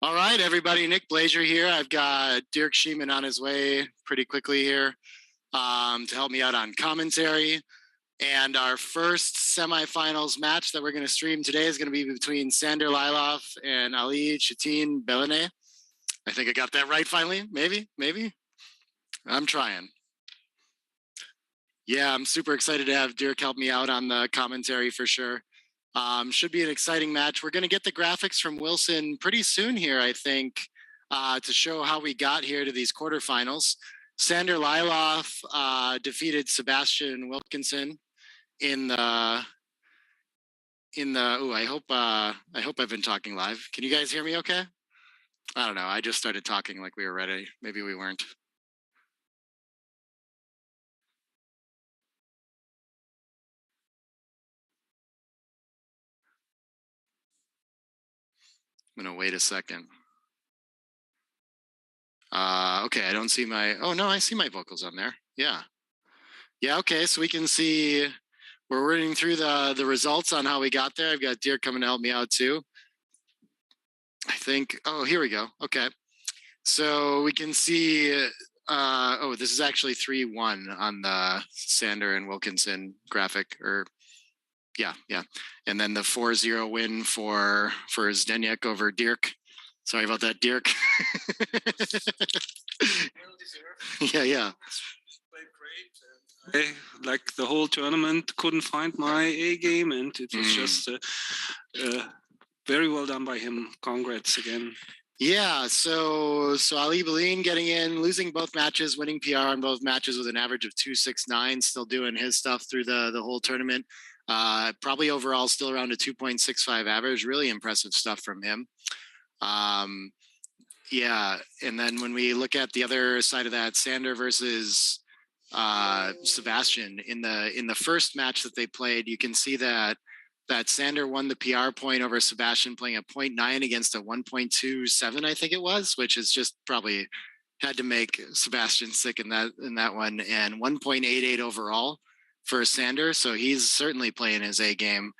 All right, everybody. Nick Blazier here. I've got Dirk Sheeman on his way pretty quickly here to help me out on commentary. And our first semifinals match that we're going to stream today is going to be between Sander Lylloff and Ali Çetin Belen. I think I got that right finally. Maybe. I'm trying. Yeah, I'm super excited to have Dirk help me out on the commentary for sure. Should be an exciting match. We're going to get the graphics from Wilson pretty soon here, I think, to show how we got here to these quarterfinals. Sander Lylloff defeated Sebastian Wilkinson in the. I hope I've been talking live. Can you guys hear me? Okay. I don't know. I just started talking like we were ready. Maybe we weren't. I'm gonna wait a second. Okay, I don't see my. Oh no, I see my vocals on there. Yeah. Okay, so we can see. We're running through the results on how we got there. I've got Dirk coming to help me out too. I think. Oh, here we go. Okay, so we can see. This is actually 3-1 on the Sander and Wilkinson graphic, or yeah, and then the 4-0 win for Zdenek over Dirk. Sorry about that, Dirk. Yeah. Played great. I, like the whole tournament, couldn't find my A game, and it was just very well done by him. Congrats again. Yeah, so Ali Belen getting in, losing both matches, winning PR on both matches with an average of 2.69, still doing his stuff through the whole tournament. Probably overall still around a 2.65 average. Really impressive stuff from him. Yeah, and then when we look at the other side of that, Sander versus Sebastian in the first match that they played, you can see that Sander won the PR point over Sebastian, playing a 0.9 against a 1.27, I think it was, which is just probably had to make Sebastian sick in that one, and 1.88 overall for Sander. So he's certainly playing his A game.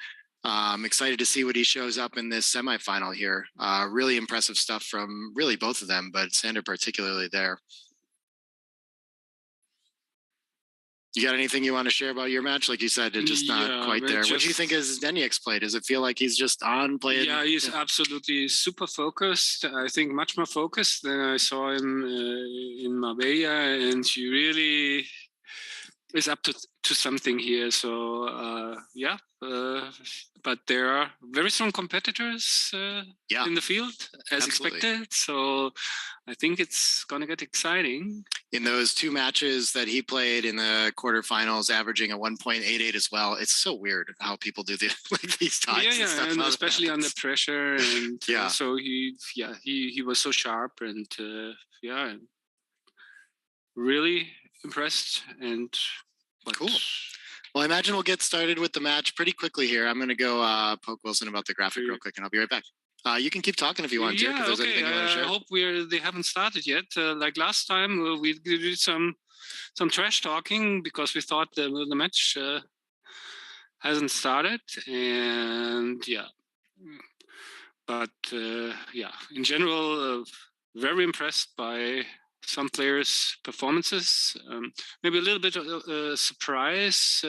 I'm excited to see what he shows up in this semifinal here. Really impressive stuff from really both of them, but Sander particularly there. You got anything you want to share about your match? Like you said, it's just not quite there. What do you think of Zdenek's play? Does it feel like he's just on playing? Yeah, he's absolutely super focused. I think much more focused than I saw him in Marbella, and he really is up to something here. So but there are very strong competitors in the field, as expected. So I think it's going to get exciting. In those two matches that he played in the quarterfinals, averaging a 1.88 as well. It's so weird how people do these times. Yeah, and especially under pressure. And so he was so sharp, and really impressed. And cool. Well, I imagine we'll get started with the match pretty quickly here. I'm going to go poke Wilson about the graphic real quick, and I'll be right back. You can keep talking if you want to. Yeah, there's anything you want to share. I hope they haven't started yet. Like last time, we did some trash talking because we thought the match hasn't started, and but in general, very impressed by some players' performances. Maybe a little bit of a surprise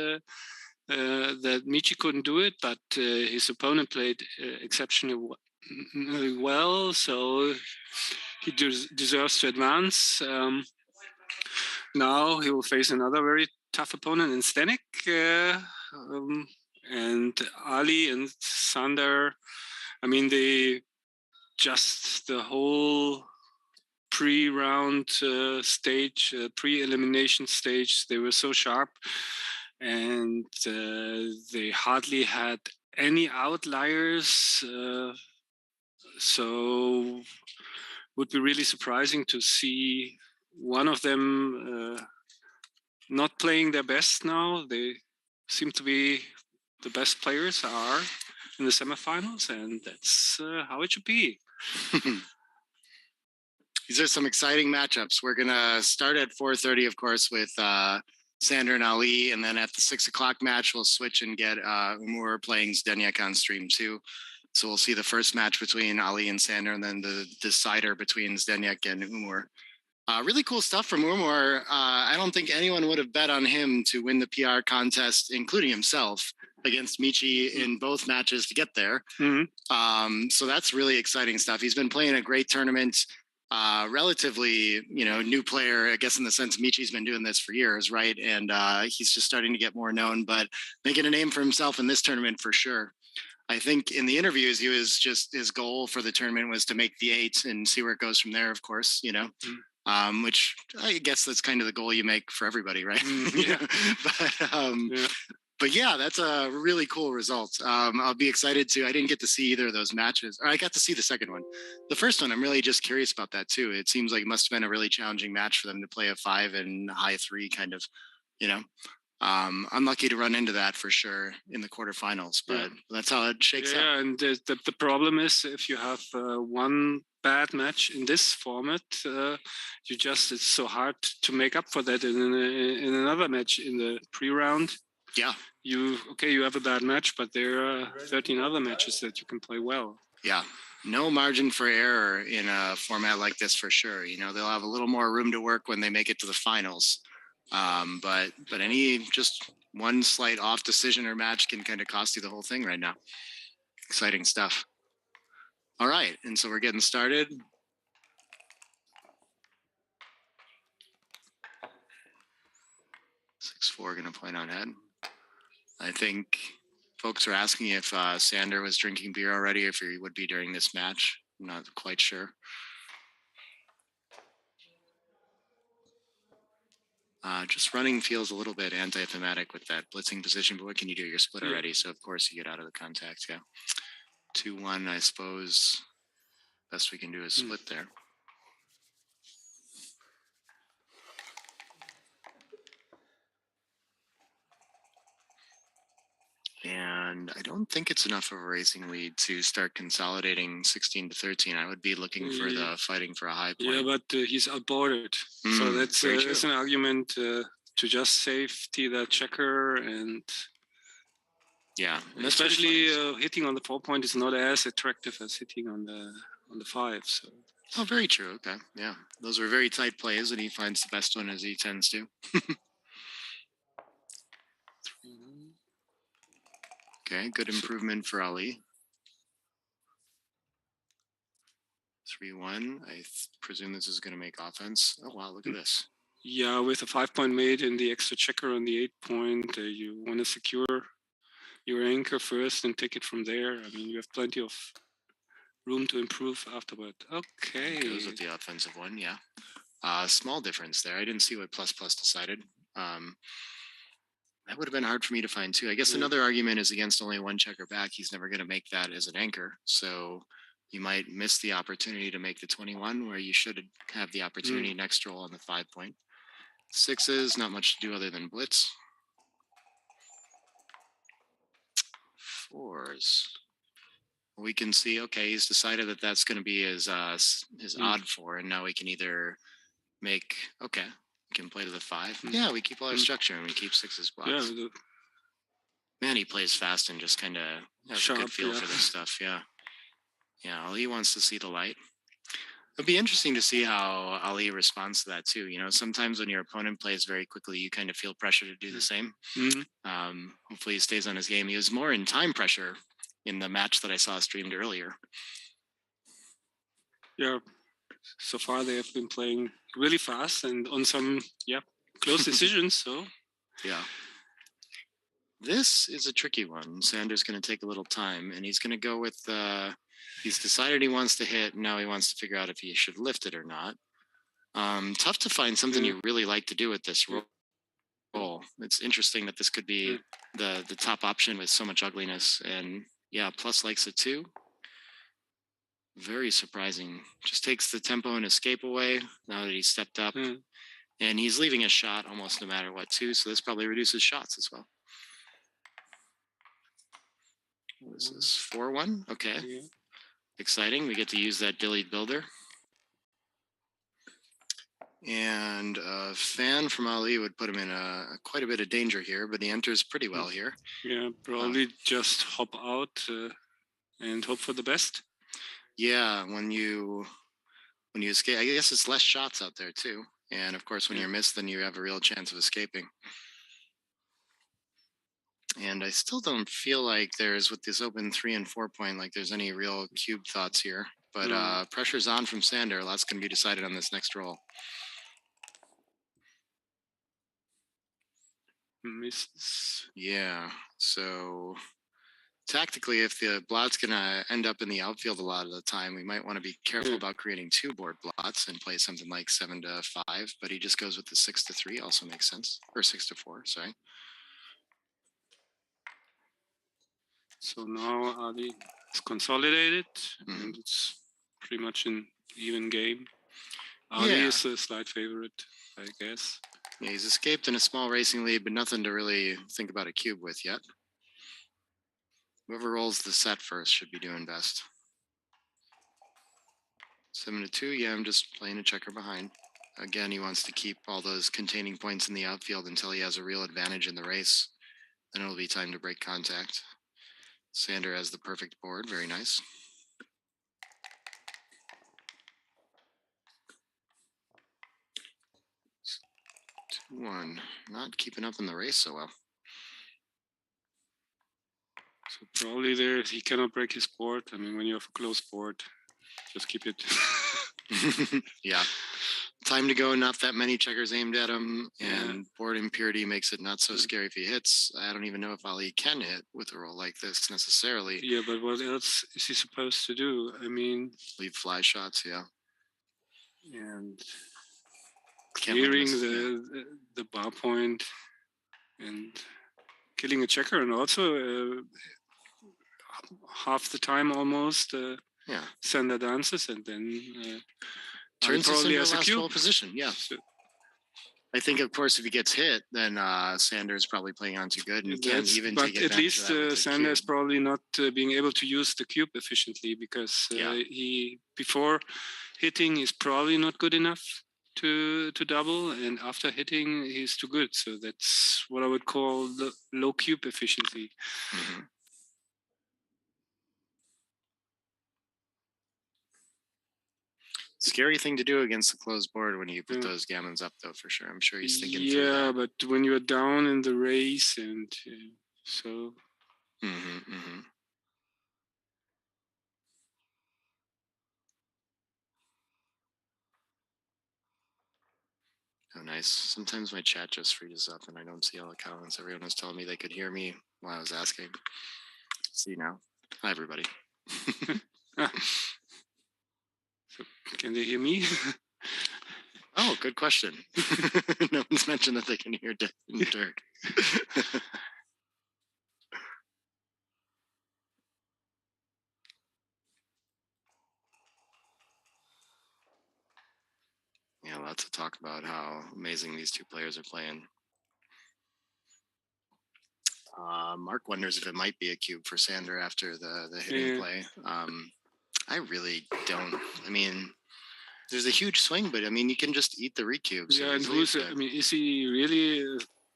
that Michi couldn't do it, but his opponent played exceptionally well, so he deserves to advance. Now he will face another very tough opponent in Zdenek, and Ali and Sander. I mean, the whole pre-round stage, pre-elimination stage, they were so sharp, and they hardly had any outliers. So would be really surprising to see one of them not playing their best now. They seem to be the best players are in the semifinals, and that's how it should be. These are some exciting matchups. We're going to start at 4:30, of course, with Sander and Ali, and then at the 6 o'clock match, we'll switch and get Umur playing Zdenek on stream too. So we'll see the first match between Ali and Sander, and then the decider between Zdenek and Umur. Really cool stuff from Umur. I don't think anyone would have bet on him to win the PR contest, including himself, against Michi in both matches to get there. So that's really exciting stuff. He's been playing a great tournament. Relatively, new player, I guess, in the sense Michi's been doing this for years, right? And he's just starting to get more known, but making a name for himself in this tournament for sure. I think in the interviews, he was just, his goal for the tournament was to make the 8 and see where it goes from there, of course, which I guess that's kind of the goal you make for everybody, right? Yeah. But yeah, that's a really cool result. I'll be excited to. I didn't get to see either of those matches, or I got to see the second one. The first one, I'm really just curious about that too. It seems like it must have been a really challenging match for them to play a 5 and high 3 kind of, I'm lucky to run into that for sure in the quarterfinals, but that's how it shakes out. Yeah, and the problem is if you have one bad match in this format, it's so hard to make up for that in another match in the pre-round. Yeah. You have a bad match, but there are 13 other matches that you can play well. Yeah. No margin for error in a format like this for sure. They'll have a little more room to work when they make it to the finals. But any just one slight off decision or match can kind of cost you the whole thing right now. Exciting stuff. All right. And so we're getting started. 6-4 going to point on head. I think folks are asking if Sander was drinking beer already, if he would be during this match. I'm not quite sure. Just running feels a little bit anti-thematic with that blitzing position, but what can you do? You're split already, so of course you get out of the contact, yeah. 2-1, I suppose. Best we can do is split there. And I don't think it's enough of a racing lead to start consolidating 16-13. I would be looking for the fighting for a high point. Yeah, but he's outboarded. So that's an argument to just safety the checker, and especially hitting on the 4-point is not as attractive as hitting on the 5. So. Oh, very true. Okay, yeah, those were very tight plays, and he finds the best one as he tends to. Okay, good improvement for Ali. 3-1. I presume this is going to make offense. Oh, wow, look at this. Yeah, with a 5-point mate and the extra checker on the 8-point, you want to secure your anchor first and take it from there. I mean, you have plenty of room to improve afterward. Okay. Goes with the offensive one, yeah. Small difference there. I didn't see what plus decided. That would have been hard for me to find too. I guess another argument is against only one checker back. He's never going to make that as an anchor. So you might miss the opportunity to make the 21 where you should have the opportunity next roll on the 5-point. 6s, not much to do other than blitz. 4s. We can see, okay, he's decided that that's going to be his odd 4. And now we can either make, okay. Can play to the 5. Yeah, we keep all our structure and we keep 6s blocks. Yeah, man, he plays fast and just kind of has a good feel for this stuff. Yeah. Ali wants to see the light. It'll be interesting to see how Ali responds to that too. Sometimes when your opponent plays very quickly, you kind of feel pressure to do the same. Hopefully he stays on his game. He was more in time pressure in the match that I saw streamed earlier. Yeah. So far, they have been playing really fast and on some, close decisions. So, yeah. This is a tricky one. Sander's going to take a little time, and he's going to go with, he's decided he wants to hit, and now he wants to figure out if he should lift it or not. Tough to find something you really like to do with this roll. It's interesting that this could be the top option with so much ugliness, and plus likes it too. Very surprising. Just takes the tempo and escape away now that he's stepped up. And he's leaving a shot almost no matter what, too. So this probably reduces shots as well. This is 4-1. Okay. Yeah. Exciting. We get to use that dillied builder. And a fan from Ali would put him in quite a bit of danger here, but he enters pretty well here. Yeah, probably just hop out. and hope for the best. Yeah, when you escape, I guess it's less shots out there too. And of course, when you're missed, then you have a real chance of escaping. And I still don't feel like there's, with this open 3 and 4 point, like there's any real cube thoughts here. But pressure's on from Sander. Lots going to be decided on this next roll. Misses. Yeah. So tactically, if the blot's going to end up in the outfield a lot of the time, we might want to be careful about creating 2 board blots and play something like 7 to 5. But he just goes with the 6 to 3. Also makes sense. Or 6 to 4. Sorry. So now Ali is consolidated, and it's pretty much an even game. Ali is a slight favorite, I guess. Yeah, he's escaped in a small racing lead, but nothing to really think about a cube with yet. Whoever rolls the set first should be doing best. 7 to 2. Yeah, I'm just playing a checker behind. Again, he wants to keep all those containing points in the outfield until he has a real advantage in the race. Then it'll be time to break contact. Sander has the perfect board. Very nice. Two, 1. Not keeping up in the race so well. So probably there he cannot break his board. I mean, when you have a close board, just keep it. Yeah. Time to go, not that many checkers aimed at him, and board impurity makes it not so scary if he hits. I don't even know if Ali can hit with a roll like this necessarily. Yeah, but what else is he supposed to do? I mean, leave fly shots, yeah. And clearing the bar point and killing a checker, and also half the time almost Sander dances, and then turns probably as a cube position. Yeah. So, I think, of course, if he gets hit, then Sander is probably playing on too good and can't even take advantage. But at least Sander is probably not being able to use the cube efficiently, because he, before hitting, is probably not good enough to double, and after hitting, he's too good. So that's what I would call the low cube efficiency. Mm-hmm. Scary thing to do against the closed board when you put those gammons up, though, for sure. I'm sure he's thinking through that. Yeah, but when you're down in the race, and so... Oh, nice. Sometimes my chat just freezes up and I don't see all the comments. Everyone was telling me they could hear me while I was asking. See now. Hi, everybody. So, can they hear me? Oh, good question. No one's mentioned that they can hear Dirk. Yeah, lots to talk about how amazing these two players are playing. Mark wonders if it might be a cube for Sander after the hitting play. I really don't. I mean, there's a huge swing, but I mean, you can just eat the recube. So and who's? I mean, is he really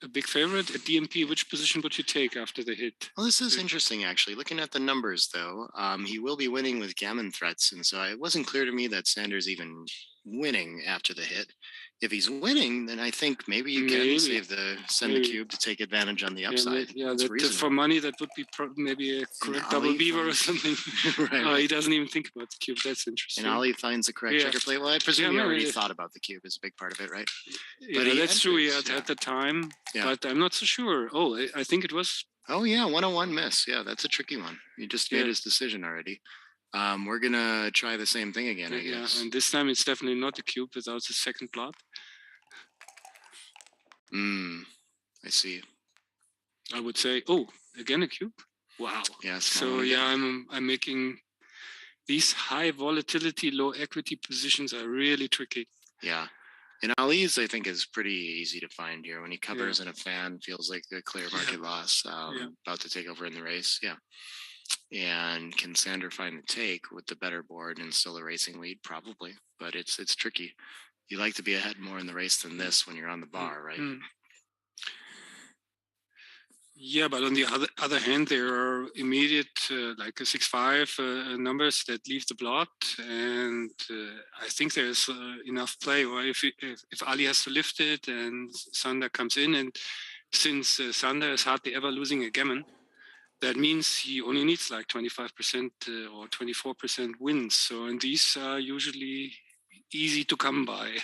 a big favorite at DMP? Which position would you take after the hit? Well, this is interesting, actually. Looking at the numbers, though, he will be winning with gammon threats, and so it wasn't clear to me that Sander's even winning after the hit. If he's winning, then I think maybe you can send the cube to take advantage on the upside. Yeah, for money, that would be maybe a correct double beaver or something. Right. He doesn't even think about the cube. That's interesting. And Ali finds the correct checker play. Well, I presume he already thought about the cube as a big part of it, right? Yeah, that's true. At the time, but I'm not so sure. Oh, I think it was. Oh, yeah, 101 miss. Yeah, that's a tricky one. He just made his decision already. We're going to try the same thing again, I guess. Yeah, and this time it's definitely not a cube without the second blot. I see. I would say, again a cube? Wow. Yeah. So, I'm making these high volatility, low equity positions are really tricky. Yeah. And Ali's, I think, is pretty easy to find here. When he covers in a fan, feels like a clear market loss, about to take over in the race. Yeah. And can Sander find the take with the better board and still a racing lead? Probably, but it's tricky. You like to be ahead more in the race than this when you're on the bar, right? Yeah, but on the other hand, there are immediate like a 6-5 numbers that leave the blot, and I think there's enough play. Or if Ali has to lift it and Sander comes in, and since Sander is hardly ever losing a gammon, that means he only needs like 25% or 24% wins. So, and these are usually easy to come by,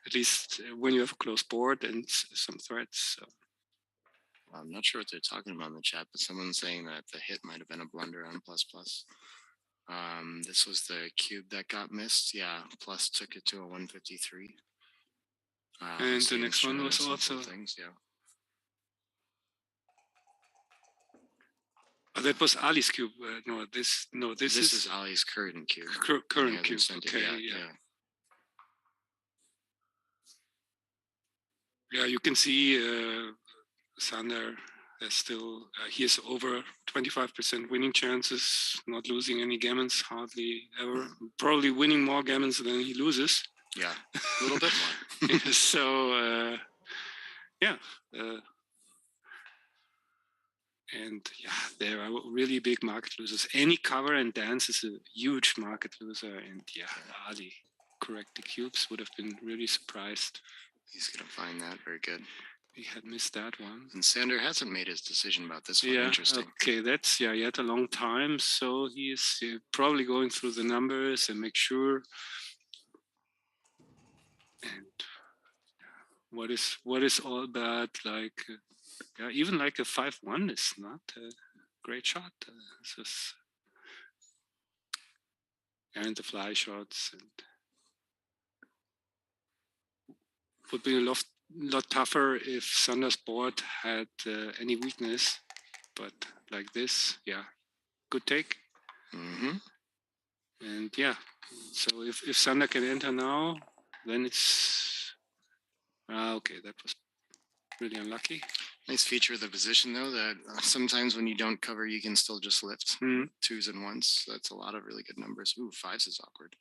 at least when you have a close board and some threats. So. I'm not sure what they're talking about in the chat, but someone's saying that the hit might have been a blunder on plus plus. This was the cube that got missed. Yeah, plus took it to a 153. And the next one was also things. Yeah. Oh, that was Ali's cube. This is Ali's current cube. Current cube. Okay, yeah. You can see Sander has still he has over 25% winning chances, not losing any gammons, hardly ever. Probably winning more gammons than he loses. Yeah, a little bit more. So and there are really big market losers. Any cover and dance is a huge market loser, and Ali correct the cubes, would have been really surprised. He's gonna find that very good. He had missed that one. And Sander hasn't made his decision about this one. Interesting. Okay, that's yet a long time. So he is probably going through the numbers and make sure. And what is all that like? Even like a 5-1 is not a great shot. And the fly shots and would be a lot tougher if Sander's board had any weakness, but like this, good take. Mm-hmm. And so if Sander can enter now, then it's okay. That was really unlucky. Nice feature of the position though, that sometimes when you don't cover, you can still just lift 2s and 1s. That's a lot of really good numbers. Ooh, 5s is awkward.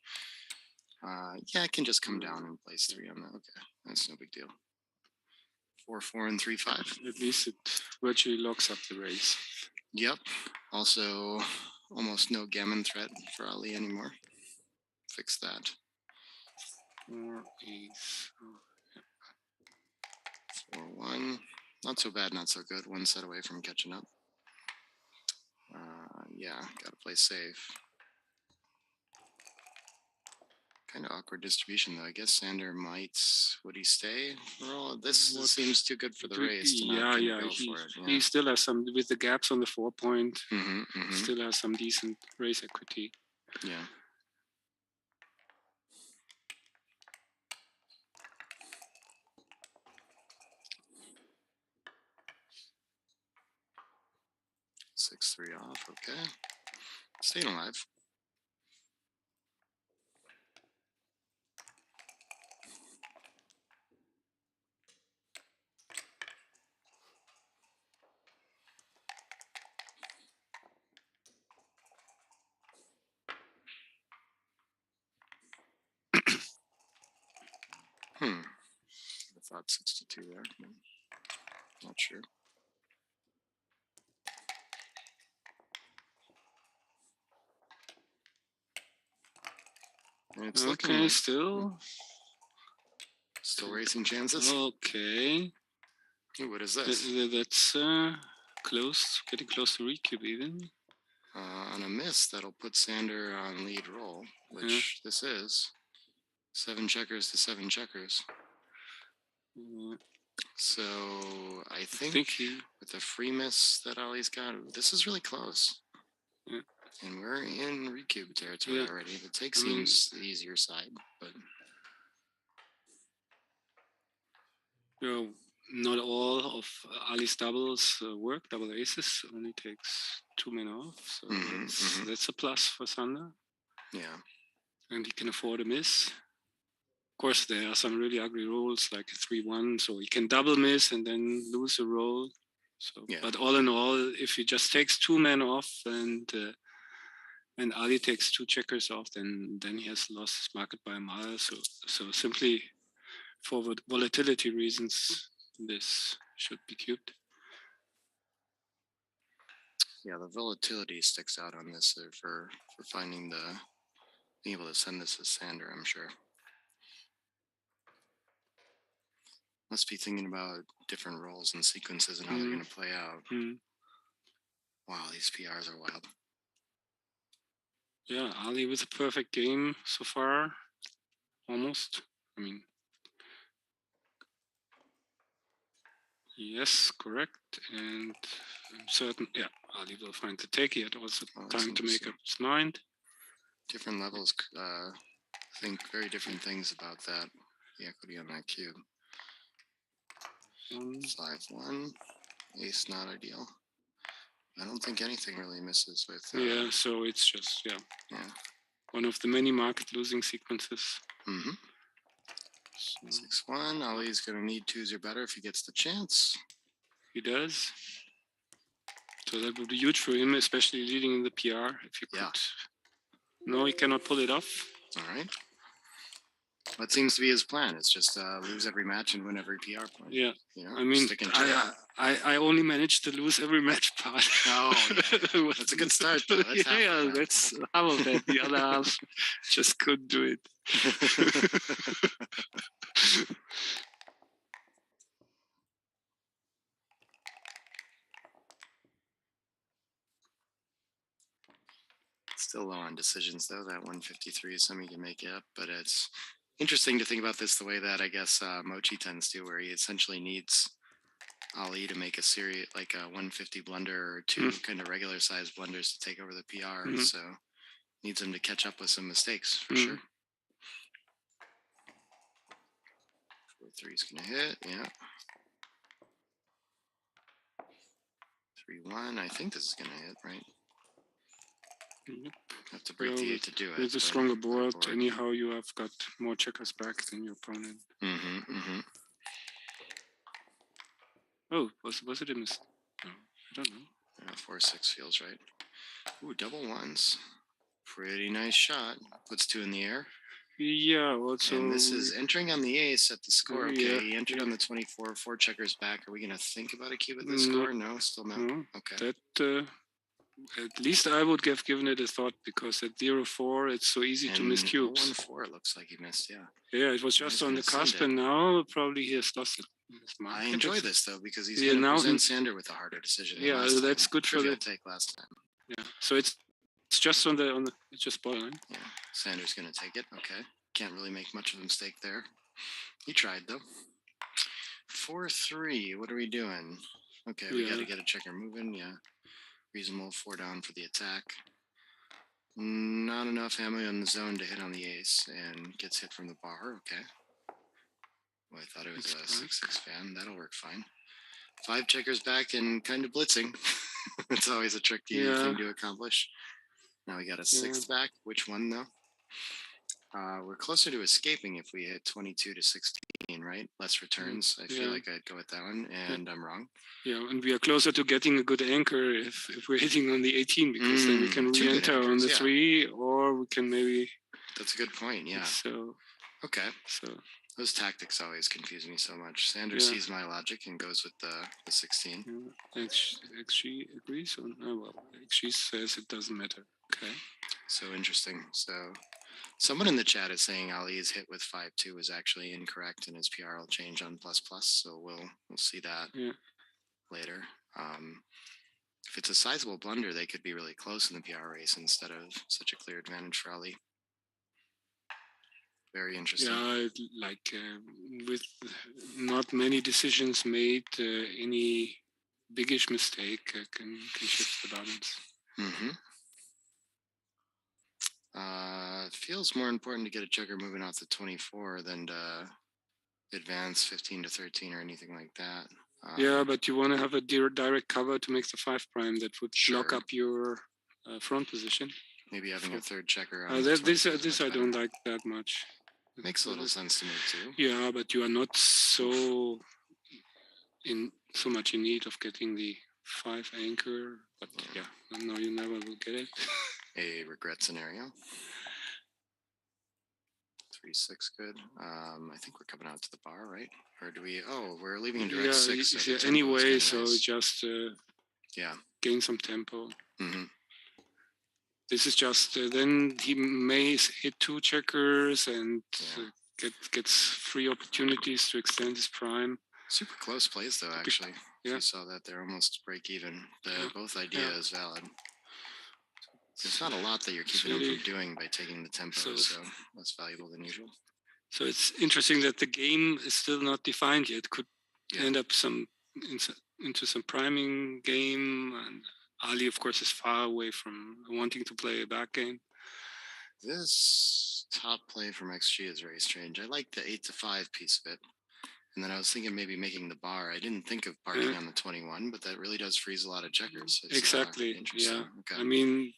I can just come down and place 3 on that. Okay, that's no big deal. 4-4 and 3-5. At least it virtually locks up the race. Yep. Also, almost no gammon threat for Ali anymore. Fix that. 4 ace. 4-1. Not so bad, not so good. 1 set away from catching up. Gotta play safe. Kind of awkward distribution though. I guess Sander might. Would he stay? Well, this seems too good for the race. He still has some with the gaps on the 4 point. Still has some decent race equity. Yeah. Six 3 off. Okay. Staying alive. I thought 62 there. Not sure. It's okay, like, still racing chances. Okay. Ooh, what is this? That's getting close to recube even. On a miss, that'll put Sander on lead roll, which this is. 7 checkers to 7 checkers. So I think with the free miss that Ali's got, this is really close. Yeah. And we're in recube territory already. The take seems the easier side, but not all of Ali's doubles work. Double aces only takes 2 men off, so that's a plus for Sander. Yeah, and he can afford a miss. Of course, there are some really ugly rolls like a 3-1, so he can double miss and then lose a roll. So, but all in all, if he just takes 2 men off and Ali takes 2 checkers off, then he has lost his market by a mile. So simply for volatility reasons, this should be cubed. Yeah, the volatility sticks out on this for finding being able to send this as Sander, I'm sure. Must be thinking about different roles and sequences and how they're going to play out. Wow, these PRs are wild. Yeah, Ali with a perfect game so far. Almost. I mean, yes, correct. And I'm certain, yeah, Ali will find the take. He had also time to make up his mind. Different levels think very different things about that, the equity on that cube. 5-1, ace not ideal. I don't think anything really misses with. Yeah, so it's just one of the many market losing sequences. 6-1. Ali's gonna need 2s or better if he gets the chance. He does. So that would be huge for him, especially leading in the PR. If you could. No, he cannot pull it off. All right. That seems to be his plan. It's just lose every match and win every PR point. Yeah. You know, I mean, I only managed to lose every match part. Oh, yeah. That's a good start, though. That's that's half of that. The other half just couldn't do it. Still low on decisions, though. That 153 is something you can make it up, but it's interesting to think about this the way that I guess Mochi tends to, where he essentially needs Ali to make a series like a 150 blunder or 2 kind of regular sized blunders to take over the PR. So needs him to catch up with some mistakes for sure. 4-3 is gonna hit, yeah. 3-1. I think this is gonna hit, right? Have to break the 8 to do it. With a stronger board, anyhow, you have got more checkers back than your opponent. Oh, was it a miss? No, I don't know. 4-6 feels right. Ooh, double 1s. Pretty nice shot. Puts 2 in the air. Yeah, also. And this is entering on the ace at the score. Okay, he entered on the 24, 4 checkers back. Are we going to think about a cube at the score? No, still no. Okay. That, at least I would have given it a thought, because at 0-4, it's so easy to miss cubes. 1-4, it looks like he missed, yeah. Yeah, it was just on the cusp, and now probably he has lost it. I enjoy this, though, because he's going to present Sander with a harder decision. Yeah, that's good for the take last time. Yeah, so it's just on the it's just borderline. Yeah, Sander's going to take it. Okay, can't really make much of a mistake there. He tried, though. 4-3, what are we doing? Okay, we got to get a checker moving, yeah. Reasonable, 4 down for the attack. Not enough ammo on the zone to hit on the ace, and gets hit from the bar. Okay. Well, I thought it was a 6-6 fan. That'll work fine. 5 checkers back and kind of blitzing. It's always a tricky thing to accomplish. Now we got a 6th back. Which one, though? We're closer to escaping if we hit 22 to 16, right? Less returns. I feel like I'd go with that one, and I'm wrong. Yeah, and we are closer to getting a good anchor if we're hitting on the 18, because then we can re-enter on the 3, or we can maybe. That's a good point. Yeah. So. Okay. So. Those tactics always confuse me so much. Sander sees my logic and goes with the 16. Yeah. XG agrees. Well, XG says it doesn't matter. Okay. So interesting. So. Someone in the chat is saying Ali's hit with 5-2 is actually incorrect, and his PR will change on ++. So we'll see that later. If it's a sizable blunder, they could be really close in the PR race instead of such a clear advantage for Ali. Very interesting. Yeah, with not many decisions made, any biggish mistake can shift the balance. It feels more important to get a checker moving off the 24 than to advance 15 to 13 or anything like that. Yeah, but you want to have a direct cover to make the 5 prime that would lock up your front position. Maybe having a 3rd checker. This I don't like that much. Makes a little sense to me too. Yeah, but you are not so much in need of getting the 5 anchor. But no, you never will get it. A regret scenario. 3-6, good. I think we're coming out to the bar, right? Or do we? Oh, we're leaving in direct 6. So anyway, so nice. Just gain some tempo. Mm-hmm. This is just then he may hit 2 checkers and gets free opportunities to extend his prime. Super close plays though, actually. You saw that they're almost break even. Both ideas valid. There's not a lot that you're keeping them from doing by taking the tempo, so less valuable than usual. So it's interesting that the game is still not defined yet. Could end up into some priming game, and Ali, of course, is far away from wanting to play a back game. This top play from XG is very strange. I like the 8-5 piece of it. And then I was thinking maybe making the bar. I didn't think of parking on the 21, but that really does freeze a lot of checkers. It's, exactly. Interesting. Yeah. Okay. I mean,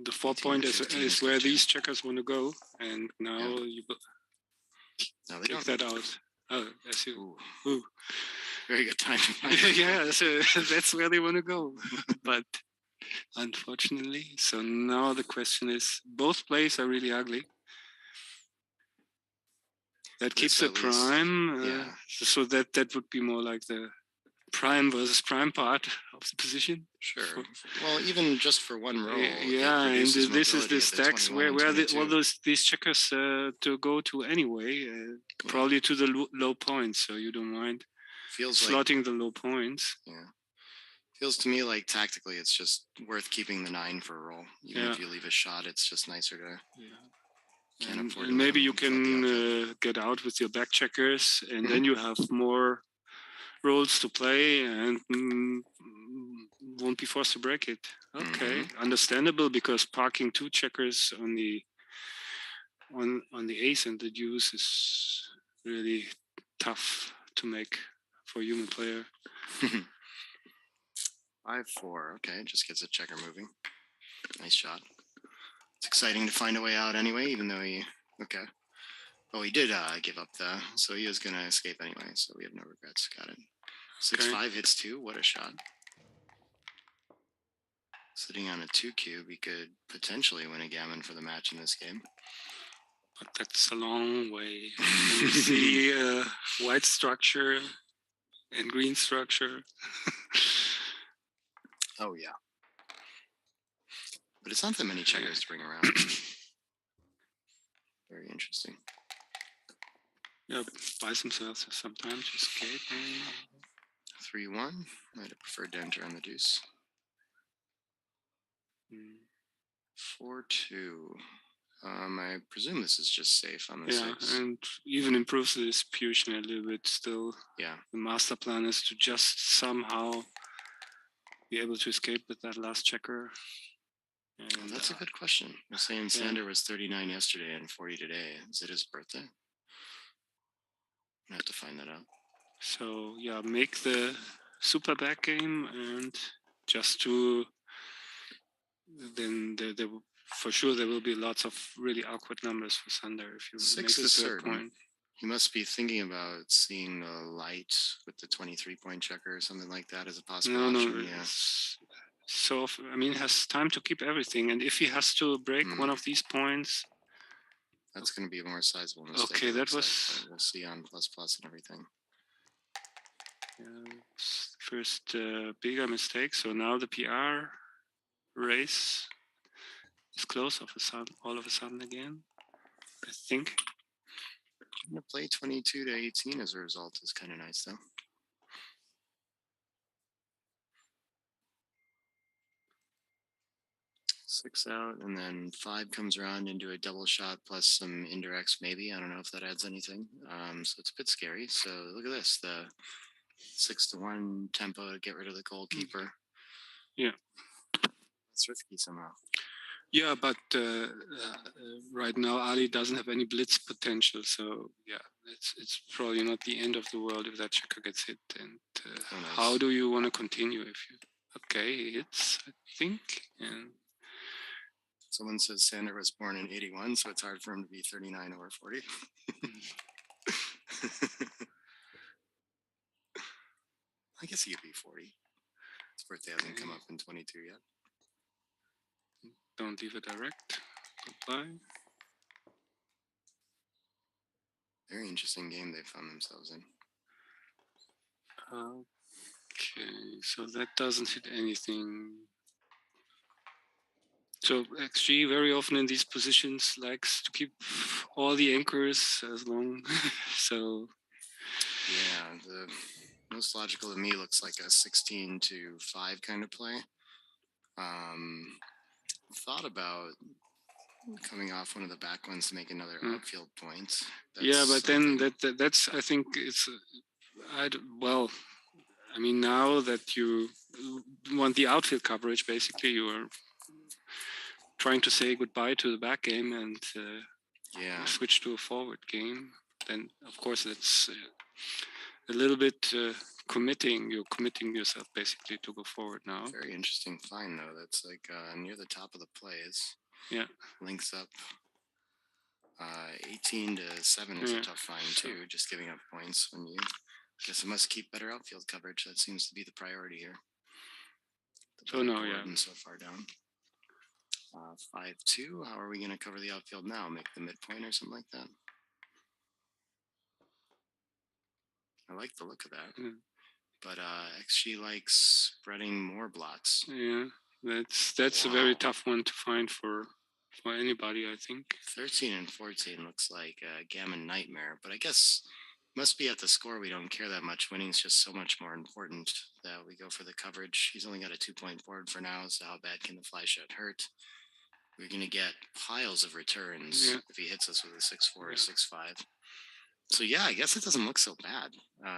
the 4 point is where these checkers want to go, and now you take that out. Oh, I see. Ooh. Very good time. Yeah, so that's where they want to go. But unfortunately, so now the question is, both plays are really ugly. That keeps the prime. So that would be more like the prime versus prime part of the position. Sure. Well, even just for one roll. Yeah, and this is the stacks where these checkers to go to anyway, probably to the low points. So you don't mind slotting the low points. Yeah. Feels to me like tactically it's just worth keeping the 9 for a roll. Even if you leave a shot, it's just nicer to... Can't afford and maybe you can get out with your back checkers, and then you have more rolls to play and won't be forced to break it. Okay, understandable, because parking 2 checkers on the ace and the deuce is really tough to make for a human player. 5-4. Okay, just gets a checker moving. Nice shot. It's exciting to find a way out anyway, even though he did give up so he was gonna escape anyway, so we have no regrets. Got it. 6-5 hits 2. What a shot. Sitting on a 2 cube, he could potentially win a gammon for the match in this game. But that's a long way. You see white structure and green structure. Oh yeah. But it's not that many checkers to bring around. Very interesting. Yeah, buys themselves sometimes to escape. 3-1. Might have preferred to enter on the deuce. 4-2. I presume this is just safe on the 6. And even improves the distribution a little bit still. Yeah. The master plan is to just somehow be able to escape with that last checker. And that's a good question. I was saying Sander was 39 yesterday and 40 today. Is it his birthday? I have to find that out. So make the super back game, and just to then for sure there will be lots of really awkward numbers for Sander if you 6 make is the 3rd certain. point. He must be thinking about seeing the light with the 23-point checker or something like that as a possible option. No. Yeah. So, I mean, has time to keep everything. And if he has to break one of these points... That's going to be a more sizable mistake. Okay, that was... We'll see on ++ and everything. First bigger mistake. So now the PR race is close all of a sudden again, I think. I'm going to play 22-18 as a result is kind of nice, though. Six out, and then 5 comes around into a double shot plus some indirects, maybe. I don't know if that adds anything. So it's a bit scary. So look at this, the 6-1 tempo to get rid of the goalkeeper. Yeah. It's risky somehow. Yeah, but right now Ali doesn't have any blitz potential. So yeah, it's probably not the end of the world if that checker gets hit. And how do you want to continue if you... Okay, it's, I think, and... Someone says Sander was born in 81, so it's hard for him to be 39 or 40. I guess he could be 40. His birthday hasn't come up in 22 yet. Don't leave it direct. Goodbye. Very interesting game they found themselves in. Okay, so that doesn't hit anything. So XG very often in these positions likes to keep all the anchors as long. So yeah, the most logical to me looks like a 16-5 kind of play. Thought about coming off one of the back ones to make another outfield point. Yeah, but then that's I think it's well, I mean, now that you want the outfield coverage, basically you are trying to say goodbye to the back game and switch to a forward game. Then of course that's a little bit committing. You're committing yourself basically to go forward now. Very interesting find though. That's like near the top of the plays. Yeah. Links up. 18-7 is a tough find too. Just giving up points when you guess it must keep better outfield coverage. That seems to be the priority here. So no, yeah. And so far down. 5-2. How are we going to cover the outfield now? Make the midpoint or something like that? I like the look of that. Mm. But XG likes spreading more blots. Yeah, that's a very tough one to find for anybody, I think. 13 and 14 looks like a gammon nightmare, but I guess must be at the score. We don't care that much. Winning is just so much more important that we go for the coverage. He's only got a 2-point board for now, so how bad can the fly shot hurt? We're going to get piles of returns if he hits us with a 6-4 or 6-5. So yeah, I guess it doesn't look so bad.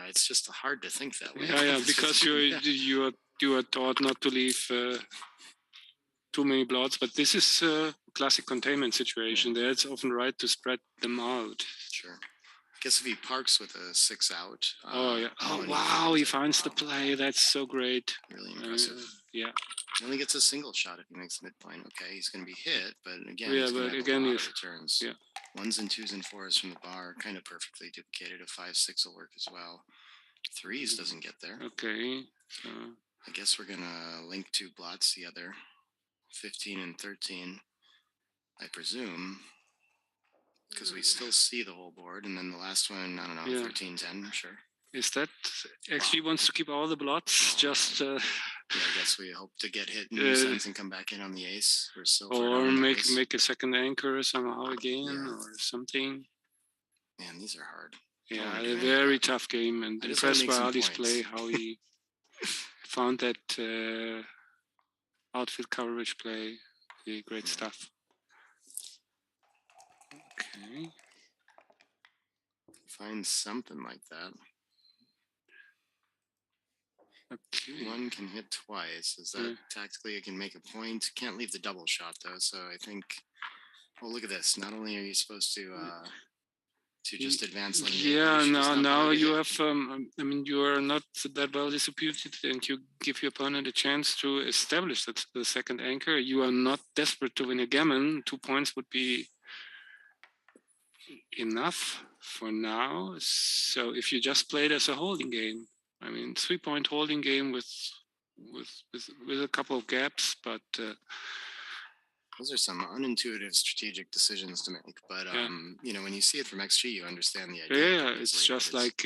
It's just hard to think that way. Yeah, because you are taught not to leave too many blots, but this is a classic containment situation. There, it's often right to spread them out. Sure. I guess if he parks with a 6 out. Oh wow, he finds the play. That's so great. Really impressive. Yeah. He only gets a single shot if he makes the midpoint. Okay, he's going to be hit, but again, he's going to have a lot of returns. Yeah. 1s and 2s and 4s from the bar, kind of perfectly duplicated. A 5-6 will work as well. 3s doesn't get there. Okay. So I guess we're going to link 2 blots together. 15 and 13, I presume, because we still see the whole board. And then the last one, I don't know, 13-10, sure. Is that actually wants to keep all the blots? Yeah, I guess we hope to get hit in the sense and come back in on the ace. We're still or make a second anchor somehow again or something. Man, these are hard. Yeah, a very tough game, and impressed by Ali's play, how he found that outfield coverage play. Great stuff. Okay. Find something like that. Okay. 1 can hit twice. Is that tactically it can make a point? Can't leave the double shot though. So I think. Well, look at this. Not only are you supposed to just advance. Now you have. I mean, you are not that well distributed, and you give your opponent a chance to establish the second anchor. You are not desperate to win a gammon. 2 points would be enough for now. So if you just play it as a holding game, I mean, 3-point holding game with a couple of gaps, but those are some unintuitive strategic decisions to make. But you know, when you see it from XG, you understand the idea. Yeah, it's just like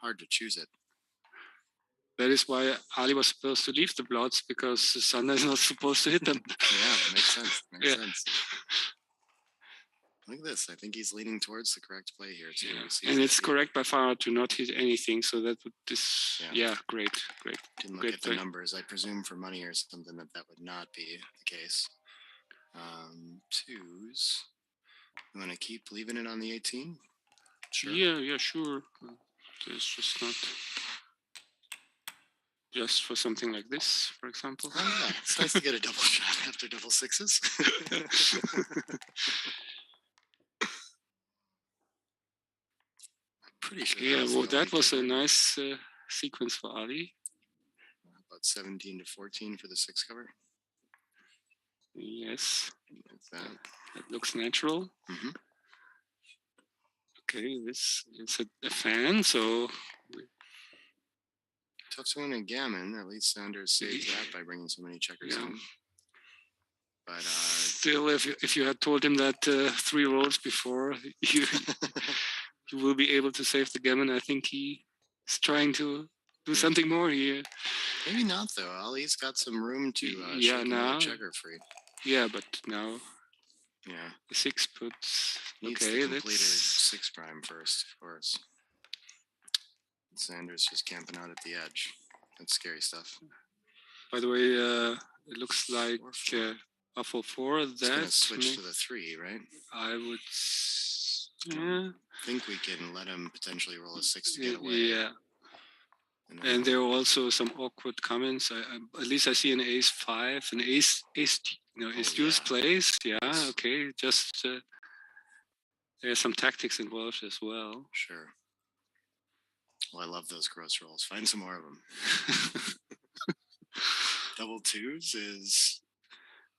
hard to choose it. That is why Ali was supposed to leave the blots, because Sander is not supposed to hit them. Yeah, that makes sense. Makes sense. Look at this. I think he's leaning towards the correct play here too. Yeah. And it's correct by far to not hit anything. So that would great. Didn't look at the numbers. I presume for money or something that would not be the case. 2s. You want to keep leaving it on the 18? Sure. Yeah, sure. It's just not just for something like this, for example. Oh, yeah. It's nice to get a double shot after double 6s. Pretty sure. Yeah, well, that was a nice sequence for Ali. About 17-14 for the 6 cover. Yes. Like that looks natural. Mm-hmm. Okay, this is a fan, so. Tough to win a gammon. At least Sanders saved that by bringing so many checkers in. But still, if you had told him that 3 rolls before, you will be able to save the gammon. I think he is trying to do something more here. Maybe not though. Ali's got some room to yeah, shake now. another checker free. Yeah, but now. Yeah. The 6 puts. Needs Okay, the completed that's 6 prime first, of course. Sanders just camping out at the edge. That's scary stuff. By the way, it looks like 4-4. It's gonna switch to the 3, right? I would. I think we can let him potentially roll a 6 to get away. Yeah. And there are also some awkward comments. At least I see an ace 5, an ace deuce plays. Yeah, yes. Okay. Just there's some tactics involved as well. Sure. Well, I love those gross rolls. Find some more of them. Double twos is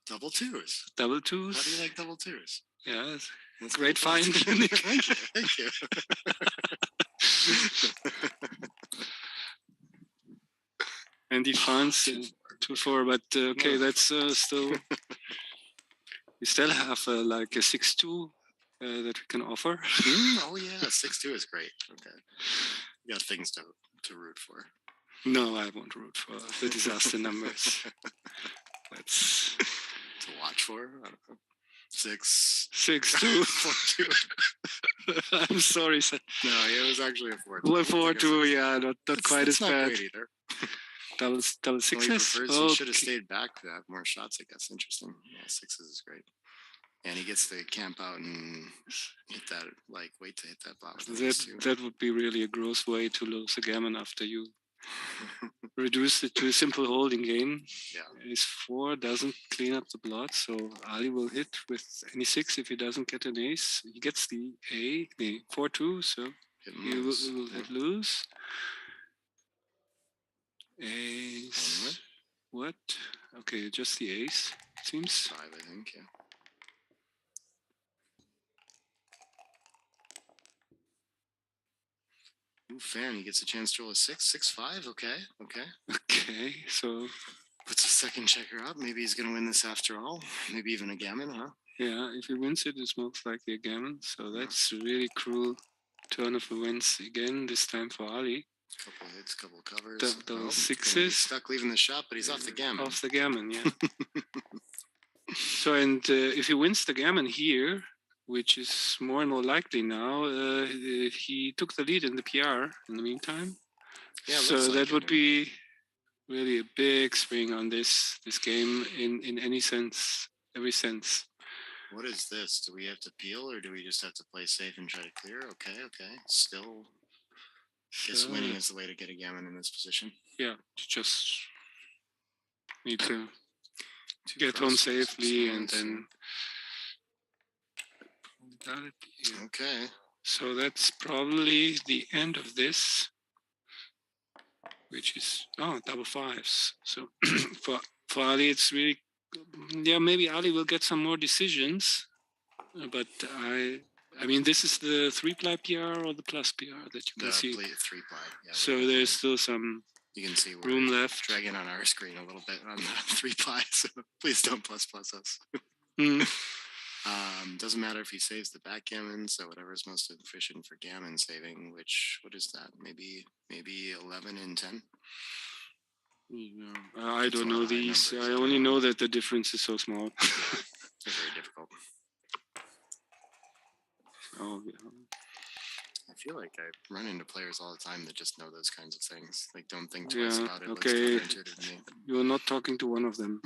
double twos. Double twos. How do you like double twos? Yeah, it's great find. Thank you. And he finds 2-4, but okay, that's still. We still have like a 6-2 that we can offer. Oh yeah, 6-2 is great. Okay, you got things to root for. No, I won't root for the disaster numbers. That's to watch for. I don't know. 6-2. 4-2. I'm sorry, sir. No, it was actually a 4-2. 4-2, yeah, not quite as bad. Great either. Double sixes. He should have stayed back to have more shots, I guess. Interesting. Yeah, 6s is great. And he gets to camp out and hit that, wait to hit that block. That would be really a gross way to lose a gammon after you reduce it to a simple holding game. Yeah. Ace 4 doesn't clean up the blood, so Ali will hit with any 6 if he doesn't get an ace. He gets the 4-2, so he will hit lose. Ace. What? Okay, just the ace, it seems. 5, I think, yeah. Ooh, fair, and he gets a chance to roll a 6-5. Okay. So puts a second checker up. Maybe he's gonna win this after all. Maybe even a gammon, huh? Yeah, if he wins it, it's most likely a gammon. So that's a really cruel turn of events again. This time for Ali. Couple hits, couple covers. Double sixes. Stuck leaving the shop, but he's off the gammon. Off the gammon, yeah. So, and if he wins the gammon here, which is more and more likely now, he took the lead in the PR in the meantime. Yeah, so that would be really a big swing on this game in any sense, every sense. What is this? Do we have to peel, or do we just have to play safe and try to clear? Okay. Still, guess winning is the way to get a gammon in this position. Yeah, just need to get home safely and then. Okay. So that's probably the end of this, which is double 5s. So for Ali, it's really maybe Ali will get some more decisions, but I mean this is the 3-ply PR or the plus PR that you can see. 3-ply. Yeah, so there's still some. You can see room left. Dragging on our screen a little bit on the 3-ply. So please don't plus us. Doesn't matter if he saves the backgammon, so whatever is most efficient for gammon saving, what is that? Maybe 11 and 10? I don't know these. I only know that the difference is so small. They're very difficult. Oh, yeah. I feel like I run into players all the time that just know those kinds of things. Like, don't think twice about it. Okay. You're not talking to one of them.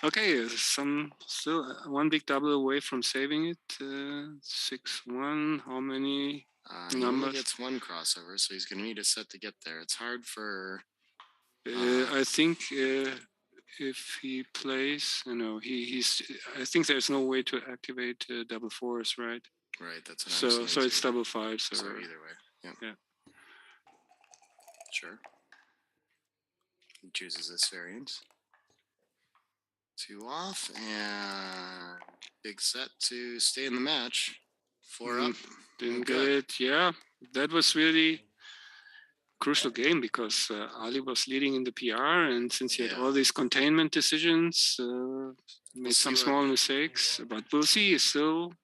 Okay, still one big double away from saving it. 6-1. How many numbers? He only gets one crossover, so he's going to need a set to get there. It's hard for. I think if he plays, he's. I think there's no way to activate double 4s, right? Right. That's what I'm saying. So it's double 5s. So either way, yeah. Sure. He chooses this variant. 2 off and big set to stay in the match. 4 up. Didn't get it. Yeah, that was really crucial game because Ali was leading in the PR, and since he had all these containment decisions, made some small mistakes. But we'll see. He's still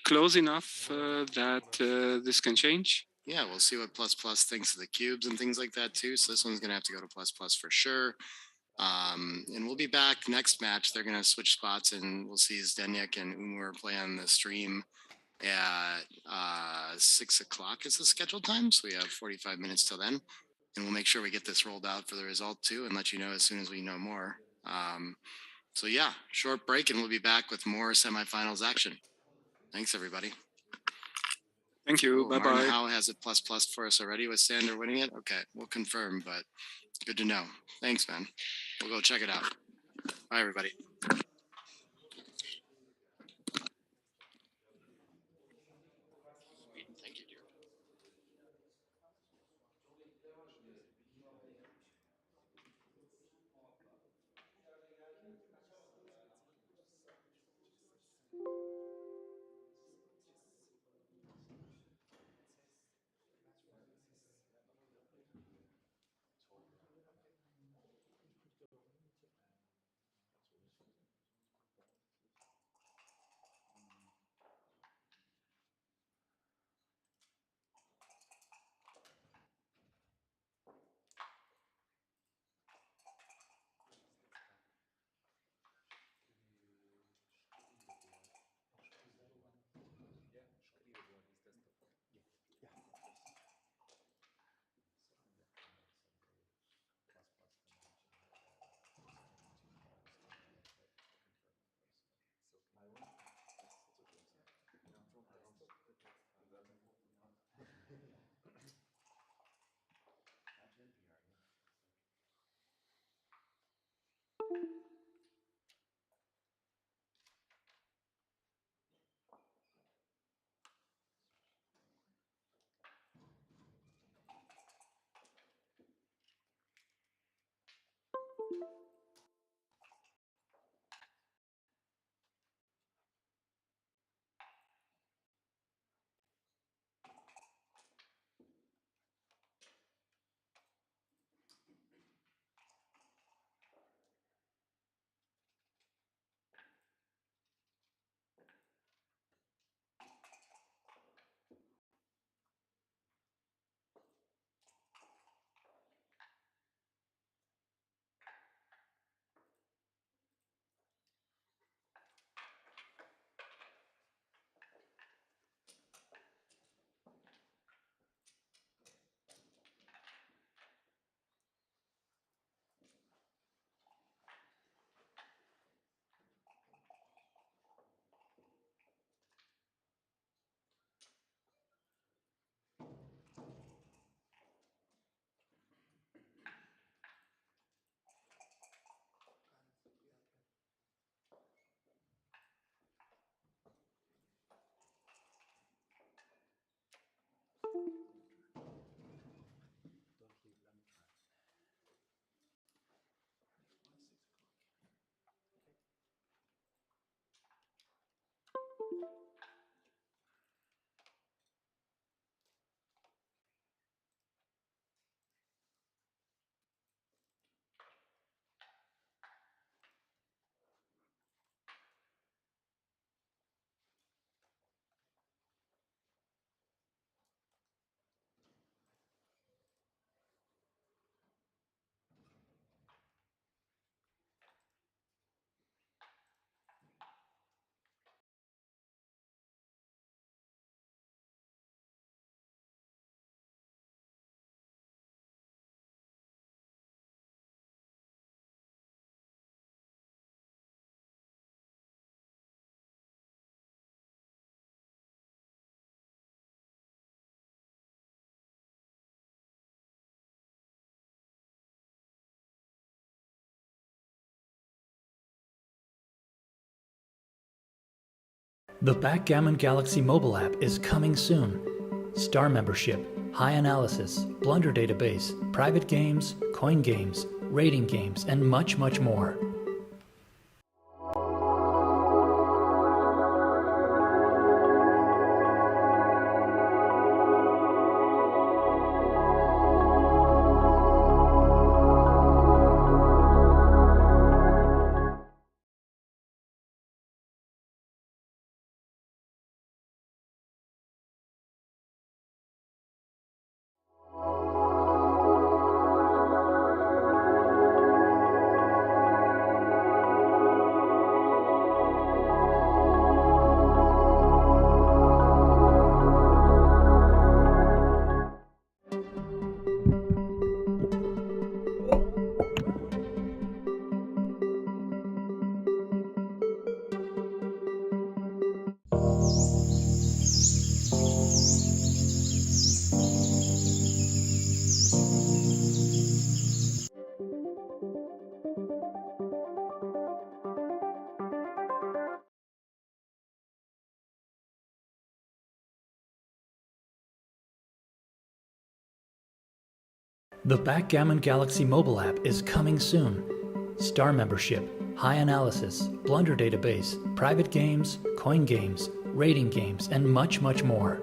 close enough that this can change. yeah, we'll see what plus plus thinks of the cubes and things like that too. So this one's gonna have to go to plus plus for sure. And we'll be back next match. They're gonna switch spots, and we'll see Zdenek and Umur play on the stream at 6 o'clock is the scheduled time. So we have 45 minutes till then, and we'll make sure we get this rolled out for the result too, and let you know as soon as we know more. So yeah, short break, and we'll be back with more semifinals action. Thanks, everybody. Thank you. Oh, Bye Martin bye. Howe has it plus plus for us already with Sander winning it. Okay, we'll confirm, but good to know. Thanks, man. We'll go check it out. Bye, everybody. Thank you, dear. The Backgammon Galaxy mobile app is coming soon. Star membership, high analysis, blunder database, private games, coin games, rating games, and much, much more. The Backgammon Galaxy mobile app is coming soon. Star membership, high analysis, blunder database, private games, coin games, rating games, and much, much more.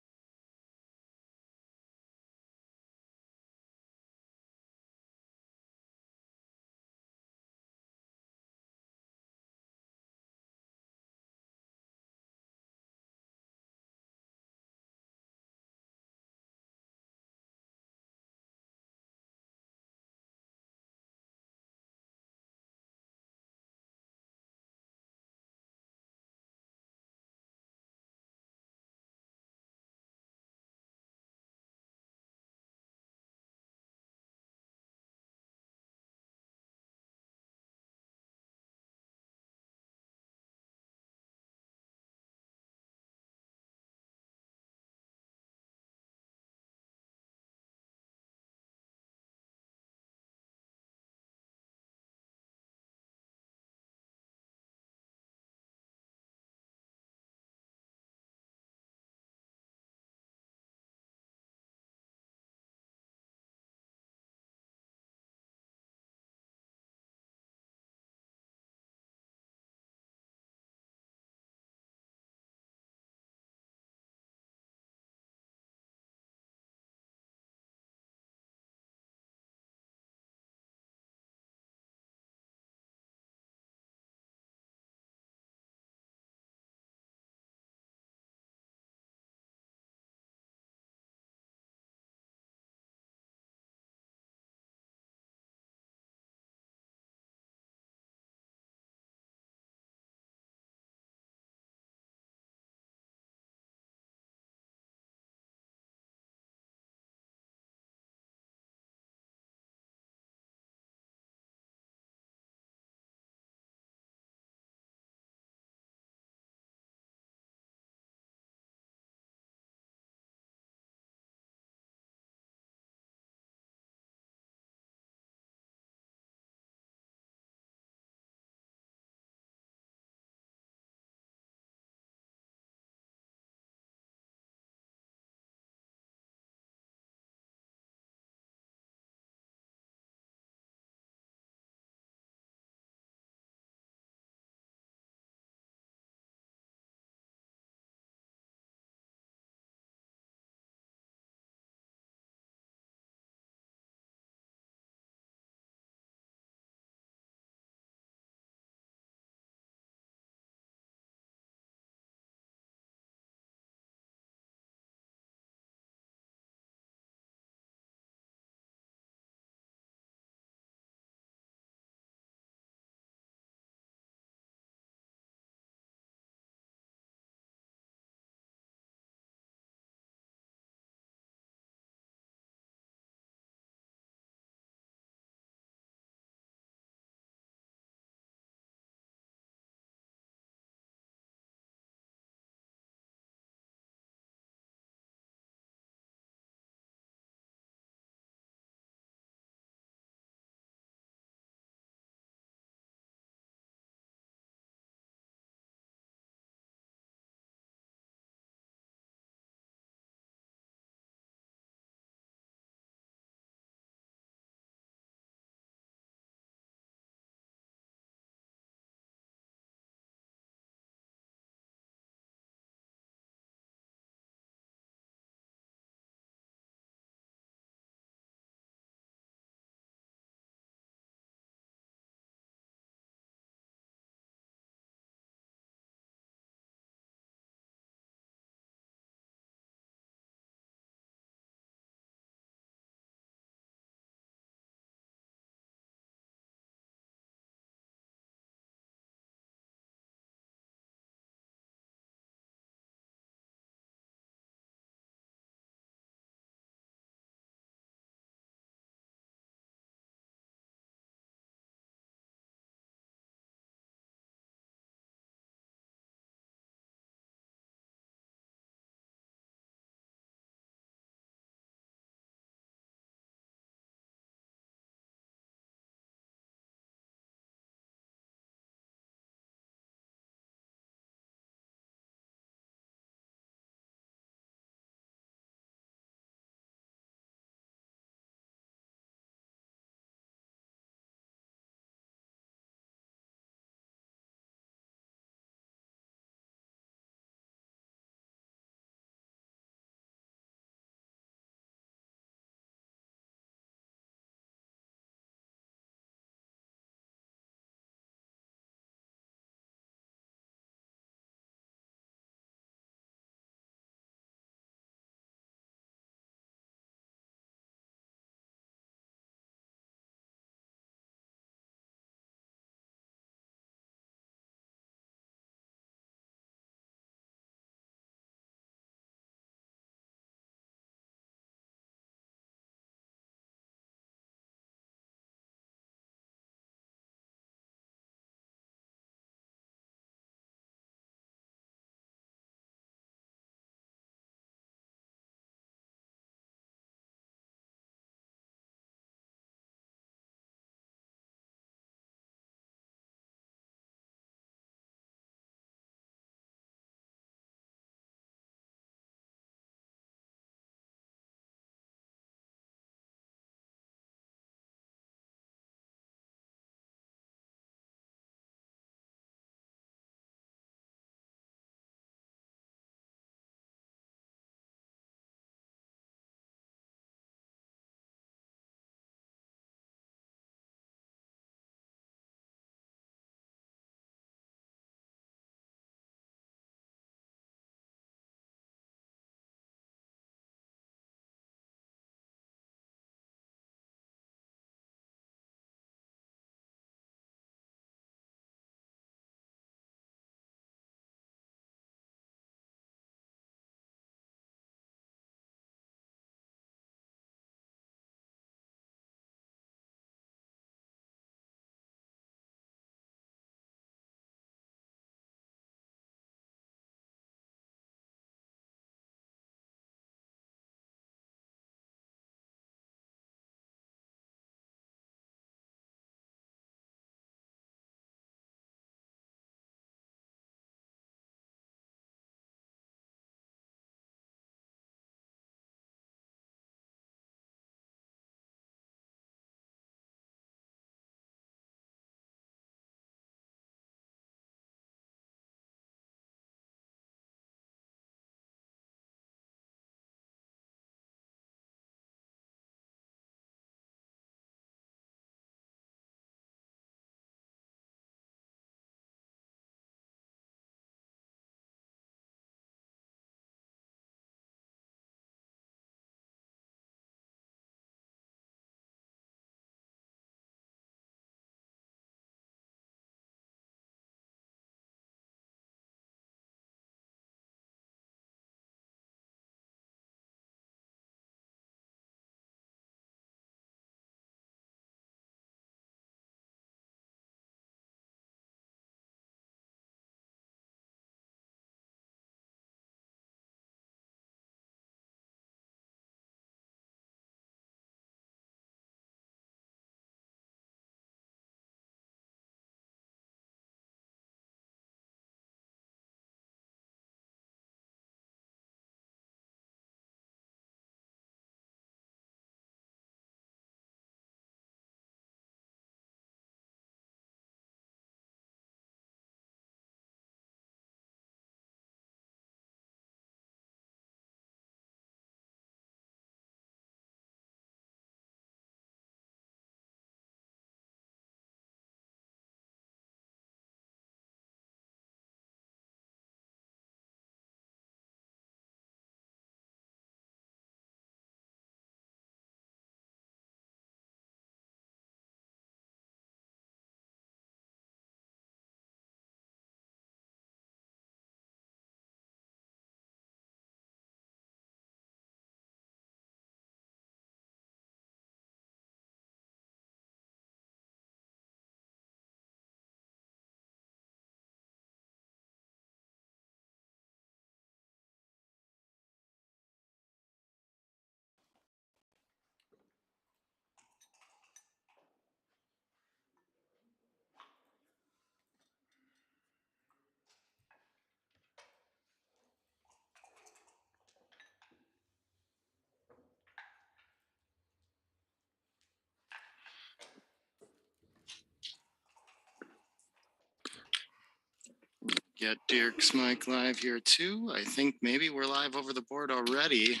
get Dirk's mic live here too. I think maybe we're live over the board already.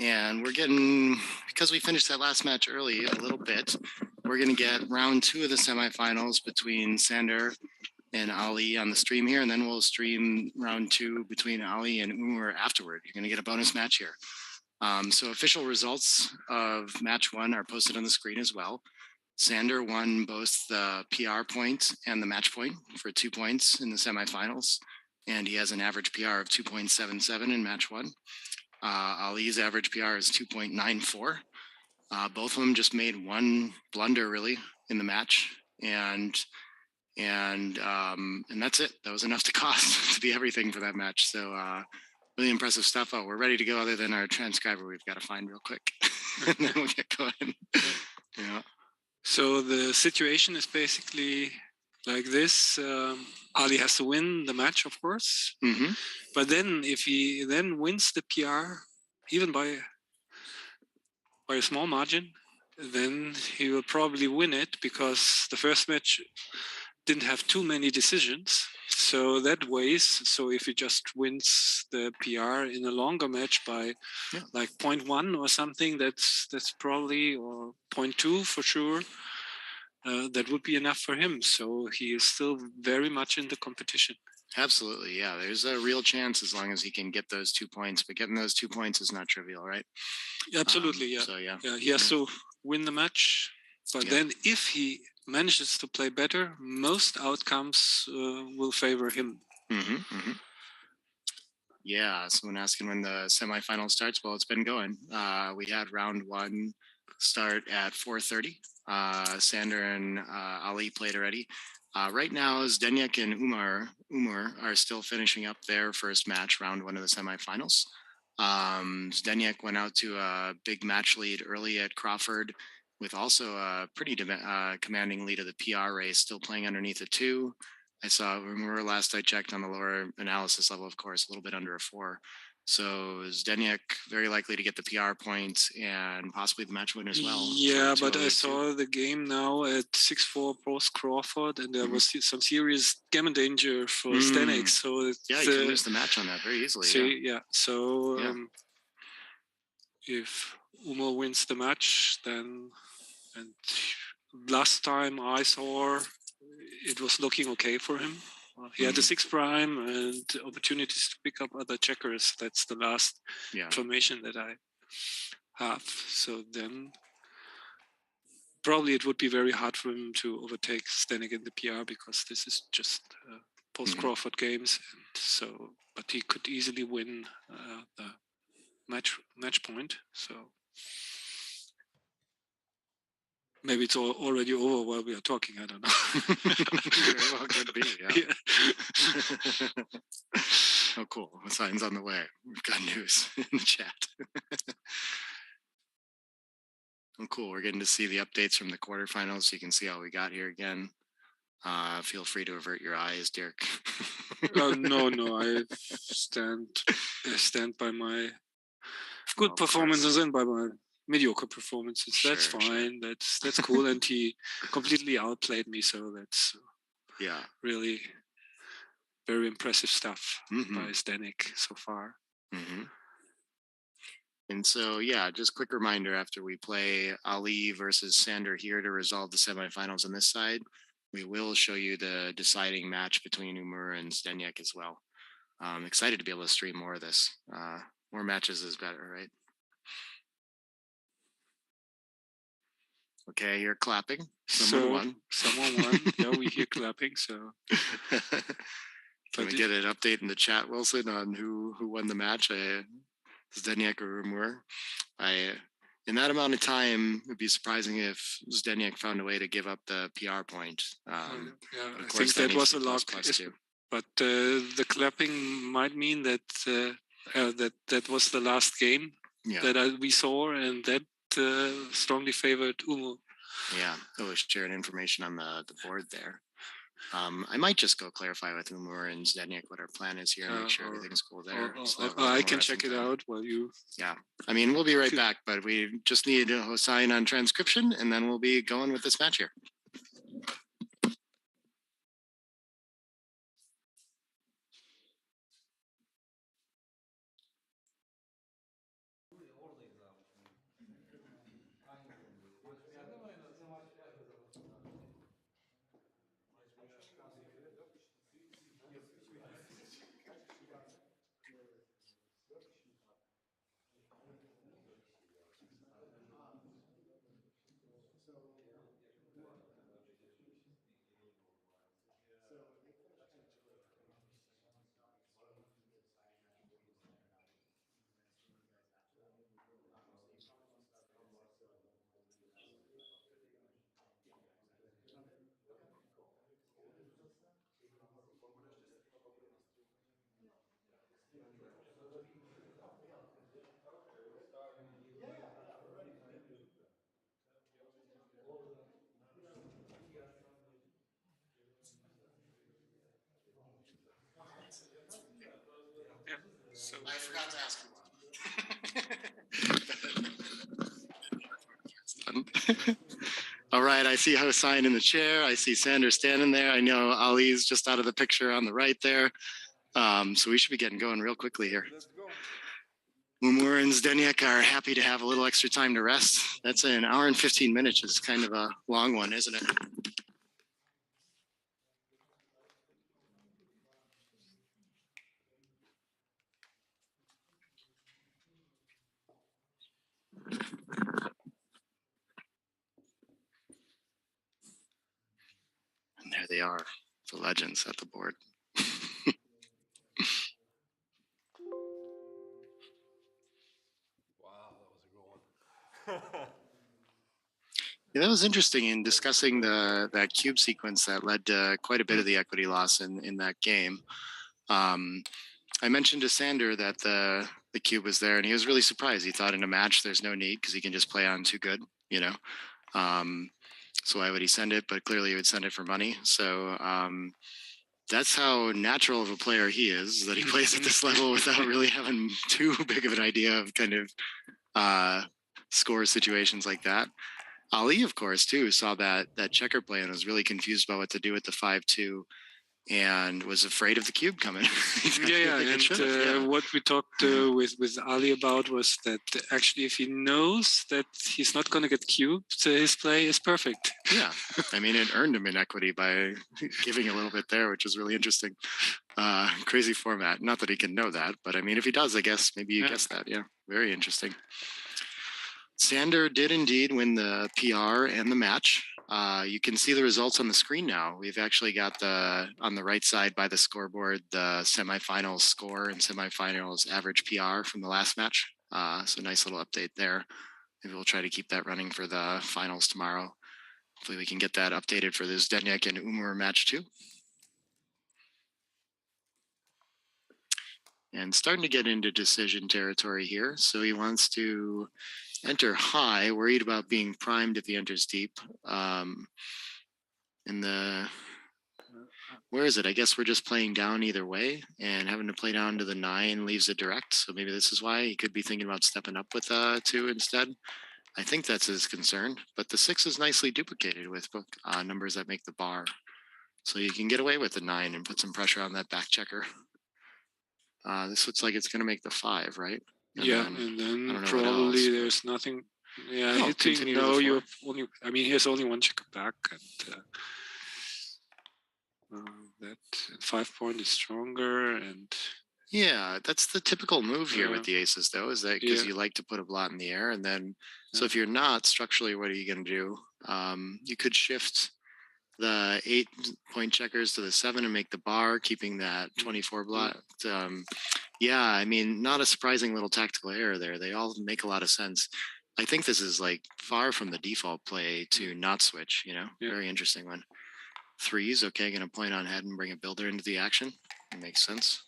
And we're getting, because we finished that last match early a little bit, we're going to get round 2 of the semifinals between Sander and Ali on the stream here. And then we'll stream round 2 between Ali and Umur afterward. You're going to get a bonus match here. So official results of match 1 are posted on the screen as well. Sander won both the PR point and the match point for 2 points in the semifinals. And he has an average PR of 2.77 in match 1. Ali's average PR is 2.94. Both of them just made one blunder really in the match, and that's it. That was enough to cost to be everything for that match. So really impressive stuff. Oh, we're ready to go. Other than our transcriber, we've got to find real quick, and then we'll get going. Yeah. So the situation is basically like this. Ali has to win the match, of course. Mm-hmm. But then if he then wins the PR, even by a small margin, then he will probably win it, because the first match didn't have too many decisions. So that weighs. So if he just wins the PR in a longer match by like 0.1 or something, that's probably, or 0.2 for sure. That would be enough for him. So he is still very much in the competition. Absolutely. Yeah. There's a real chance as long as he can get those 2 points, but getting those 2 points is not trivial, right? Absolutely. Yeah. So yeah. He has to win the match, but then if he manages to play better, most outcomes will favor him. Mm-hmm, mm-hmm. Yeah. Someone asking when the semifinal starts. Well, it's been going. We had round 1 start at 4:30. Sander and Ali played already. Right now, Zdenek and Umur are still finishing up their first match, round 1 of the semifinals. Zdenek went out to a big match lead early at Crawford, with also a pretty commanding lead of the PR race, still playing underneath a 2. I saw Umur last I checked on the lower analysis level, of course, a little bit under a 4. So Zdenek very likely to get the PR point and possibly the match win as well. Yeah, but I saw the game now at 6-4 post Crawford, and there was some serious gammon danger for Zdenek. So you can lose the match on that very easily. So if Umur wins the match, then, and last time I saw, it was looking okay for him. He had the 6 prime and opportunities to pick up other checkers. That's the last information that I have. So then probably it would be very hard for him to overtake Zdenek in the PR, because this is just post-Crawford games. And so, but he could easily win the match point. So maybe it's already over while we are talking. I don't know. Very well could be. Yeah. Oh, cool. The sign's on the way. We've got news in the chat. Oh, cool. We're getting to see the updates from the quarterfinals, so you can see how we got here again. Feel free to avert your eyes, Dirk. No. I stand by my good performances and by my mediocre performances. That's fine. Sure. That's cool. And he completely outplayed me, so that's really very impressive stuff by Zdenek so far. Mm-hmm. And so, just quick reminder, after we play Ali versus Sander here to resolve the semifinals on this side, we will show you the deciding match between Umur and Zdenek as well. I'm excited to be able to stream more of this. More matches is better, right? Okay, you're clapping. Someone won. Yeah, we hear clapping. So, can we get an update in the chat, Wilson, on who won the match? Zdenek or Umur? In that amount of time, it'd be surprising if Zdenek found a way to give up the PR point. I think that was a lock. But the clapping might mean that that was the last game that we saw, and that strongly favored Umur. Yeah, it was sharing information on the board there. I might just go clarify with Umur and Zdenek what our plan is here and make sure everything's cool there. I can check it out while you... Yeah, I mean, we'll be right back, but we just need Hossein on transcription, and then we'll be going with this match here. So I forgot to ask you. All right, I see Hossein in the chair. I see Sanders standing there. I know Ali's just out of the picture on the right there. So we should be getting going real quickly here. Let's go. Umur and Zdenek are happy to have a little extra time to rest. That's an hour and 15 minutes. It's kind of a long one, isn't it? And there they are, the legends at the board. Wow, that was a good one. Yeah, that was interesting in discussing that cube sequence that led to quite a bit of the equity loss in that game. I mentioned to Sander that the cube was there, and he was really surprised. He thought in a match there's no need because he can just play on too good, you know. So why would he send it? But clearly he would send it for money. So that's how natural of a player he is, that he plays at this level without really having too big of an idea of kind of score situations like that. Ali, of course, too, saw that checker play and was really confused about what to do with the 5-2 and was afraid of the cube coming. And what we talked with Ali about was that actually if he knows that he's not going to get cubed, his play is perfect. Yeah, I mean, it earned him in equity by giving a little bit there, which is really interesting. Crazy format. Not that he can know that, but I mean, if he does, I guess maybe you guess that. Yeah, very interesting. Sander did indeed win the PR and the match. You can see the results on the screen now. We've actually got on the right side by the scoreboard, the semifinals score and semifinals average PR from the last match. So nice little update there. Maybe we'll try to keep that running for the finals tomorrow. Hopefully we can get that updated for this Zdenek and Umur match too. And starting to get into decision territory here. So he wants to enter high, worried about being primed if he enters deep. Where is it? I guess we're just playing down either way, and having to play down to the 9 leaves it direct. So maybe this is why he could be thinking about stepping up with 2 instead. I think that's his concern, but the 6 is nicely duplicated with numbers that make the bar. So you can get away with the 9 and put some pressure on that back checker. This looks like it's going to make the 5, right? And then probably there's nothing. Yeah, hitting. No, you only. I mean, here's only one checker back, and that 5 point is stronger. And yeah, that's the typical move here with the aces, though, is that because you like to put a blot in the air, and then so if you're not structurally, what are you going to do? You could shift the 8-point checkers to the 7 and make the bar, keeping that 24 blot. Yeah, I mean, not a surprising little tactical error there. They all make a lot of sense. I think this is like far from the default play to not switch, you know, very interesting one. 3s, okay, going to point on head and bring a builder into the action. It makes sense.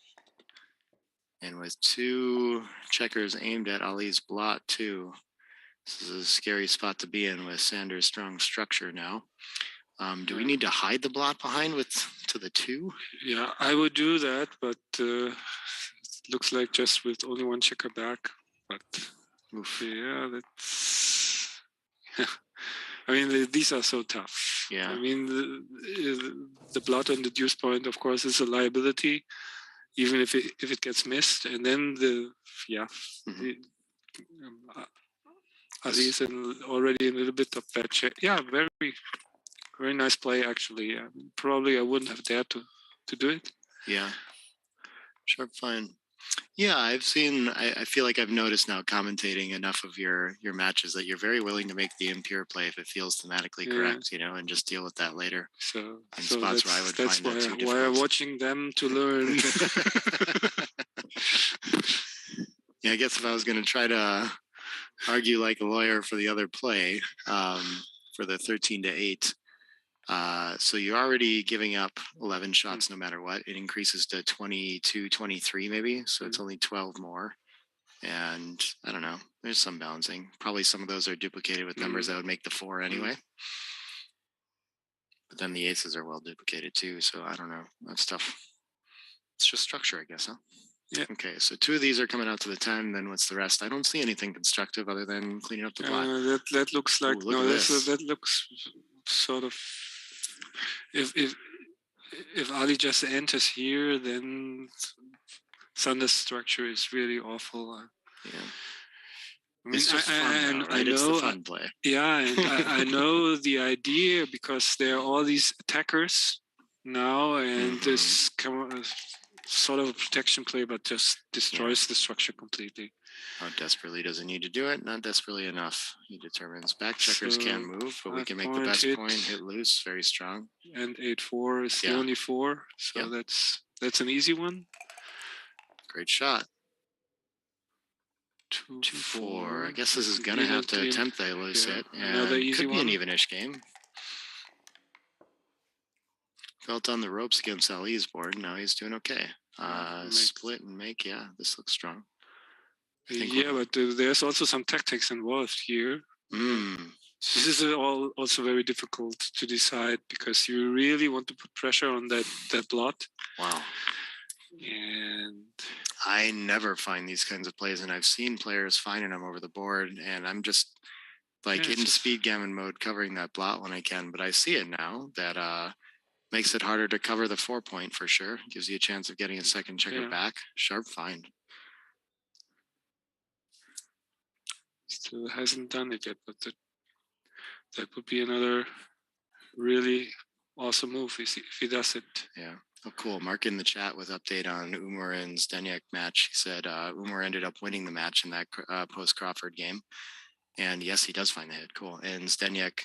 And with 2 checkers aimed at Ali's blot too, this is a scary spot to be in with Sander's strong structure now. Do we need to hide the blot behind to the 2? Yeah, I would do that, but it looks like just with only one checker back. But yeah, that's. I mean, these are so tough. Yeah. I mean, the blot on the deuce point, of course, is a liability, even if it gets missed. And then Ali is already a little bit of bad shape. Yeah, very nice play, actually. Probably I wouldn't have dared to do it. Yeah. Sharp fine. Yeah, I feel like I've noticed now commentating enough of your matches that you're very willing to make the impure play if it feels thematically correct, you know, and just deal with that later. So spots where I would find that too difficult. Why I'm watching them to learn. Yeah, I guess if I was going to try to argue like a lawyer for the other play, for the 13-8, so you're already giving up 11 shots no matter what. It increases to 22, 23 maybe. So it's only 12 more. And I don't know. There's some balancing. Probably some of those are duplicated with numbers that would make the 4 anyway. But then the aces are well duplicated too. So I don't know. That's tough. It's just structure, I guess, huh? Yeah. Okay, so 2 of these are coming out to the 10. Then what's the rest? I don't see anything constructive other than cleaning up the black. That looks like Ooh, look at this. that looks sort of if Ali just enters here, then Thunder's structure is really awful. Yeah. I mean, It's just fun, though, right? It's the fun play. Yeah, and I know the idea because there are all these attackers now, and this sort of a protection play, but just destroys the structure completely. How desperately does he need to do it? Not desperately enough. He determines back checkers can move, but we can make the best point, hit loose, very strong. And 8-4 is the only 4, so that's an easy one. Great shot. 2-4. I guess this is gonna have to attempt the loose hit. Another easy could be one. an evenish game. Felt on the ropes against Ali's board. Now he's doing okay. Split and make. Yeah, this looks strong. Yeah, but there's also some tactics involved here. This is also very difficult to decide because you really want to put pressure on that blot. Wow. And I never find these kinds of plays, and I've seen players finding them over the board, and I'm just like in speed gammon mode covering that blot when I can, but I see it now that makes it harder to cover the 4-point for sure. Gives you a chance of getting a second checker back. Sharp find. Still hasn't done it yet, but that would be another really awesome move if he does it. Yeah. Oh, cool. Mark in the chat with update on Umur and Zdenek match. He said Umur ended up winning the match in that post-Crawford game. And yes, he does find the hit. Cool. And Zdenek,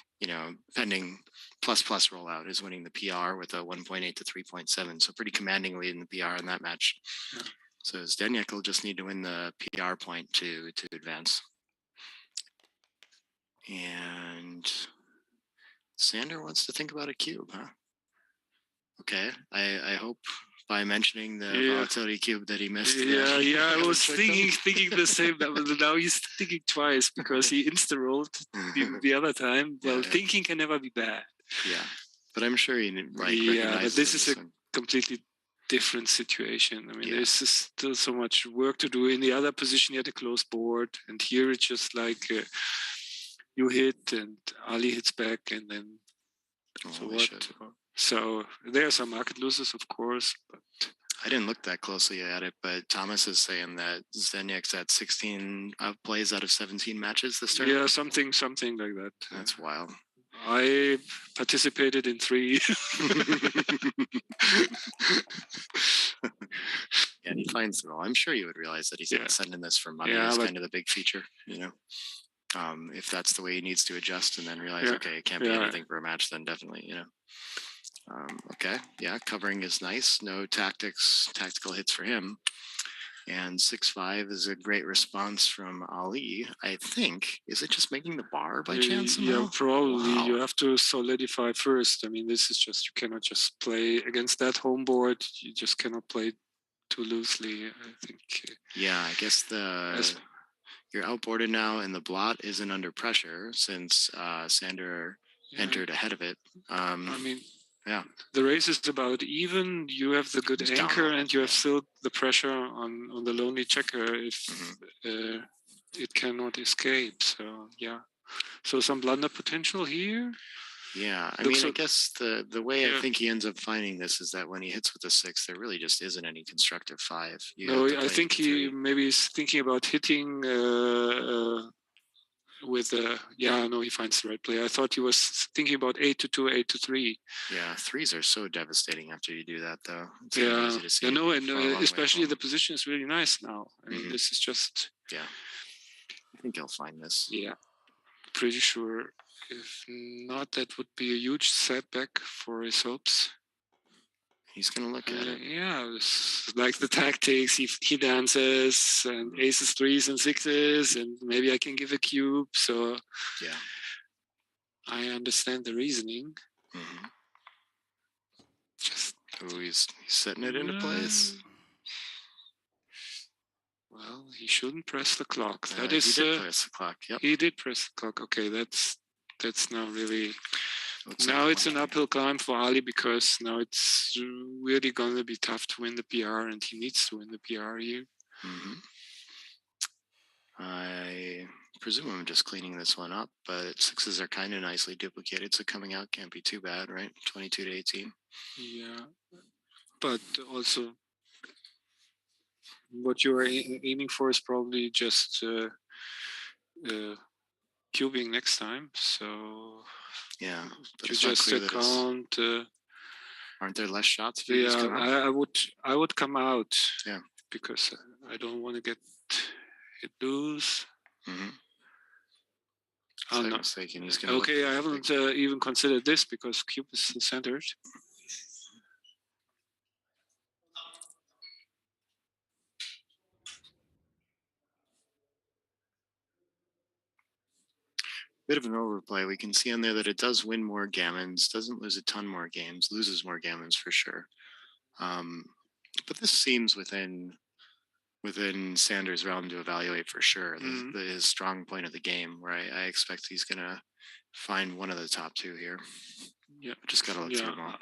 pending plus rollout, is winning the PR with a 1.8 to 3.7. So pretty commanding lead in the PR in that match. Yeah. So Zdenek will just need to win the PR point to advance. And Sander wants to think about a cube, huh? Okay. I hope by mentioning the volatility cube that he missed. I was thinking the same. But now he's thinking twice because he insta-rolled the other time. Well, thinking can never be bad. Yeah, but I'm sure he but this is a completely different situation. I mean, there's still so much work to do. In the other position, you had a closed board, and here it's just like you hit and Ali hits back, and then so what? So there are some market losers, of course, but I didn't look that closely at it, but Thomas is saying that Zdenek's at 16 plays out of 17 matches this term. Yeah, something like that. That's wild. I participated in 3. And he finds the role. I'm sure you would realize that he's not sending this for money. It's kind of the big feature, if that's the way he needs to adjust and then realize, okay, it can't be anything for a match, then definitely, okay. Yeah. Covering is nice. No tactical hits for him. And 6-5 is a great response from Ali. I think, is it just making the bar by chance? Yeah, probably. Wow. You have to solidify first. I mean, this is just, you cannot just play against that home board. You just cannot play too loosely, I think. Yeah, I guess you're outboarded now, and the blot isn't under pressure since Sander entered ahead of it. I mean, the race is about even. You have the good anchor, and you have still the pressure on the lonely checker if it cannot escape. So so some blunder potential here. Yeah, I mean, I guess the way I think he ends up finding this is that when he hits with the 6, there really just isn't any constructive 5. No, I think he maybe is thinking about hitting with he finds the right play. I thought he was thinking about 8-2, 8-3. Yeah, 3s are so devastating after you do that, though. It's easy to see. And especially the position is really nice now. I mean, this is just. Yeah, I think he'll find this. Yeah, pretty sure. If not, that would be a huge setback for his hopes. He's going to look at it. Yeah, like the tactics. He dances and aces, 3s, and 6s, and maybe I can give a cube. So I understand the reasoning. Mm-hmm. He's setting it into place. Well, he shouldn't press the clock. He did press the clock. Yep. He did press the clock. Okay, that's now really. Looks Now like it's an uphill climb for Ali because now it's really going to be tough to win the PR, and he needs to win the PR here. I presume I'm just cleaning this one up, but sixes are kind of nicely duplicated, so coming out can't be too bad, right? 22 to 18. Yeah, but also what you are aiming for is probably just cubing next time. So Yeah, but you it's not just clear that it's, count. aren't there less shots if you just Yeah, come out? I would come out. Yeah. Because I don't want to get hit loose. So no. mistaken. He's gonna Okay, I haven't even considered this because cube is centered. Bit of an overplay. We can see on there that it does win more gammons, doesn't lose a ton more games, loses more gammons for sure. But this seems within Sanders' realm to evaluate for sure. His strong point of the game, where I expect he's gonna find one of the top two here. Yeah, just gotta look through them all.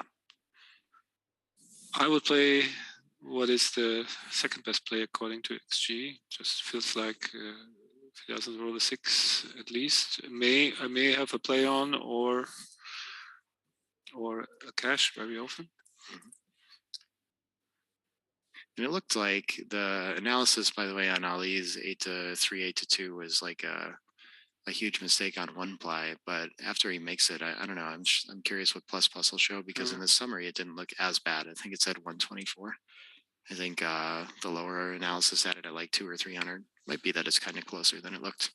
I would play what is the second best play according to XG. Just feels like if he doesn't roll a 6 at least, I may have a play on or a cash very often. And it looked like the analysis, by the way, on Ali's 8-3, 8-2 was like a huge mistake on one play. But after he makes it, I don't know. I'm curious what plus will show, because in the summary it didn't look as bad. I think it said 124. I think the lower analysis had it at like 200 or 300. Might be that it's kind of closer than it looked.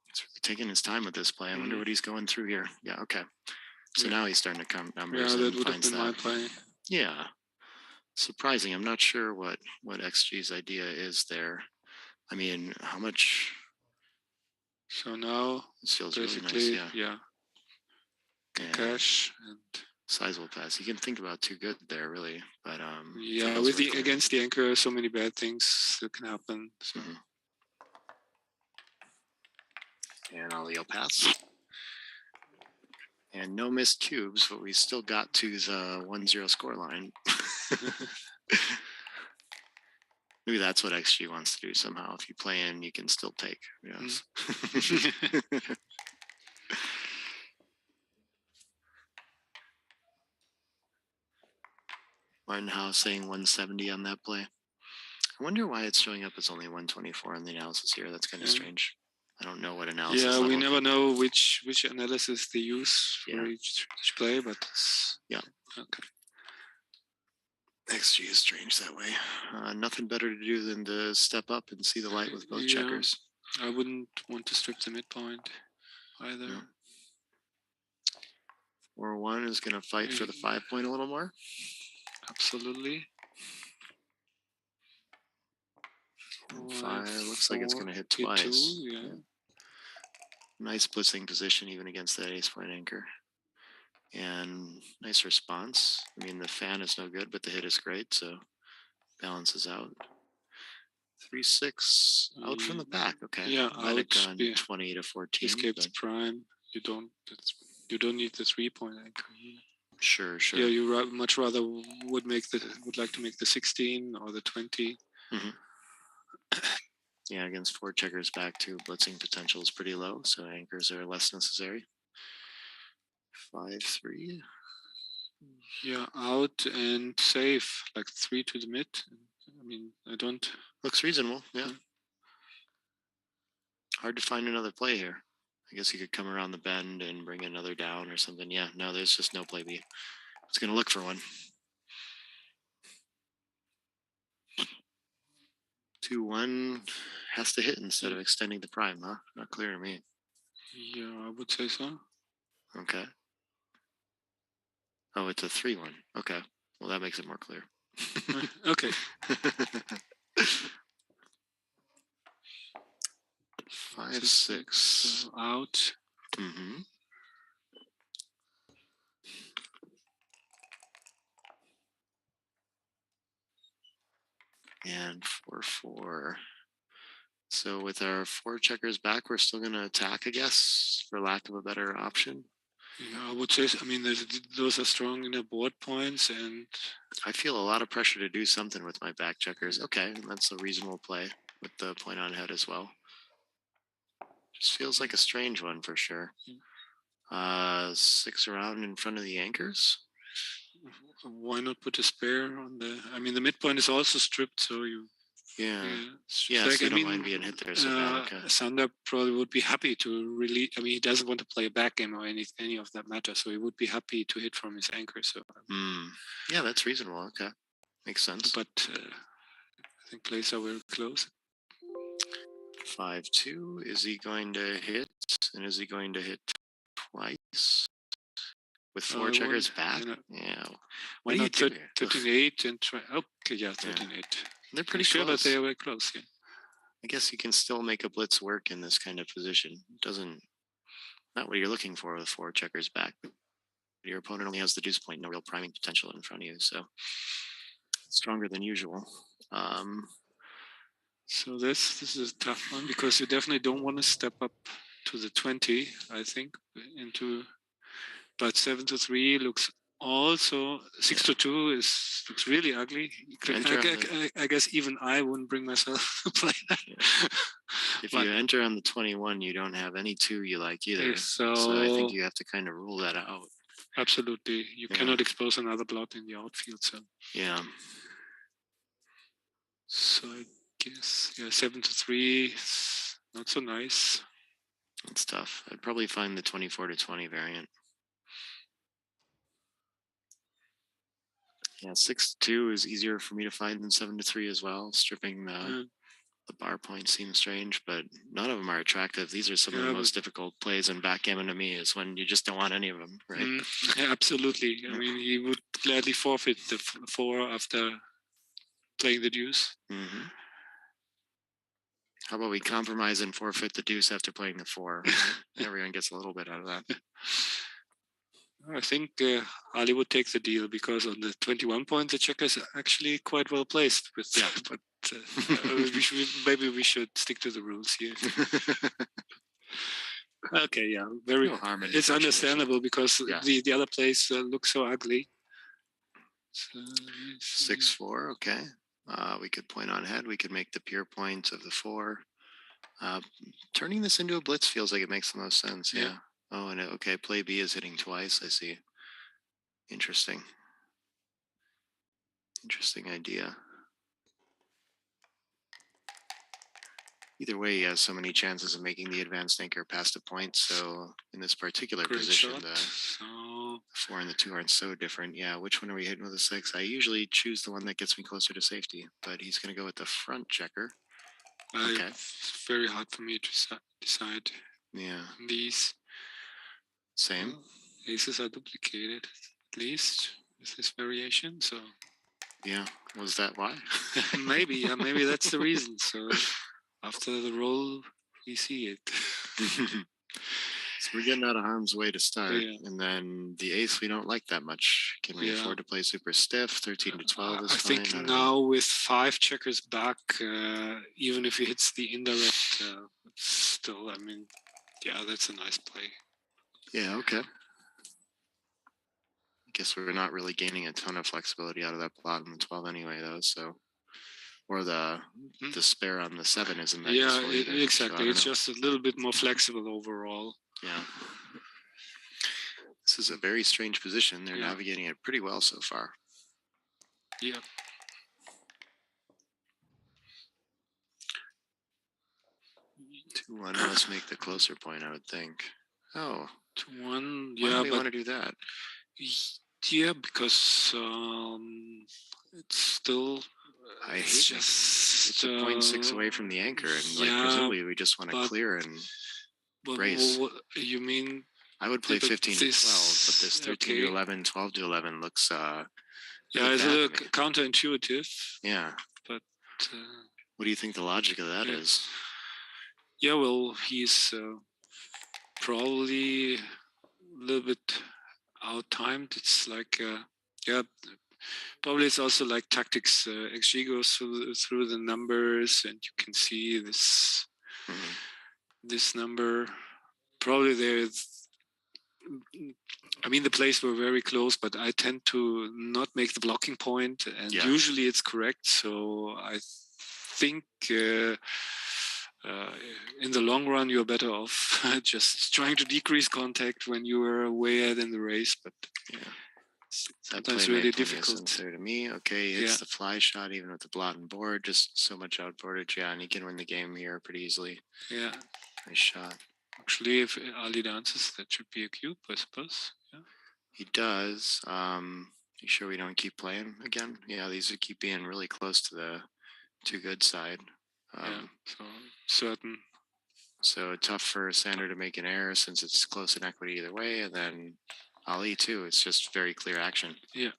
He's really taking his time with this play. I wonder what he's going through here. Yeah, okay. So now he's starting to count numbers. Yeah, and that would have been my play. Yeah. Surprising. I'm not sure what XG's idea is there. I mean, how much? So now it feels basically, really nice. Yeah. Cash and sizable pass. You can think about too good there, really. But yeah, with the against the anchor, so many bad things that can happen. So. And Ali'll pass. And no missed cubes, but we still got to the 1-0 score line. Maybe that's what XG wants to do somehow. If you play in, you can still take. Yes. Martin Howe saying 170 on that play. I wonder why it's showing up as only 124 in the analysis here. That's kind of strange. I don't know what analysis. Yeah, we never know which analysis they use for each play, but yeah. Okay. XG is strange that way. Nothing better to do than to step up and see the light with both checkers. I wouldn't want to strip the midpoint either. 4-1 is going to fight for the 5 point a little more. Absolutely. 5 looks like it's going to hit twice. Yeah. Nice blitzing position even against that ace point anchor. And nice response. I mean, the fan is no good, but the hit is great, so balances out. 3-6 out from the back. Okay. Yeah, might have gone 20 to 14. Escaped the prime. You don't need the 3 point anchor. Sure. Yeah, you much rather would like to make the 16 or the 20. Yeah, against 4 checkers back too, blitzing potential is pretty low, so anchors are less necessary. 5-3. Yeah, out and safe, like 3 to the mid. I mean, I don't. Looks reasonable. Yeah. Hard to find another play here. I guess you could come around the bend and bring another down or something. Yeah, no, there's just no play B. It's gonna look for one. 2-1 has to hit instead of extending the prime, huh? Not clear to me. Yeah, I would say so. Okay. Oh, it's a 3-1. Okay. Well, that makes it more clear. Okay. 5-6 out. And 4-4. So with our 4 checkers back, we're still going to attack, I guess, for lack of a better option. Yeah, I would say. I mean, those are strong in the board points, and I feel a lot of pressure to do something with my back checkers. Okay, that's a reasonable play with the point on head as well. Just feels like a strange one for sure. 6 around in front of the anchors. why not put a spare on the? I mean, the midpoint is also stripped, so you. Yeah. it's Yeah, like, so you I don't mean, mind being hit there so bad. Okay. Sander probably would be happy to really. I mean, he doesn't want to play a backgammon or any of that matter, so he would be happy to hit from his anchor. So. Yeah, that's reasonable. Okay, makes sense. But I think plays are very close. 5-2. Is he going to hit? And is he going to hit twice? With 4 checkers back? Yeah. Why not 13-8 and try? Okay, yeah, 13-8. They're pretty sure, close. but they are very close. Yeah. I guess you can still make a blitz work in this kind of position. Not what you're looking for with 4 checkers back. Your opponent only has the deuce point, no real priming potential in front of you, so stronger than usual. So this is a tough one because you definitely don't want to step up to the 20. I think but 7-3 looks also 6-2 looks really ugly. I guess even I wouldn't bring myself to play that. Yeah. If you enter on the 21, you don't have any 2 you like either. So I think you have to kind of rule that out. Absolutely, you cannot expose another blot in the outfield. So yeah. So I guess 7-3, not so nice. It's tough. I'd probably find the 24-20 variant. Yeah, 6-2 is easier for me to find than 7-3 as well. Stripping the bar point seems strange, but none of them are attractive. These are some of the most difficult plays in backgammon to me, is when you just don't want any of them, right? Yeah, absolutely. I mean, he would gladly forfeit the 4 after playing the deuce. Mm-hmm. How about we compromise and forfeit the deuce after playing the 4? Everyone gets a little bit out of that. I think Ali would take the deal because on the 21 point, the checker is actually quite well placed. But maybe we should stick to the rules here. Okay, yeah, very. It's understandable because the other plays look so ugly. So, 6-4, okay. We could point on head. We could make the pure point of the 4. Turning this into a blitz feels like it makes the most sense. Yeah. Oh, and okay, play B is hitting twice. I see. Interesting. Interesting idea. Either way, he has so many chances of making the advanced anchor past a point. So in this particular position, the 4 and the 2 aren't so different. Yeah, which one are we hitting with a 6? I usually choose the one that gets me closer to safety, but he's going to go with the front checker. Okay. It's very hard for me to decide. Yeah. These. Same. Well, aces are duplicated, at least with this variation. So. Yeah. Was that why? Maybe that's the reason. So after the roll, we see it. So we're getting out of harm's way to start, and then the ace we don't like that much. Can we afford to play super stiff? 13-12 is fine. I think now with 5 checkers back, even if he hits the indirect, still, I mean, that's a nice play. Yeah, okay. I guess we're not really gaining a ton of flexibility out of that plot on the 12 anyway, though. So, or the spare on the 7 isn't that useful either. Exactly. So it's just a little bit more flexible overall. Yeah. This is a very strange position. They're navigating it pretty well so far. Yeah. 2-1 must make the closer point, I would think. Oh. 2-1. Why do we want to do that? Yeah, because it's still. I hate it's a 0.6 away from the anchor, and presumably we just want to clear and brace. What you mean? I would play 15-12, but this 13-11, 12-11 looks. It's a little counterintuitive. Yeah. But. What do you think the logic of that is? Yeah, well, he's probably a little bit out-timed. It's like, Probably it's also like tactics. XG goes through the numbers, and you can see this this number. Probably there's. I mean, the plays were very close, but I tend to not make the blocking point, and usually it's correct. So I think in the long run, you're better off just trying to decrease contact when you are way ahead in the race. But sometimes really difficult. To me, okay, it's the fly shot, even with the blot and board, just so much outboardage. Yeah, and he can win the game here pretty easily. Yeah, nice shot. Actually, if Ali dances, that should be a cube, I suppose. Yeah. He does. You sure we don't keep playing again? Yeah, these would keep being really close to the too good side. So certain. So tough for Sander to make an error since it's close in equity either way, and then Ali too. It's just very clear action. Yeah.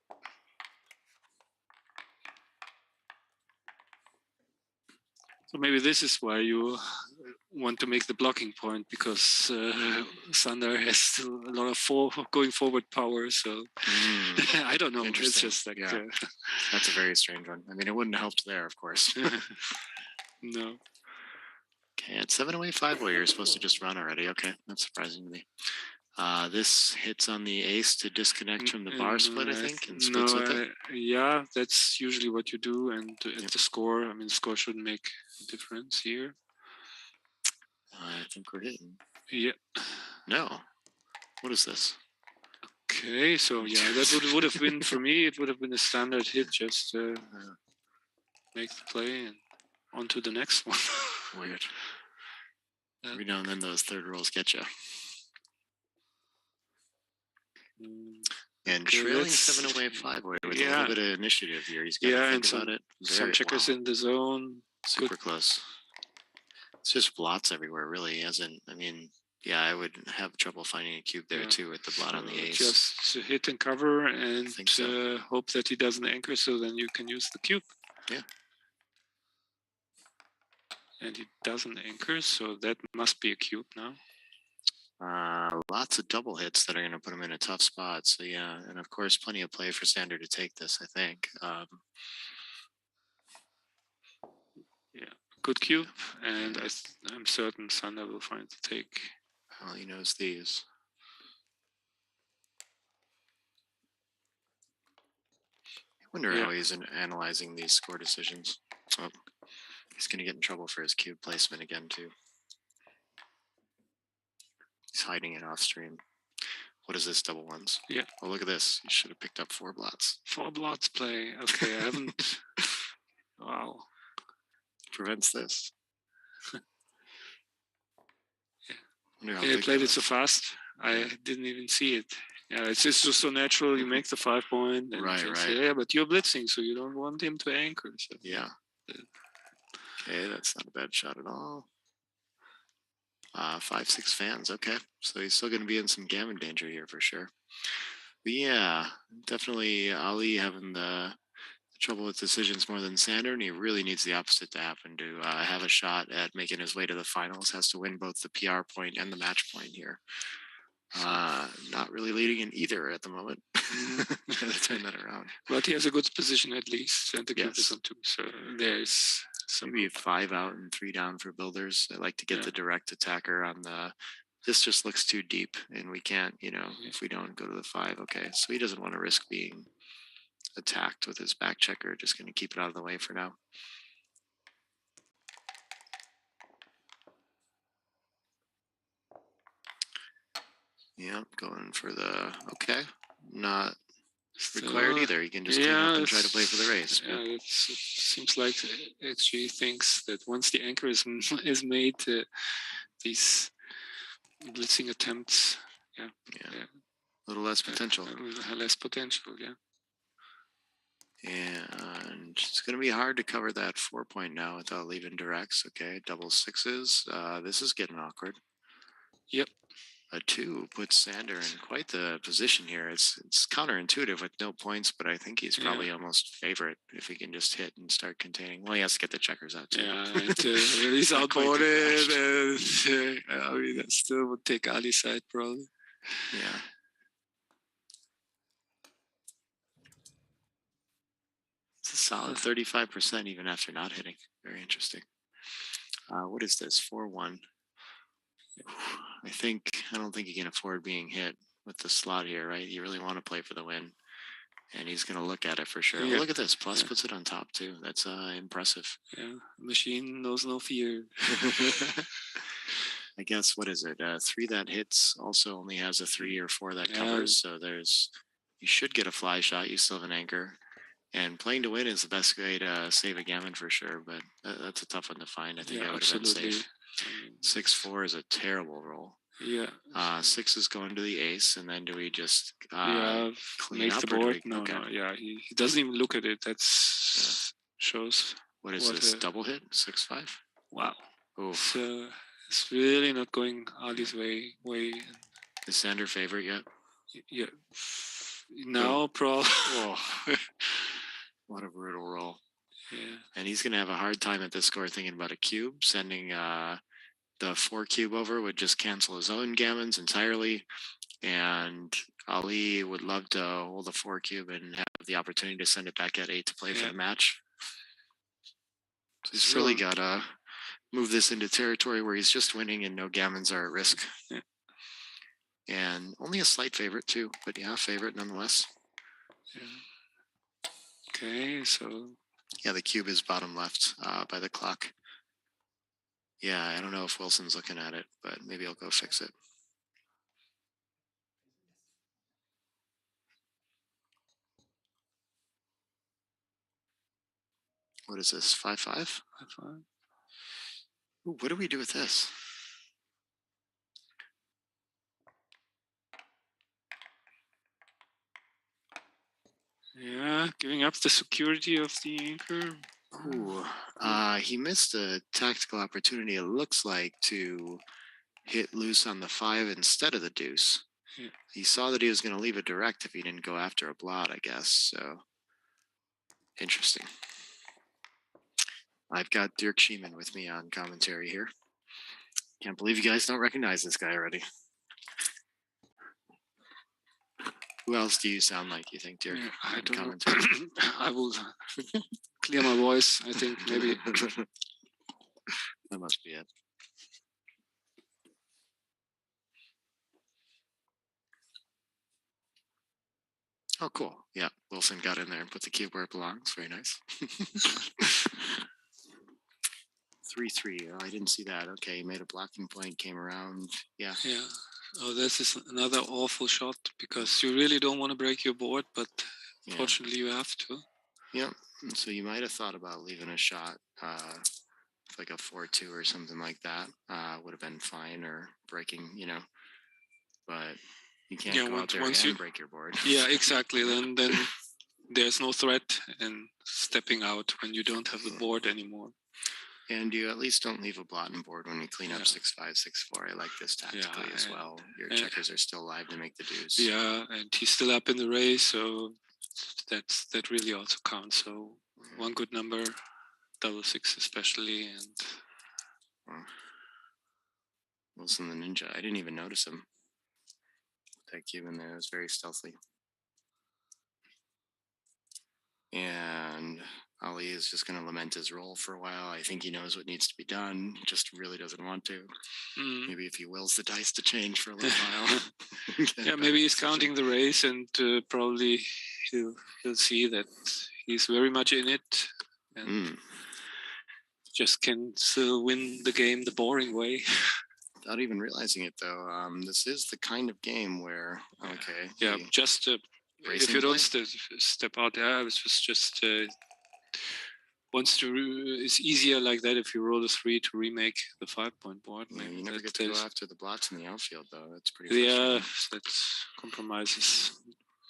So maybe this is why you want to make the blocking point, because Sander has a lot of going forward power. So I don't know. It's just like that's a very strange one. I mean, it wouldn't have helped there, of course. No. Okay, at 7 away 5 away, you're supposed to just run already. Okay, that's surprising to me. This hits on the ace to disconnect from the bar split, I think, and splits with it. Yeah, that's usually what you do. And at the score, I mean, the score shouldn't make a difference here. I think we're hitting. Yeah. No. What is this? Okay, so yeah, that would have been, for me, it would have been a standard hit, just make the play and on to the next one. Weird. Every now and then those third rolls get you. And trailing 7 away 5 away with a little bit of initiative here. He's got to think about it. Some checkers in the zone. Super close. It's just blots everywhere, really. I mean, yeah, I would have trouble finding a cube there too with the blot on the ace. Just hit and cover and hope that he doesn't anchor, so then you can use the cube. Yeah. And he doesn't anchor, so that must be a cube now. Lots of double hits that are going to put him in a tough spot. So yeah, and of course, plenty of play for Sander to take this, I think. Yeah, good cube, and I'm certain Sander will find the take. Well, he knows these. I wonder how he's analyzing these score decisions. Oh, he's going to get in trouble for his cube placement again, too. He's hiding it off stream. What is this, double ones? Yeah. Oh, look at this. You should have picked up 4 blots. 4 blots play. Okay, I haven't. Wow. Prevents this. I played it so fast. I didn't even see it. Yeah, it's just so natural. You make the 5 point. And right. Yeah, but you're blitzing, so you don't want him to anchor. So. Yeah. Okay, that's not a bad shot at all. 5-6 fans. Okay, so he's still going to be in some gammon danger here for sure. But yeah, definitely Ali having the trouble with decisions more than Sander, and he really needs the opposite to happen to have a shot at making his way to the finals. Has to win both the PR point and the match point here. Not really leading in either at the moment. Let's turn that around. But he has a good position at least, and the cube is on 2. So there's maybe 5 out and 3 down for builders. I like to get the direct attacker on the. This just looks too deep, and we can't, if we don't go to the 5. Okay, so he doesn't want to risk being attacked with his back checker. Just going to keep it out of the way for now. Yep, going for the not required either. You can just turn up and try to play for the race. Yeah, it seems like XG thinks that once the anchor is made, these blitzing attempts, a little less potential. Less potential, yeah. And it's going to be hard to cover that 4 point now without leaving directs. Okay, double 6s. This is getting awkward. Yep. A 2 puts Sander in quite the position here. It's counterintuitive with no points, but I think he's probably almost favorite if he can just hit and start containing. Well, he has to get the checkers out too. Yeah, he's outboarded, and I mean, that still would take Ali's side probably. Yeah. Solid 35% even after not hitting. Very interesting. What is this? 4-1. I don't think he can afford being hit with the slot here, right? You really want to play for the win. And he's going to look at it for sure. Yeah. Oh, look at this. Plus puts it on top too. That's impressive. Yeah, machine knows no fear. I guess, what is it? 3 that hits also only has a 3 or 4 that covers. So you should get a fly shot. You still have an anchor. And playing to win is the best way to save a gammon for sure. But that's a tough one to find. I think I would have been safe. 6-4 is a terrible roll. Yeah. 6 is going to the ace, and then do we just clean make up the board? No, Yeah, he doesn't even look at it. That's shows. What is this? Double hit? 6-5? Wow. Oof. It's really not going Ali's way. Is Sander favorite yet? Yeah. Now, pro. Oh. What a brutal roll. Yeah. And he's going to have a hard time at this score thinking about a cube. Sending the 4 cube over would just cancel his own gammons entirely. And Ali would love to hold the 4 cube and have the opportunity to send it back at 8 to play for the match. So he's really got to move this into territory where he's just winning and no gammons are at risk. Yeah. And only a slight favorite too, but yeah, favorite nonetheless. Yeah. Okay, so. Yeah, the cube is bottom left by the clock. Yeah, I don't know if Wilson's looking at it, but maybe I'll go fix it. What is this, 5-5? 5-5. Ooh, what do we do with this? Yeah, giving up the security of the anchor. Ooh, he missed a tactical opportunity, it looks like, to hit loose on the 5 instead of the deuce. Yeah. He saw that he was going to leave it direct if he didn't go after a blot, I guess. So, interesting. I've got Dirk Schiemann with me on commentary here. Can't believe you guys don't recognize this guy already. Who else do you sound like, you think, Dirk? Yeah, I don't know. I will clear my voice, I think, maybe. That must be it. Oh, cool. Yeah, Wilson got in there and put the cube where it belongs. Very nice. 3-3. Oh, I didn't see that. Okay, he made a blocking point, came around. Yeah. Yeah. Oh, this is another awful shot because you really don't want to break your board, but fortunately you have to. Yep. So you might have thought about leaving a shot, like a 4-2 or something like that. Would have been fine, or breaking, but you can't go out there and break your board. Yeah, exactly. Then there's no threat in stepping out when you don't have the board anymore. And you at least don't leave a blotting board when you clean up 6-5, 6-4. I like this tactically as well. Your checkers are still alive to make the deuce. Yeah, and he's still up in the race, so that really also counts. So one good number, double 6 especially, and Wilson the Ninja. I didn't even notice him. That cube in there was very stealthy. And Ali is just going to lament his role for a while. I think he knows what needs to be done, just really doesn't want to. Maybe if he wills the dice to change for a little while. Yeah, maybe he's counting the race, and probably he'll see that he's very much in it, and just can still win the game the boring way. Without even realizing it, though, this is the kind of game where, yeah, just if you don't step out there, it's just it's easier like that if you roll a 3 to remake the 5-point board. Maybe you never get to go after the blots in the outfield, though. That's pretty frustrating. Yeah, that compromises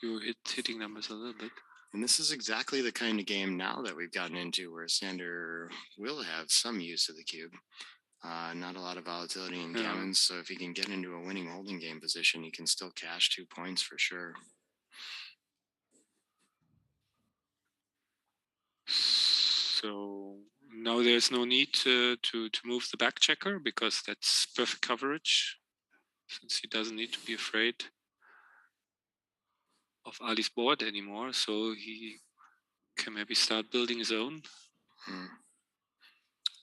your hitting numbers a little bit. And this is exactly the kind of game now that we've gotten into where Sander will have some use of the cube. Not a lot of volatility in gammons, so if he can get into a winning holding game position, he can still cash 2 points for sure. So now there's no need to move the back checker because that's perfect coverage, since he doesn't need to be afraid of Ali's board anymore. So he can maybe start building his own.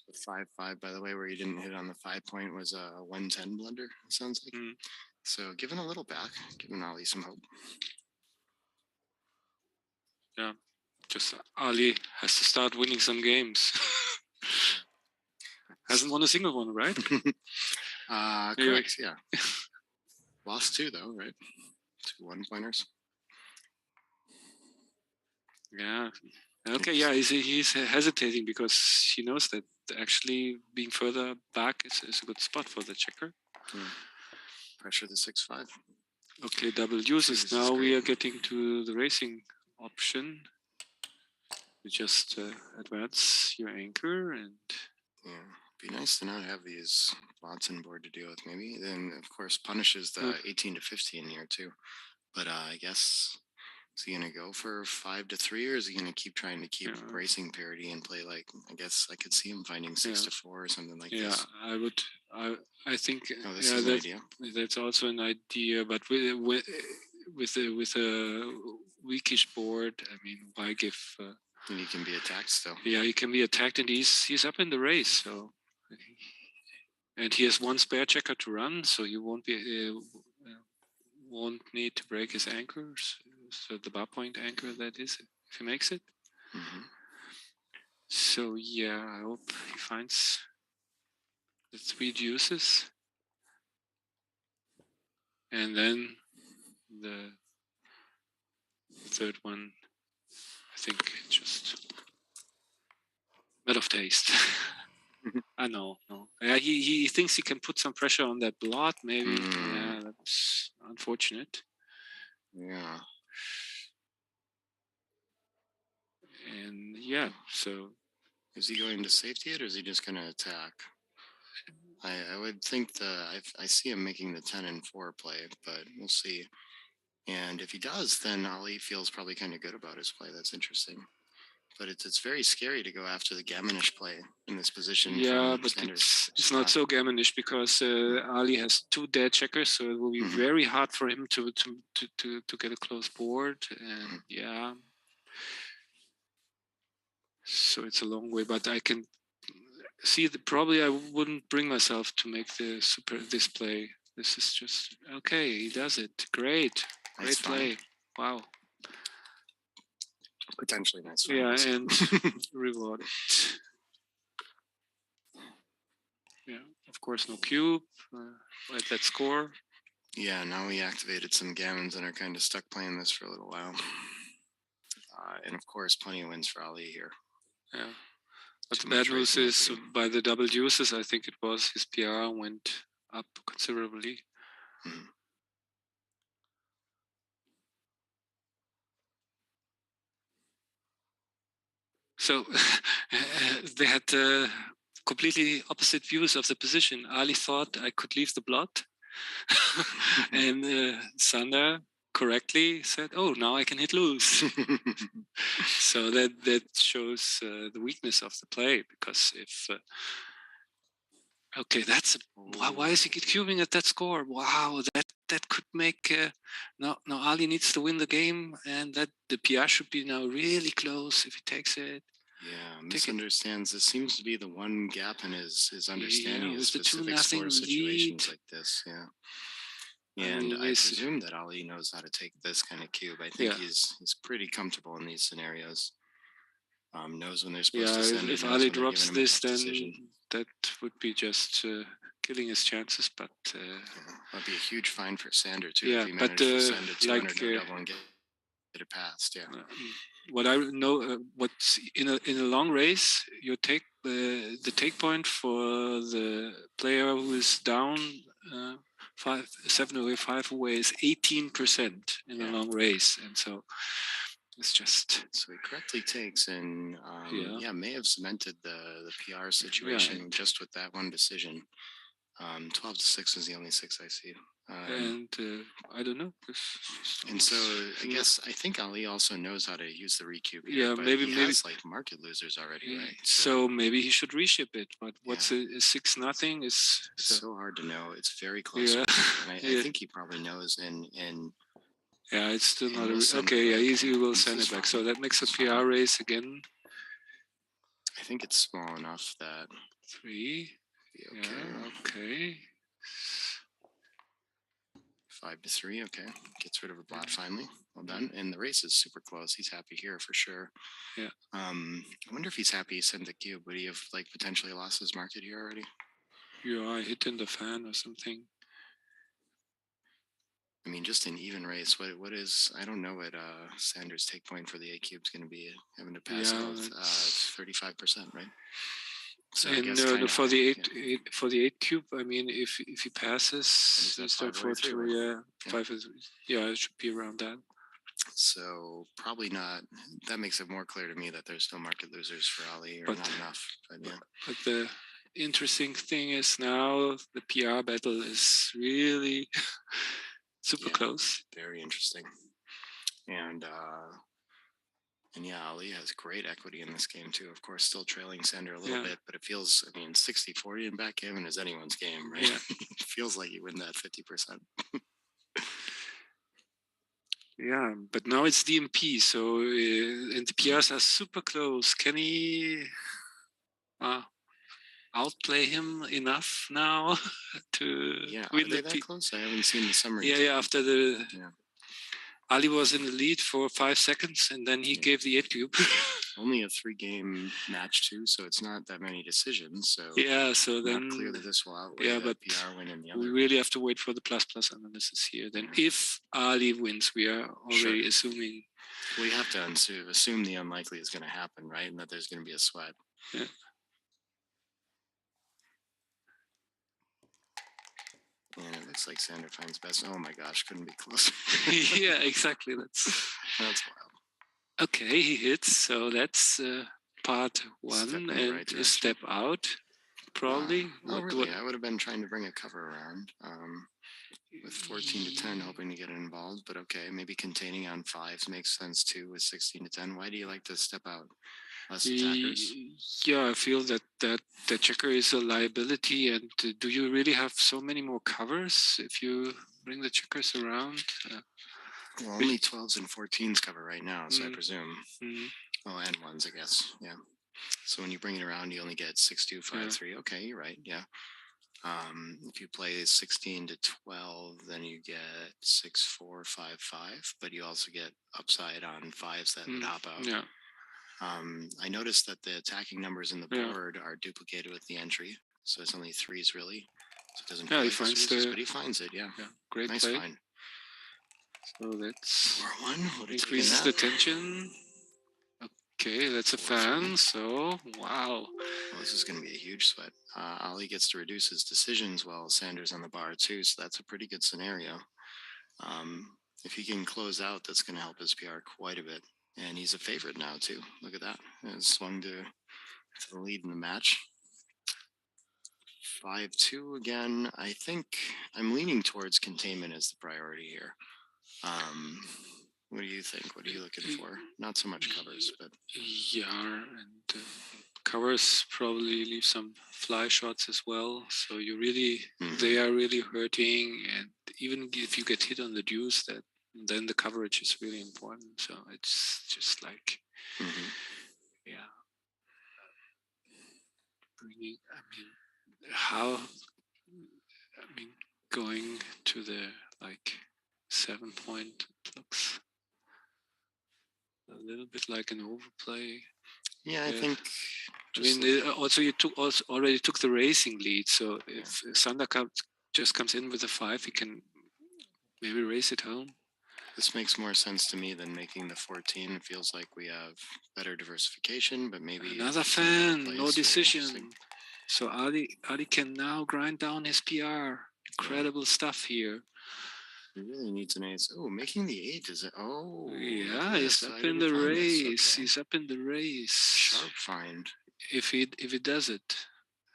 The 5-5, by the way, where he didn't hit on the 5-point was a 110 blunder, it sounds like. So giving a little back, giving Ali some hope. Yeah, just Ali has to start winning some games. Hasn't won a single one, right? Correct, yeah. Lost 2, though, right? 2 1-pointers. Yeah. Okay, yeah, he's hesitating because he knows that actually being further back is a good spot for the checker. Pressure the 6-5. Okay, double uses. Now we are getting to the racing option. You just advance your anchor and... Yeah, be nice to not have these plots on board to deal with, maybe. Then, of course, punishes the 18 to 15 here, too. But I guess... Is he going to go for 5-3, or is he going to keep trying to keep racing parity and play like, I guess I could see him finding 6-4 or something like this. Yeah, I think this is an idea. That's also an idea, but with a weakish board, I mean, why give... and he can be attacked still. Yeah, he can be attacked, and he's up in the race, so... And he has one spare checker to run, so you won't need to break his anchors. So the bar point anchor, that is, if he makes it. So yeah, I hope he finds the 3 deuces. And then the third one, I think just bit of taste. I know, no. Yeah, he thinks he can put some pressure on that blot, maybe. Yeah, that's unfortunate. Yeah. And yeah, so... Is he going to safety it, or is he just going to attack? I would think I see him making the 10 and 4 play, but we'll see. And if he does, then Ali feels probably kind of good about his play. That's interesting. But it's very scary to go after the gammonish play in this position. Yeah, but it's not so gammonish because Ali has 2 dead checkers, so it will be very hard for him to get a close board. And yeah, so it's a long way. But I can see that probably I wouldn't bring myself to make this play. This is just okay. He does it. Great play. Wow. Potentially nice. Yeah, and rewarded. Yeah, of course, no cube at that score. Yeah, now we activated some gammons and are kind of stuck playing this for a little while. And of course, plenty of wins for Ali here. Yeah, but the bad news is by the double deuces, I think it was his PR went up considerably. So they had completely opposite views of the position. Ali thought I could leave the blot, and Sander correctly said, "Oh, now I can hit loose." So that shows the weakness of the play, because if okay, that's why is he cubing at that score? Wow, that could make now Ali needs to win the game, and that the PR should be now really close if he takes it. Yeah, misunderstands. This seems to be the one gap in his understanding of specific 2-0 score situations lead. like this. Yeah. And I presume that Ali knows how to take this kind of cube. I think he's pretty comfortable in these scenarios. Knows when they're supposed to send it. If Ali drops this, then that would be just killing his chances. But that'd be a huge fine for Sander too. If he managed to send it 200 no double and get it past. Yeah. What I know, what's in a long race, your the take point for the player who is down 7 away, 5 away is 18% in a long race, and so it's just. So he correctly takes, and may have cemented the PR situation just with that one decision. 12-6 is the only 6 I see. And I don't know. And so I think Ali also knows how to use the recube. Yeah, maybe has like market losers already, right? So maybe he should reship it. But what's a 6-0 is so hard to know. It's very close. Yeah. And I think he probably knows. And Yeah, it's still And not we'll send it okay. Yeah, back. he will This send is it back. fine. So that makes a This is PR fine. race again. I think it's small enough that 3. be okay. Yeah, okay. 5-3. Okay, gets rid of a bot finally. Well done. And the race is super close. He's happy here for sure. Yeah. I wonder if he's happy he sent the cube. Would he have like potentially lost his market here already? Yeah, I hit in the fan or something. I mean, just an even race. What is? I don't know what Sanders' take point for the A cube's going to be. Having to pass Yeah, it with it's- 35%, right? So I And guess kinda, for the yeah. for the 8 cube, I mean, if he passes, he's at you start 543, 4-2. right? Yeah, Yeah. 5 is it should be around that. So probably not. That makes it more clear to me that there's no market losers for Ali, or But- not enough. But yeah, But the interesting thing is now the PR battle is really super Yeah. close. very interesting. And yeah, Ali has great equity in this game too. Of course, still trailing Sander a little Yeah. bit, but it feels, I mean, 60-40 in backgammon is anyone's game, right? Yeah. It feels like you win that 50%. Yeah, but now it's DMP, so and the PRs are super close. Can he outplay him enough now to Yeah, win are they the that close? I haven't seen the summary. Yeah, after the Yeah. Ali was in the lead for 5 seconds, and then he Yeah. gave the 8 cube. Only a 3-game match too, so it's not that many decisions. So Yeah, so not then clear that this will outweigh yeah, the but PR win in the we other. really have to wait for the plus analysis here. Then if Ali wins, we are already assuming. We have to assume the unlikely is going to happen, right? And that there's going to be a sweat. Yeah. And it looks like Sander finds best. Oh my gosh, couldn't be closer. Yeah, exactly. That's wild. okay. He hits, so that's part Step 1 in the and right a direction. step out. Probably. Oh, really? I would have been trying to bring a cover around with 14 to 10, hoping to get it involved. But okay, maybe containing on 5s makes sense too with 16 to 10. Why do you like to step out? Less attackers? Yeah, I feel that the checker is a liability. And do you really have so many more covers if you bring the checkers around? Well, only 12s and 14s cover right now, so I Mm. presume. Mm. Oh, and 1s, I guess. Yeah. So when you bring it around, you only get 6-2, 5-3. Okay, you're right. Yeah. If you play 16 to 12, then you get 6-4, 5-5, but you also get upside on 5s that would hop out. Yeah. I noticed that the attacking numbers in the Yeah. board are duplicated with the entry, so it's only 3s really. So it doesn't. Yeah, feel he like finds deuces, the- but he finds it. Yeah. Yeah, great Nice play. find. So that's 4-1. Would have taken increases the that. tension. Okay, that's a 4-3. fan. So wow. Well, this is going to be a huge sweat. Ali gets to reduce his decisions while Sanders on the bar too, so that's a pretty good scenario. If he can close out, that's going to help his PR quite a bit. And he's a favorite now too. Look at that. It's swung to the lead in the match. 5-2 again. I think I'm leaning towards containment as the priority here. What do you think? What are you looking for? Not so much covers, but Yeah, and covers probably leave some fly shots as well. So you really, they are really hurting, and even if you get hit on the deuce, that then the coverage is really important. So it's just like, yeah, bringing. I mean, going to the like 7 point looks a little bit like an overplay. yeah, I Yeah. think. I mean, also you already took the racing lead. So if Sander just comes in with a 5, he can maybe race it home. This makes more sense to me than making the 14. It feels like we have better diversification, but maybe Another some of the fan, plays no are decision. interesting. So Ali can now grind down his PR. Incredible stuff here. He really needs an ace. Oh, making the 8 is it? Oh, look Yeah, at he's this. I up in didn't the find this. race. Okay. He's up in the race. Sharp find. If he does it.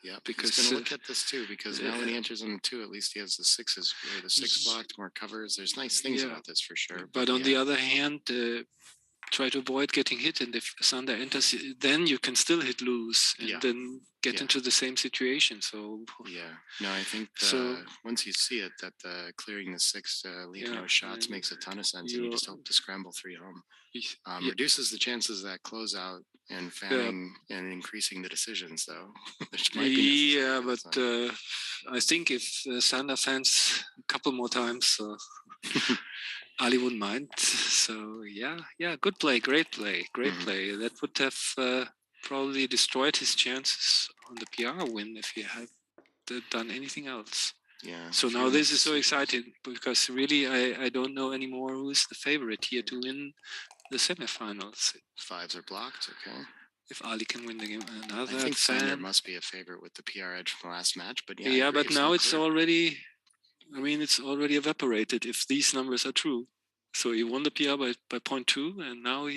Yeah, Because, he's going to look at this too, because now when he enters on the 2, at least he has the 6s, or the 6 blocked, more covers. There's nice things about this for sure. But on the other hand, try to avoid getting hit, and if Sander enters, then you can still hit loose and then get into the same situation. So no, I think once you see it, that clearing the 6 leave no shots makes a ton of sense, and you just hope to scramble 3 home. Reduces the chances that closeout and fanning and increasing the decisions, though. Which might be but I think if Sander fans a couple more times, Ali wouldn't mind. So good play, great play. That would have probably destroyed his chances on the PR win if he had done anything else. Yeah. So now this is so exciting because really I don't know anymore who is the favorite here to win the semifinals. 5s are blocked. Okay. If Ali can win the game, I think Sander must be a favorite with the PR edge from last match, but but now it's already. I mean, it's already evaporated if these numbers are true. So he won the PR by 0.2, and now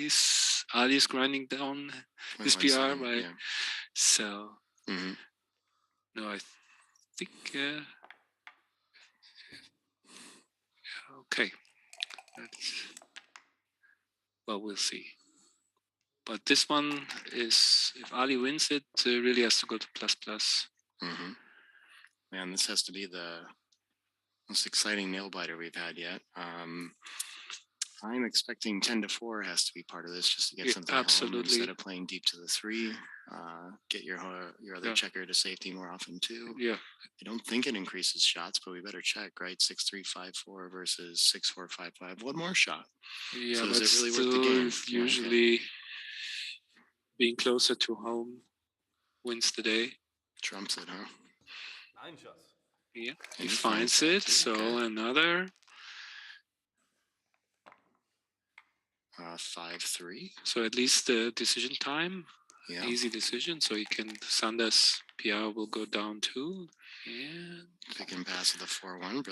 Ali is grinding down his PR by. Yeah. So no, I think okay. Well, we'll see. But this one is, if Ali wins it, really has to go to ++. Man, this has to be the most exciting nail biter we've had yet. I'm expecting 10-4 has to be part of this just to get something home instead of playing deep to the 3. Get your other checker to safety more often too. Yeah. I don't think it increases shots, but we better check, right? 6-3, 5-4 versus 6-4, 5-5. One more shot. Yeah, so but is it really worth the game? Usually being closer to home wins the day. Trumps it, huh? 9 shots. Yeah, he finds it. So another 5-3. So at least the decision time, easy decision. So he can, Sander's PR will go down too. And pick and pass with a 4-1.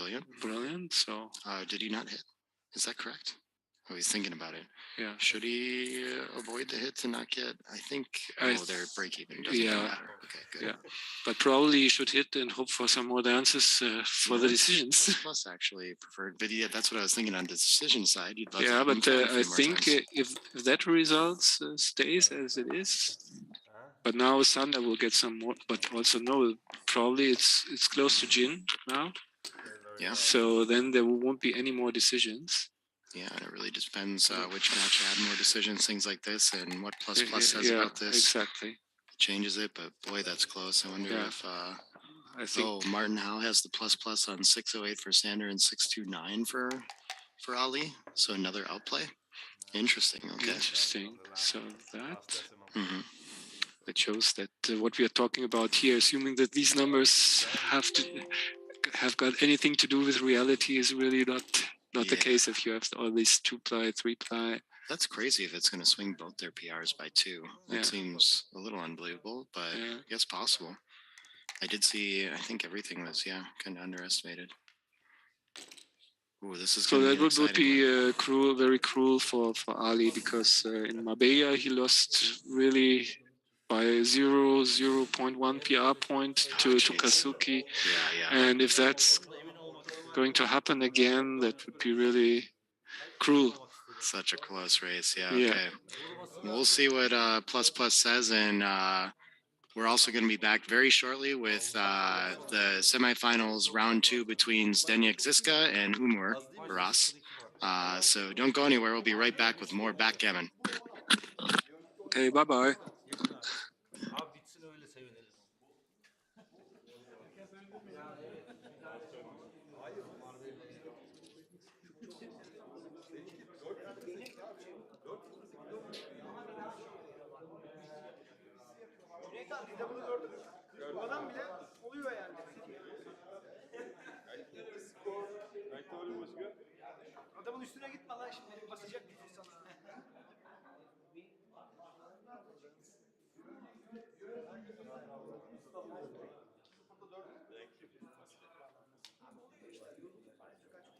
Brilliant. So did he not hit? Is that correct? Oh, he's thinking about it. Yeah. Should he avoid the hit to not get? I think. They're break even. Doesn't matter. Okay, good. Yeah, but probably you should hit and hope for some more dances for the decisions. Plus, actually preferred video. That's what I was thinking on the decision side. You'd love but I think if that results stays as it is, but now Sander will get some more. But also no, probably it's close to Jin now. Yeah. So then there won't be any more decisions. Yeah, and it really depends which match had more decisions, things like this, and what ++ says about this. Exactly. It changes it, but boy, that's close. I wonder if I think Martin Howe has the ++ on 608 for Sander and 629 for Ali. So another outplay. Interesting. Okay. Interesting. So that shows that what we are talking about here, assuming that these numbers have got anything to do with reality, is really not the case if you have all these 2-ply, 3-ply. That's crazy if it's going to swing both their PRs by 2. That seems a little unbelievable, but I guess possible. I did see, I think everything was, kind of underestimated. Ooh, this is so that would be cruel, very cruel for Ali, because in Marbella he lost really by 0.1 PR point to Kazuki. And if that's going to happen again, that would be really cruel. Such a close race. Okay. We'll see what ++ says, and we're also going to be back very shortly with the semifinals round 2 between Zdenek, Zizka, and Umur, Aras. So don't go anywhere. We'll be right back with more Backgammon. Okay, bye-bye. Biz de bunu gördük. Bu adam bile oluyor yani. Adamın üstüne gitme lan şimdi basacak bir sana. Adam da biliyordur muhtemelen öyle bir saçma.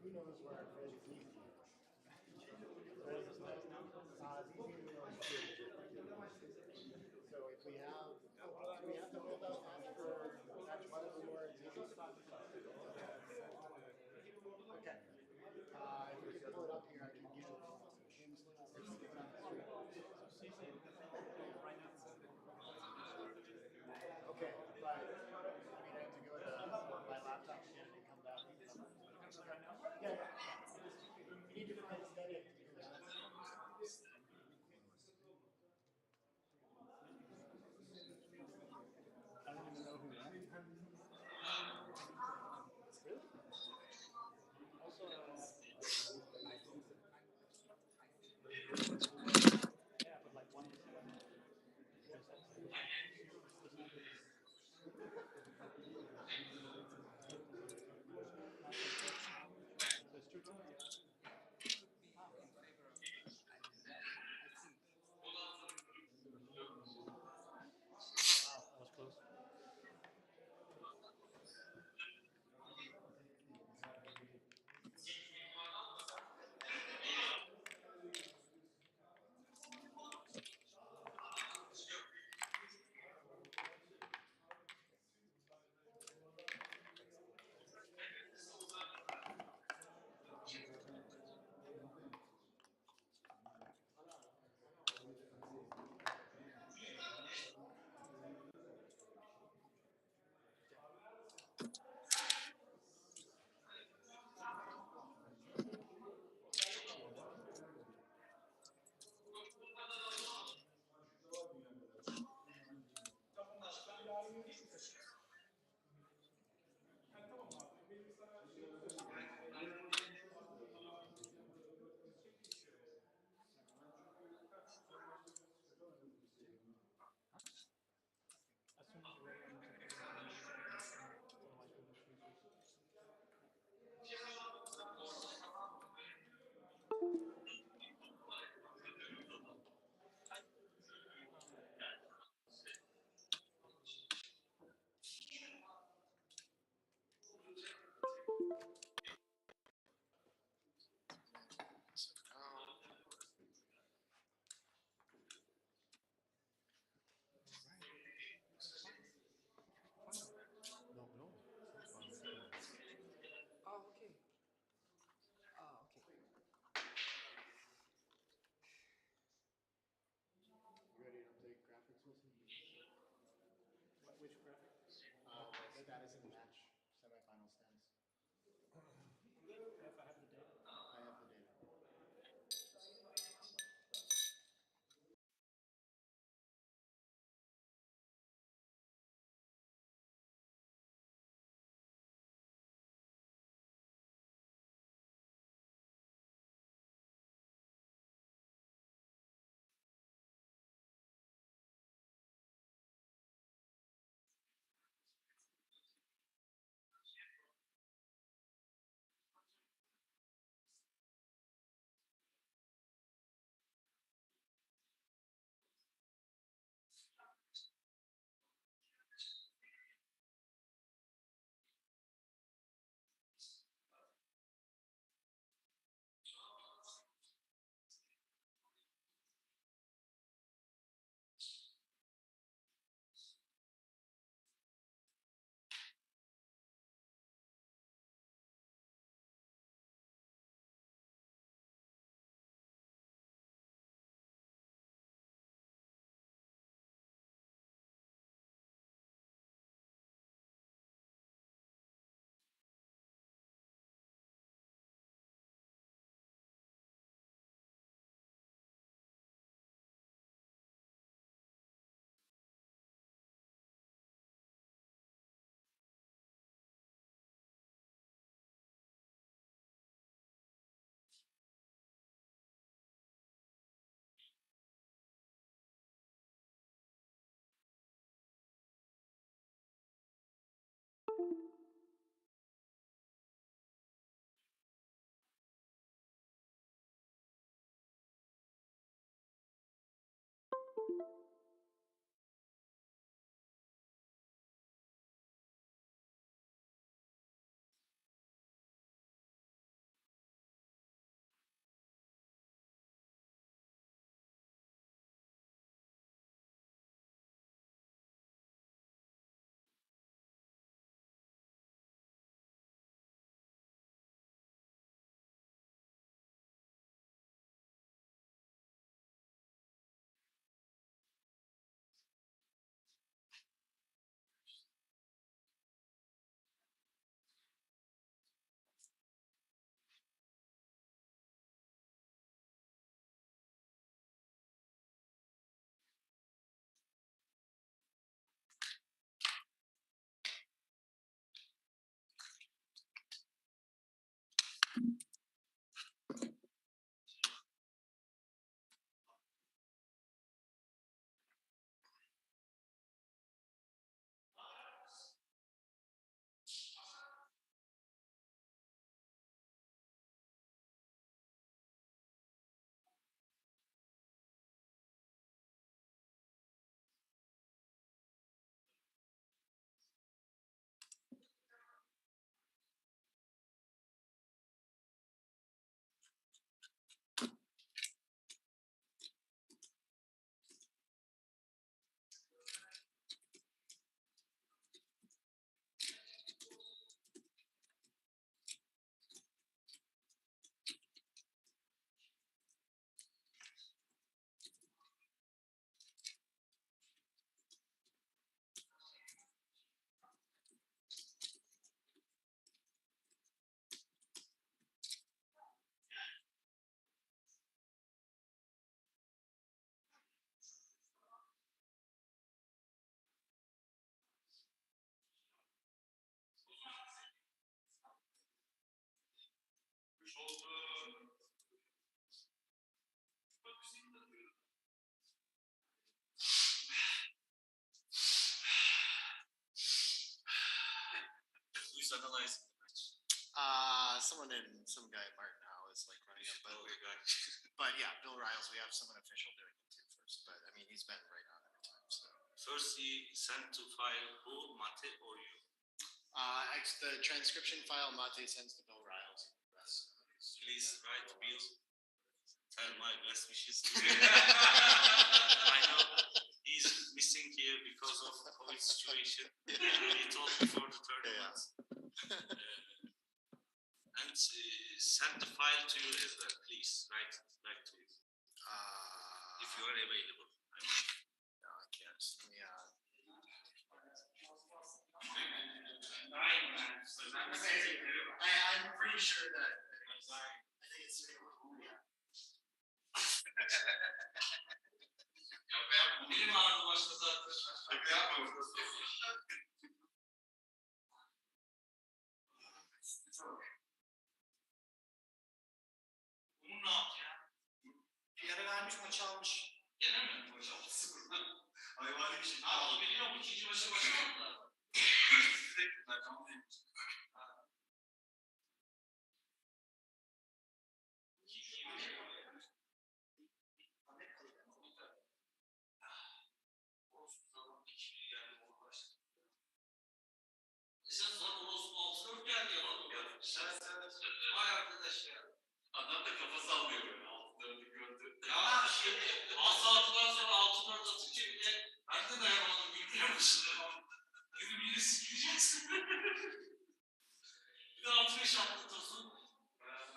Who knows where our friends leave you? So if we have to hold out match for match 1 or more, Okay, but I mean, I have to go to my laptop again and come back. Yeah, you need to find Zdenek to do that. I don't even know who that is. Really? Also, yeah, but like one. So it's 2-2. Wow, that was close. As soon as you're ready, I'm just otherwise we'll just freeze. No, no. Oh, okay. Oh, okay. You ready to update graphics, Wilson? Which graphic? The status of the match, semifinal status. If I have the data. I have the data. and some guy Martin Howe is like running it, but yeah, Bill Riles, we have someone official doing it too first, but I mean he's been right on every time. So First, he sent to file who, Mate or you? the transcription file Mate sends to Bill Riles. Please write Bill. Tell my best wishes to him. I know he's missing here because of COVID situation. He told me for the tournament. And send the file to you as well, please. Write to you. If you are available. No, I can't. Yeah. I'm pretty sure that I think it's Benim ağrım başladı zaten. Umur ne yaptı ya? Bir ara vermiş maçı almış. Gene mi? Maç aldı sıfırdan. Hayvani bir şey. Ha onu biliyorum. İkinci maçı başlamadı da. Sürekli rakam değil. Sen sonra orospu 6-4 geldi ya oğlum ya. Vay arkadaş ya. Adam da kafa sallıyor böyle 6-4'ü gördü. Ya şimdi 6-6'dan sonra 6-4 atınca bir de ben de dayanamadım biliyor musun? Dedim yine sikileceksin. Bir de 6-5 atlatasın.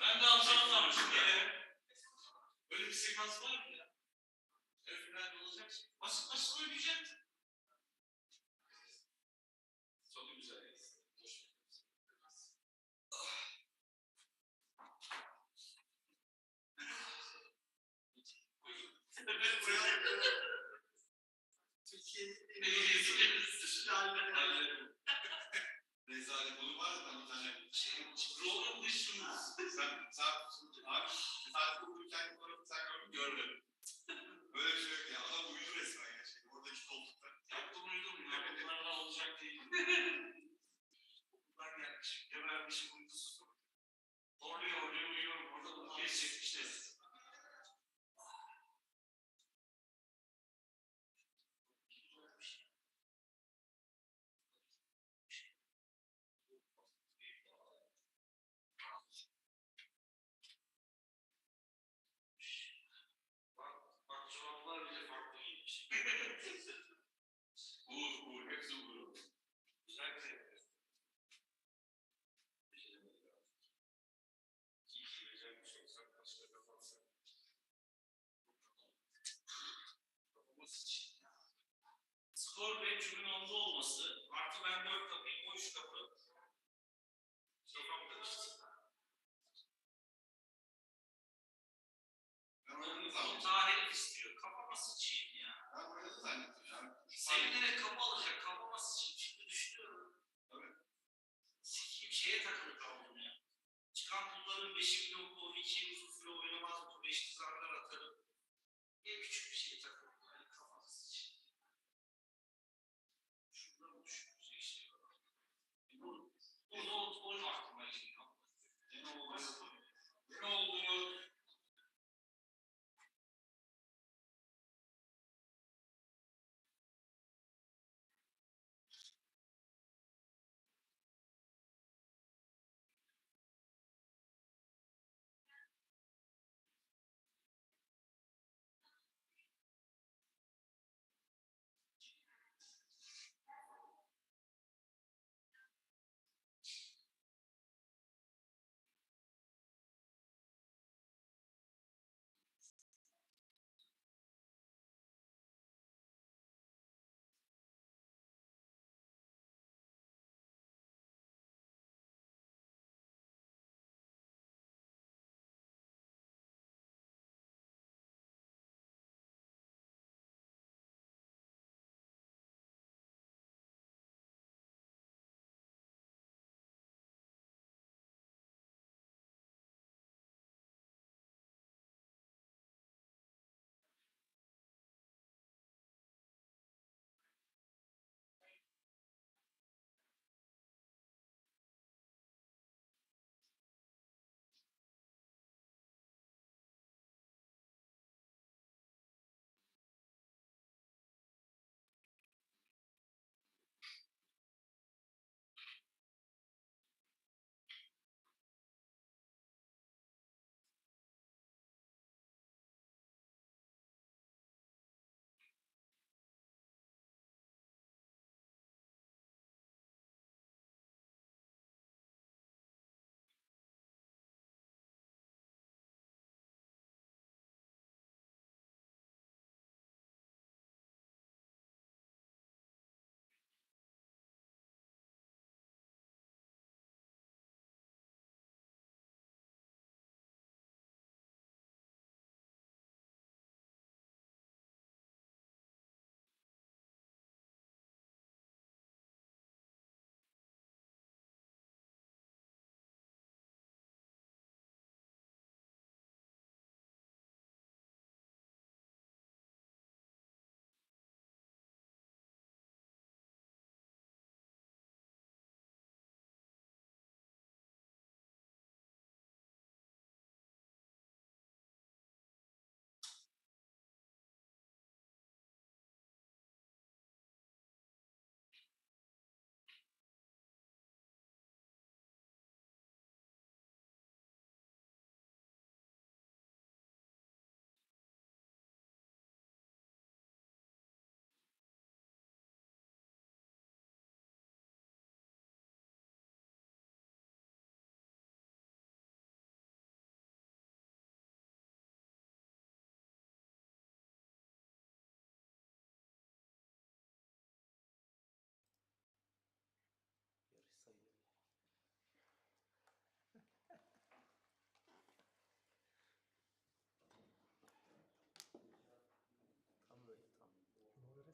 Ben de alacağım varmışım yine. Böyle bir sekans var mı ya? Öfürler olacak şey. Basit basit oynayacaktı. Çok güzel. Rezalet bunu var da bir tane Rolling dışında. Sen abi saat okurken sen görmedin. Böyle bir şey yok ya. Adam uyudu resmen ya. Oradaki koltukta. Yaptım uyudum ya. Bunlarla olacak değil. Ben gelmişim. Gebermişim uykusuzum. Oraya uyuyorum. Orada bunlar geçecek işte. Bak cevaplar bile farklı giymiş. Uğur, hepsi Uğur. Güzel bir şey. Skor ve cümle 10'da olması, artı ben 4 kapıyım, o 3 kapı. Kafam karıştı. O tarih istiyor. Kafama sıçayım ya. Ben böyle zannettim ya. Sevinerek kapı alacak. Kafama sıçayım. Şimdi düşünüyorum. Tabii. Sikiyim şeye takılı kaldım ya. Çıkan pulların 5'i bloklu, 2'yi uzun süre oynamaz mı? 5 tizarlar atarım. Bir küçük bir şeye takıldım. Yani kafama sıçayım. Şurada mı düşündüğümüz şey var? Onu aklıma geliyor. Ne oldu?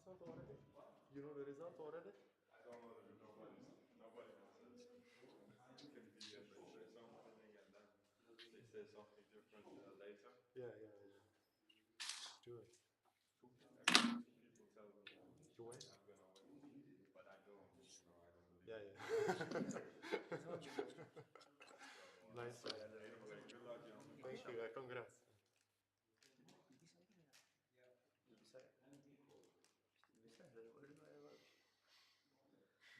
result already? You know the result already? I don't know the nobody knows it. You can be say something and then they say something different later. Yeah. Do it. People tell me You win? I'm gonna win, but I don't. You know, I don't believe. Yeah. Nice. Anyway, good luck, gentlemen. Thank you. Congrats.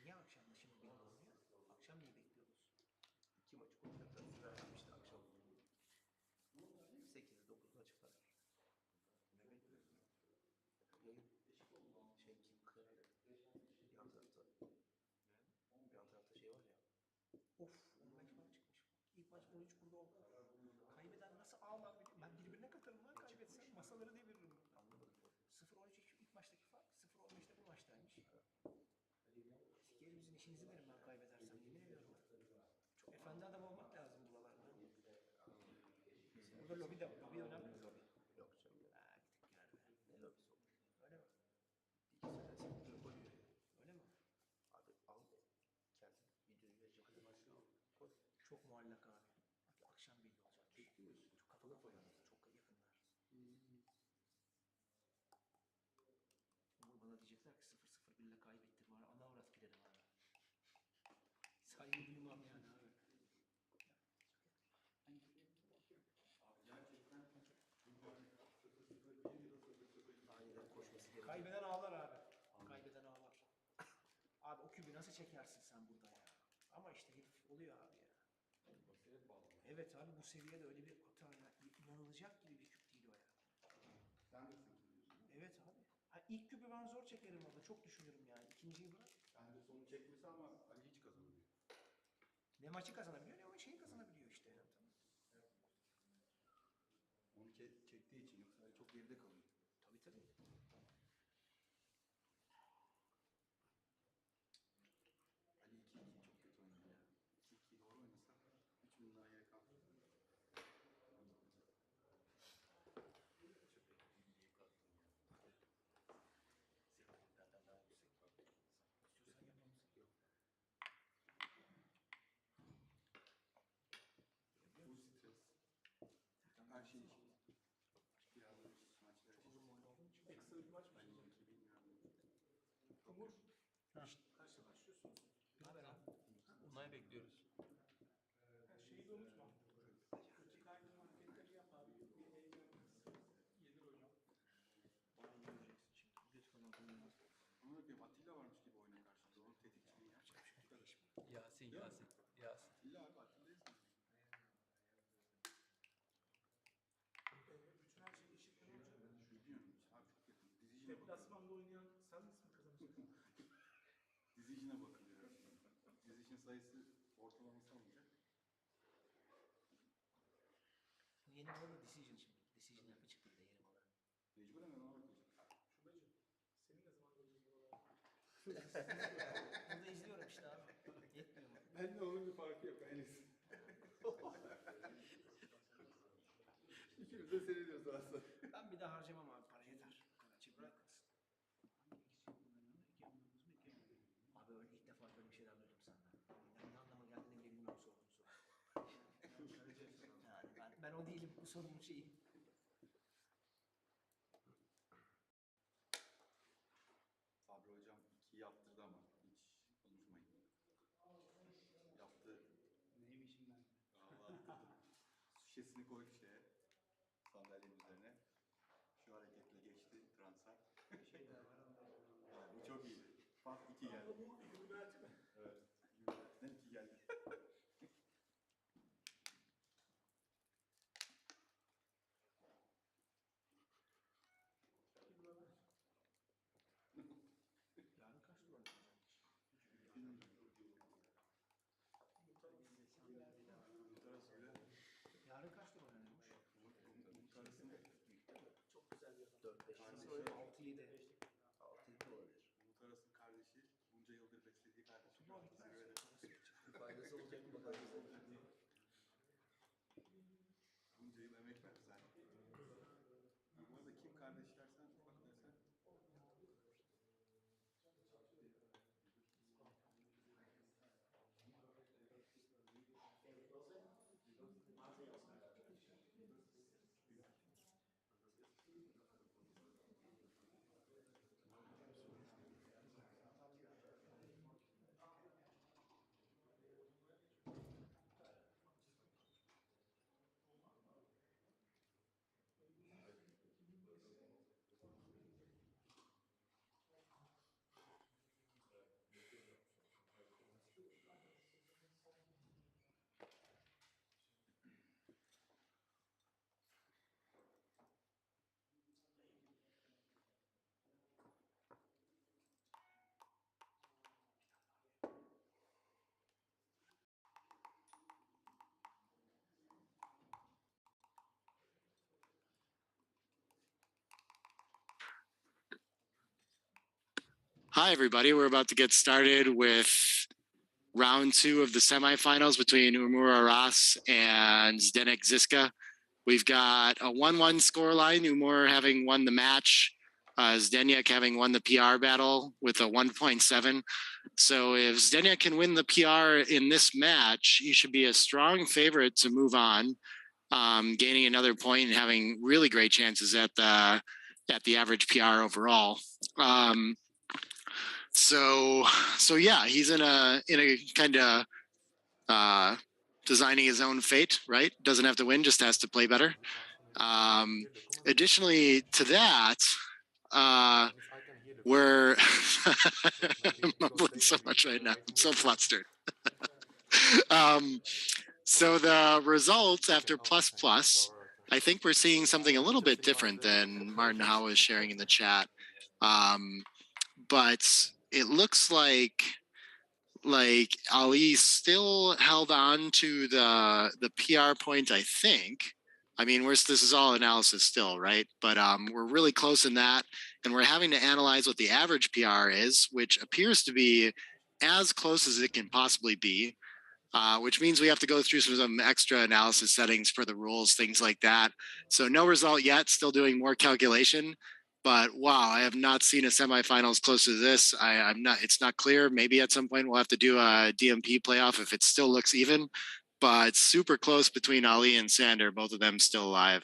Niye akşam şimdi belli olmuyor? Akşam neyi bekliyoruz? 2 maçı konsantrasyon vermişti akşam. 8'de 9'da açıklar. Ne bekliyorsun? Yayın kim kıyar? Yan tarafta. Yan tarafta şey var ya. Of 15 maç çıkmış. İlk maç 13 burada oldu. Kaybeden nasıl ağlar biliyor. Ben birbirine katarım lan kaybetsem masaları deviririm. Anlamadım. 0-13 ilk maçtaki fark 0-15'te bu maçtaymış. Sikerimizin işinizi verin ben kaybedersem yemin ediyorum. Çok efendi adam olmak lazım buralarda. Burada lobi de var. Lobi önemli mi lobi? Yok canım. Ha gittik gel be. Ne lobisi olur? Öyle mi? Bir iki sene sen koy. Öyle mi? Abi al. Kendin videoyu verecek. Koy. Çok muallak abi. Akşam belli olacak. Çok kafalı koyuyorlar. Çok yakınlar. Umur bana diyecekler ki 0-0 bile kaybettim. Ana avrat gidelim abi. Saygı duymam yani abi. Aynen koşması gerekiyor. Kaybeden ağlar abi. Kaybeden ağlar. Abi o kübü nasıl çekersin sen burada ya? Ama işte herif oluyor abi ya. Evet abi bu seviyede öyle bir hata ya. İnanılacak gibi bir küp değil o ya. Sen de sıkılıyorsun. Evet abi. Ha, ilk küpü ben zor çekerim orada. Çok düşünürüm yani. İkinciyi bırak. Ben de sonu çekmesi ama Ali hiç kazanamıyor. Ne maçı kazanabiliyor ne o şeyi kazanabiliyor işte. Yani. Onu çektiği için yoksa Ali çok geride kalıyor. Tabii tabii. Ali 2-2 çok kötü oynadı ya. 2-2 doğru oynasa 3 bin daha yere kaldı. Bu stres. Her şey için. Biraz da maçlar için. Ekstra bir maç mı? Ben iyi bilmiyorum. Umur. Kaçta başlıyorsunuz? Ne haber abi? Onay bekliyoruz. Şeyi de unutma. Öteki aynı hareketleri yap abi. Bir heyecan gelir hocam. Bana iyi göreceksin şimdi. Lütfen adını. Ama bir Atilla varmış gibi oyuna karşında. Onun tetikçiliği yapacak bir şey değişmiyor. Yasin. Atilla abi Atilla'yız mı? Bütün her şey eşitler hocam. Bilmiyorum. Abi çok yakın. Dizicine bakıyor. Deplasmanda oynayan sen misin kazanacaksın? Dizicine bakılıyor. Dizicin sayısı ortalaması alınacak. Bu yeni malı da Decision şimdi. Decision yapı çıktı bir de yeni malı. Mecburen ona bakacak. Şubacığım, senin ne zaman göreceğiz buraları? Burada izliyorum işte abi. Yetmiyor mu? Ben de onun bir farkı yok en iyisi. İkimiz de seyrediyoruz aslında. Ben bir daha harcamam abi. Para yeter. Çek bırakmasın. Abi öyle ilk defa böyle bir şeyler duydum senden. Ne anlama geldiğini bile bilmiyorum sorduğun soru. Yani ben o değilim. Bu sorunun şeyi. Sabri hocam 2 yaptırdı ama hiç konuşmayın. Yaptı. Neymişim ben? Vallahi attırdı. Şişesini koydu şeye. Sandalyenin üzerine. Şu hareketle geçti transa. Yani bu çok iyiydi. Fark 2 geldi. Bu Illuminati mi? Evet. Illuminati'den 2 geldi. Yarın kaç dolar Yarın kaç dolar önemmiş? Umut arasında Çok güzel bir adam. 4-5 Kardeşi- 6-7. 6-7 olabilir. Umut Aras'ın kardeşi, bunca yıldır beslediği kardeşi. Ama bitmez. Zirvede. Faydası olacak mı bakalım. Bunca yıl emek verdi sen. Bu arada kim kardeş dersen, bak dersen Hi, everybody. We're about to get started with round 2 of the semifinals between Umur Aras and Zdenek Zizka. We've got a 1-1 scoreline, Umur having won the match, Zdenek having won the PR battle with a 1.7. So if Zdenek can win the PR in this match, he should be a strong favorite to move on, gaining another point and having really great chances at the average PR overall. So yeah, he's in a kind of designing his own fate, right? Doesn't have to win, just has to play better. Additionally to that, we're I'm mumbling so much right now. I'm so flustered. So the results after plus plus, I think we're seeing something a little bit different than Martin Howe is sharing in the chat. But it looks like Ali still held on to the PR point, I think. I mean, this is all analysis still, right? But we're really close in that, and we're having to analyze what the average PR is, which appears to be as close as it can possibly be, which means we have to go through some extra analysis settings for the rules, things like that. So no result yet, still doing more calculation. But wow, I have not seen a semifinals close to this. It's not clear. Maybe at some point we'll have to do a DMP playoff if it still looks even. But super close between Ali and Sander, both of them still alive.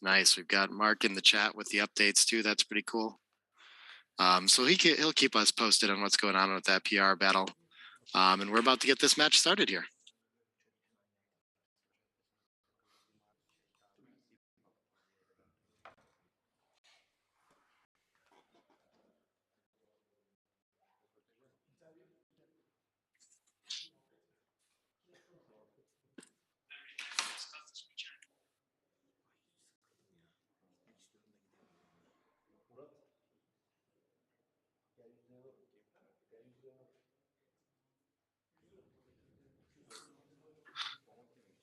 Nice. We've got Mark in the chat with the updates too. That's pretty cool. So he'll keep us posted on what's going on with that PR battle. And we're about to get this match started here.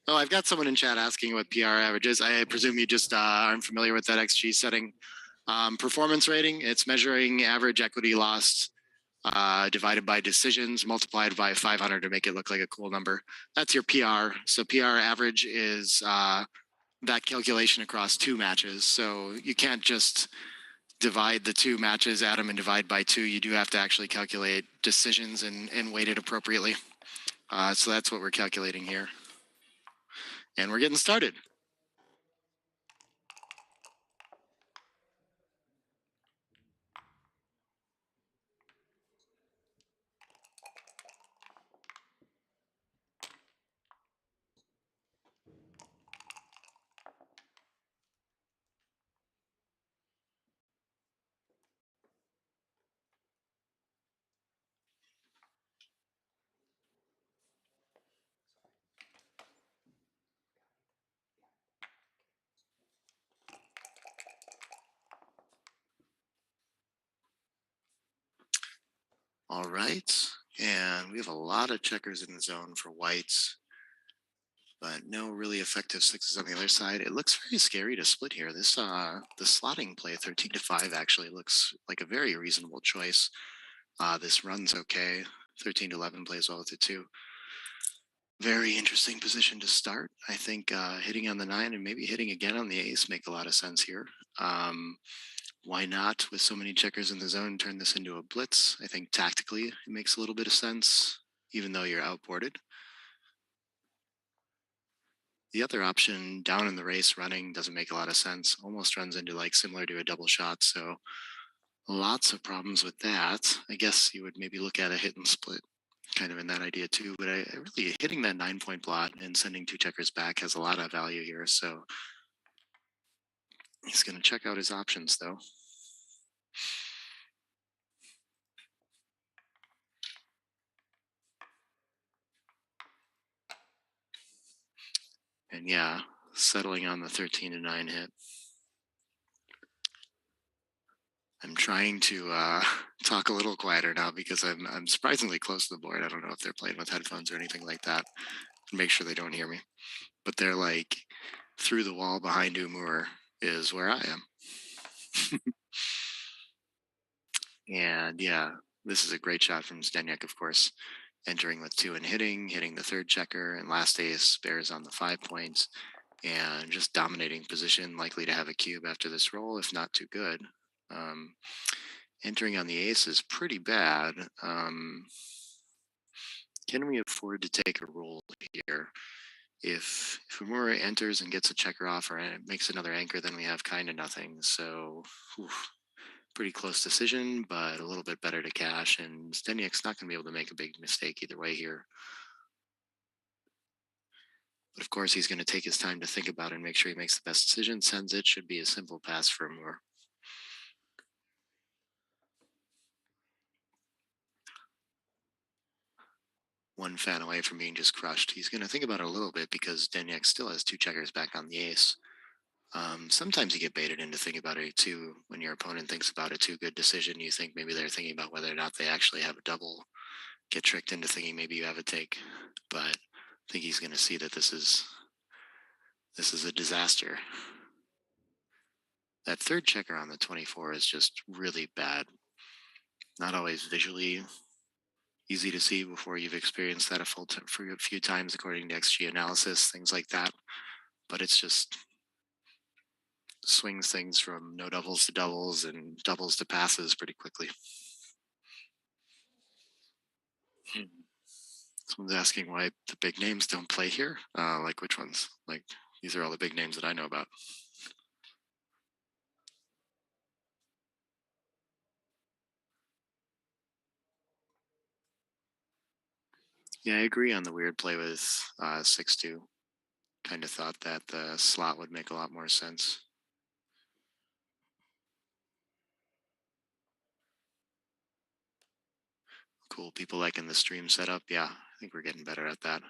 Oh, I've got someone in chat asking what PR averages. I presume you just aren't familiar with that XG setting. Performance rating, it's measuring average equity lost divided by decisions multiplied by 500 to make it look like a cool number. That's your PR. So PR average is that calculation across 2 matches. So you can't just divide the 2 matches, add them and divide by 2. You do have to actually calculate decisions and weight it appropriately. So that's what we're calculating here. And we're getting started. All right, and we have a lot of checkers in the zone for whites, but no really effective 6s on the other side. It looks very scary to split here. This the slotting play 13-5 actually looks like a very reasonable choice. This run's okay. 13-11 plays well with it too. Very interesting position to start. I think hitting on the 9 and maybe hitting again on the ace make a lot of sense here. Why not, with so many checkers in the zone, turn this into a blitz? I think tactically it makes a little bit of sense, even though you're outboarded. The other option, down in the race running, doesn't make a lot of sense. Almost runs into like similar to a double shot. So lots of problems with that. I guess you would maybe look at a hit and split kind of in that idea too. But I really hitting that 9-point blot and sending 2 checkers back has a lot of value here. So he's going to check out his options though. And yeah, settling on the 13-9 hit. I'm trying to talk a little quieter now because I'm surprisingly close to the board. I don't know if they're playing with headphones or anything like that. Make sure they don't hear me. But they're like through the wall behind Umur is where I am. And yeah, this is a great shot from Zdenek, of course. Entering with 2 and hitting the 3rd checker, and last ace bears on the 5 points, and just dominating position, likely to have a cube after this roll, if not too good. Entering on the ace is pretty bad. Can we afford to take a roll here? If Umur enters and gets a checker off or makes another anchor, then we have kind of nothing. So, pretty close decision, but a little bit better to cash. And Zdenek's not going to be able to make a big mistake either way here. But of course, he's going to take his time to think about it and make sure he makes the best decision. Sends it. Should be a simple pass for Umur. One fan away from being just crushed. He's going to think about it a little bit because Zdenek still has 2 checkers back on the ace. Sometimes you get baited into thinking about it too. When your opponent thinks about a too good decision, you think maybe they're thinking about whether or not they actually have a double. Get tricked into thinking maybe you have a take. But I think he's going to see that this is a disaster. That 3rd checker on the 24 is just really bad. Not always visually easy to see before you've experienced that for a few times according to XG analysis, things like that. But it's just swings things from no doubles to doubles and doubles to passes pretty quickly. Someone's asking why the big names don't play here. Like which ones? Like these are all the big names that I know about. Yeah, I agree on the weird play with 6-2. Kind of thought that the slot would make a lot more sense. Cool. People liking the stream setup. Yeah, I think we're getting better at that.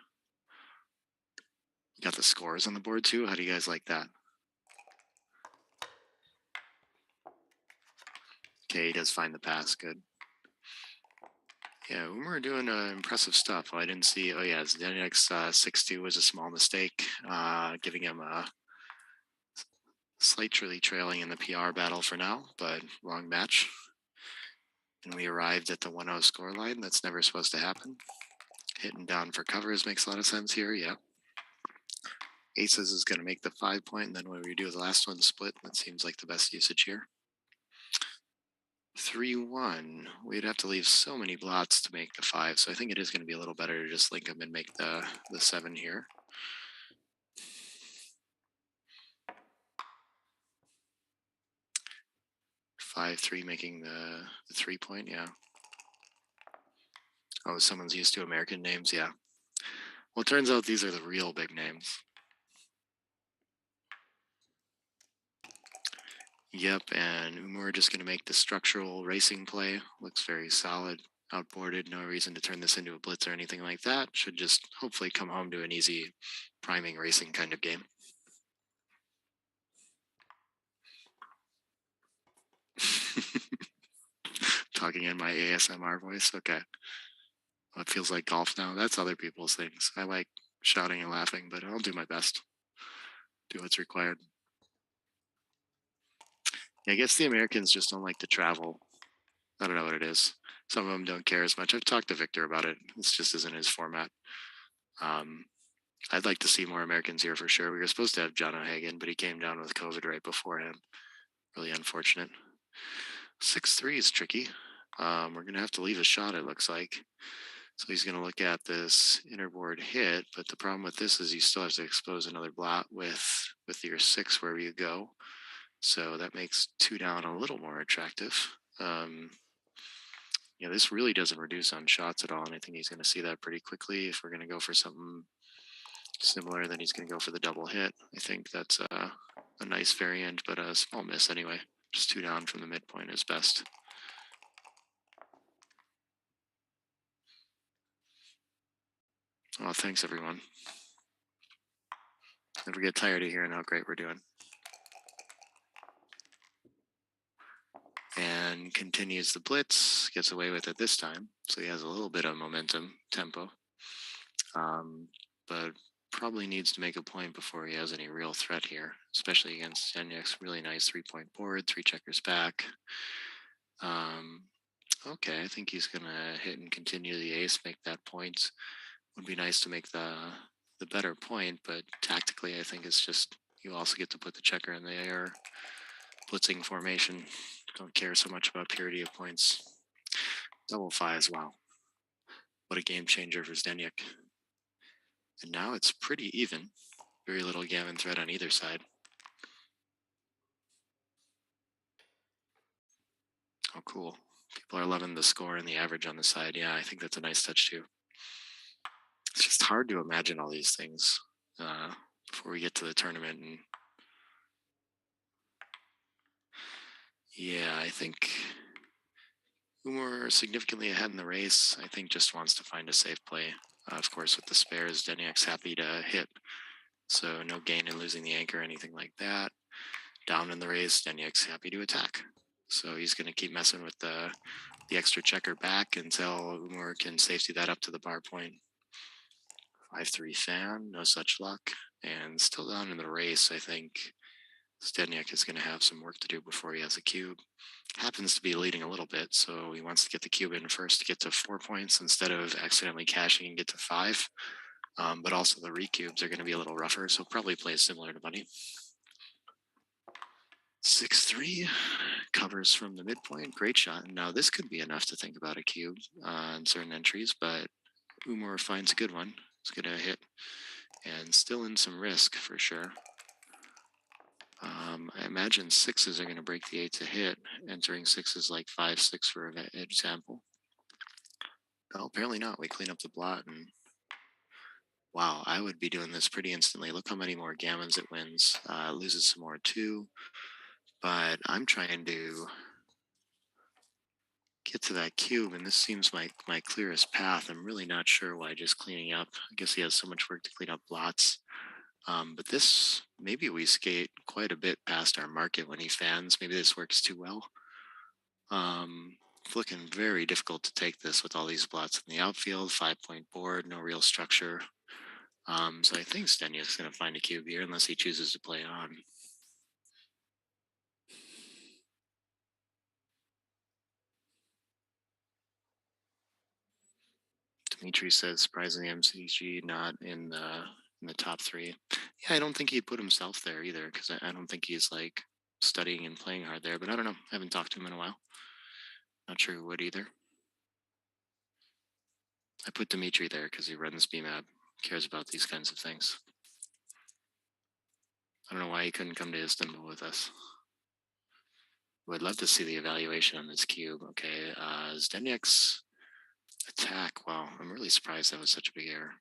You got the scores on the board too. How do you guys like that? Okay, he does find the pass. Good. Yeah, Umur doing impressive stuff. I didn't see. Oh yeah, Zdenek's 6-2 was a small mistake, giving him a slightly trailing in the PR battle for now, but long match. And we arrived at the 1-0 score line. That's never supposed to happen. Hitting down for covers makes a lot of sense here. Yeah. Aces is going to make the 5 point, and then when we do the last one split, that seems like the best usage here. 3-1. We'd have to leave so many blots to make the 5, so I think it is going to be a little better to just link them and make the 7 here. Five, 3 making the 3 point, yeah. Oh, someone's used to American names, yeah. Well, it turns out these are the real big names. Yep, and Umur just going to make the structural racing play. Looks very solid. Outboarded, no reason to turn this into a blitz or anything like that. Should just hopefully come home to an easy priming racing kind of game. Talking in my ASMR voice, okay. Well, it feels like golf now. That's other people's things. I like shouting and laughing, but I'll do my best. Do what's required. I guess the Americans just don't like to travel. I don't know what it is. Some of them don't care as much. I've talked to Victor about it. This just isn't his format. I'd like to see more Americans here for sure. We were supposed to have John O'Hagan, but he came down with COVID right beforehand. Really unfortunate. 6-3 is tricky. We're going to have to leave a shot, it looks like. So he's going to look at this innerboard hit, but the problem with this is you still have to expose another blot with your 6 wherever you go. So that makes 2 down a little more attractive. Yeah, this really doesn't reduce on shots at all, and I think he's going to see that pretty quickly. If we're going to go for something similar, then he's going to go for the double hit. I think that's a nice variant, but a small miss anyway. Just 2 down from the midpoint is best. Oh, thanks everyone. Never get tired of hearing how great we're doing. And continues the blitz, gets away with it this time. So he has a little bit of momentum, tempo. But probably needs to make a point before he has any real threat here, especially against Zdenek's really nice 3-point board, 3 checkers back. Okay, I think he's gonna hit and continue the ace, make that point. Would be nice to make the better point, but tactically I think it's just you also get to put the checker in the air. Blitzing formation. Don't care so much about purity of points. Double 5s, wow. What a game changer for Zdenek. And now it's pretty even. Very little gammon threat on either side. Oh, cool. People are loving the score and the average on the side. Yeah, I think that's a nice touch too. It's just hard to imagine all these things before we get to the tournament. And yeah, I think Umur significantly ahead in the race. I think just wants to find a safe play. Of course, with the spares, Zdenek's happy to hit. So no gain in losing the anchor or anything like that. Down in the race, Zdenek's happy to attack. So he's going to keep messing with the extra checker back until Umur can safety that up to the bar point. 5-3 fan, no such luck. And still down in the race, I think Zdenek is going to have some work to do before he has a cube. Happens to be leading a little bit, so he wants to get the cube in first to get to 4 points instead of accidentally cashing and get to 5. But also the recubes are going to be a little rougher, so probably plays similar to money. 6-3 covers from the midpoint. Great shot. And now this could be enough to think about a cube on certain entries, but Umur finds a good one. It's going to hit and still in some risk for sure. I imagine 6s are going to break the 8 to hit. Entering 6s like 5-6 for an example. Well, apparently not. We clean up the blot and wow, I would be doing this pretty instantly. Look how many more gammons it wins. Loses some more too. But I'm trying to get to that cube, and this seems like my clearest path. I'm really not sure why just cleaning up. I guess he has so much work to clean up blots. But this, maybe we skate quite a bit past our market when he fans. Maybe this works too well. It's looking very difficult to take this with all these blots in the outfield, 5-point board, no real structure. So I think Zdenek's going to find a cube here unless he chooses to play on. Dimitri says, surprisingly, MCG not in the top 3. Yeah, I don't think he'd put himself there either because I don't think he's like studying and playing hard there. But I don't know. I haven't talked to him in a while. Not sure who would either. I put Dimitri there because he runs BMAP, cares about these kinds of things. I don't know why he couldn't come to Istanbul with us. Would love to see the evaluation on this cube. Okay, Zdenek's attack. Wow, I'm really surprised that was such a big error.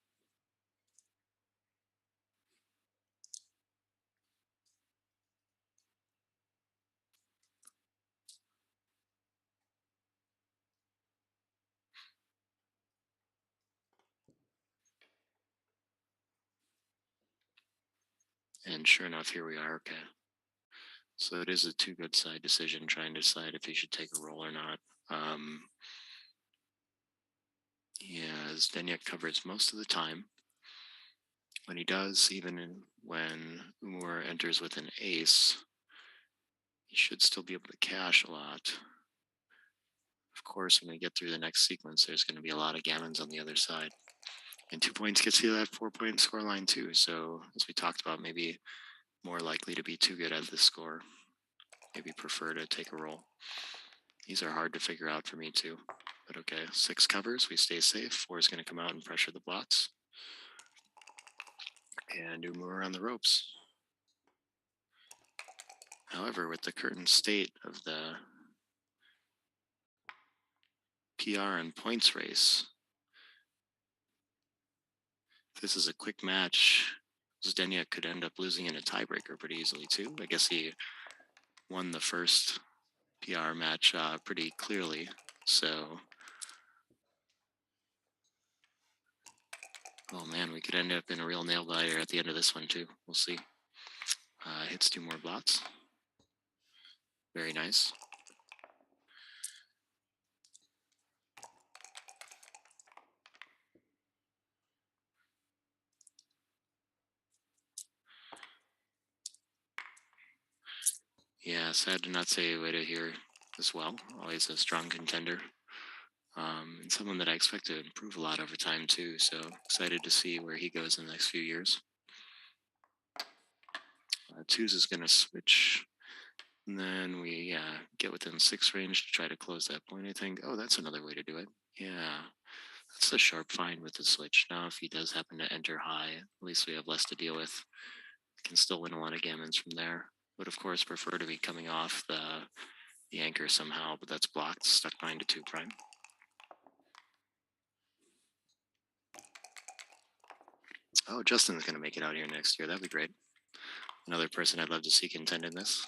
And sure enough, here we are. Okay. So it is a 2 good side decision, trying to decide if he should take a roll or not. Yeah, Zdenek covers most of the time. When he does, even when Umur enters with an ace, he should still be able to cash a lot. Of course, when we get through the next sequence, there's going to be a lot of gammons on the other side. And 2 points gets you that 4-point scoreline too. So as we talked about, maybe more likely to be too good at this score. Maybe prefer to take a roll. These are hard to figure out for me too. But okay, 6 covers, we stay safe. 4 is going to come out and pressure the blots. And Umur on the ropes. However, with the current state of the PR and points race, if this is a quick match, Zdenek could end up losing in a tiebreaker pretty easily too. I guess he won the first PR match pretty clearly, so oh man, we could end up in a real nail biter at the end of this one too. We'll see. Hits 2 more blots. Very nice. Yeah, sad to not say Ueda here as well. Always a strong contender. And someone that I expect to improve a lot over time too. So excited to see where he goes in the next few years. Twos is going to switch. And then we get within 6 range to try to close that point, I think. Oh, that's another way to do it. Yeah, that's a sharp find with the switch. Now, if he does happen to enter high, at least we have less to deal with. Can still win a lot of gammons from there. Would, of course, prefer to be coming off the anchor somehow, but that's blocked, stuck behind a 2 prime. Oh, Justin's going to make it out here next year. That'd be great. Another person I'd love to see contend in this.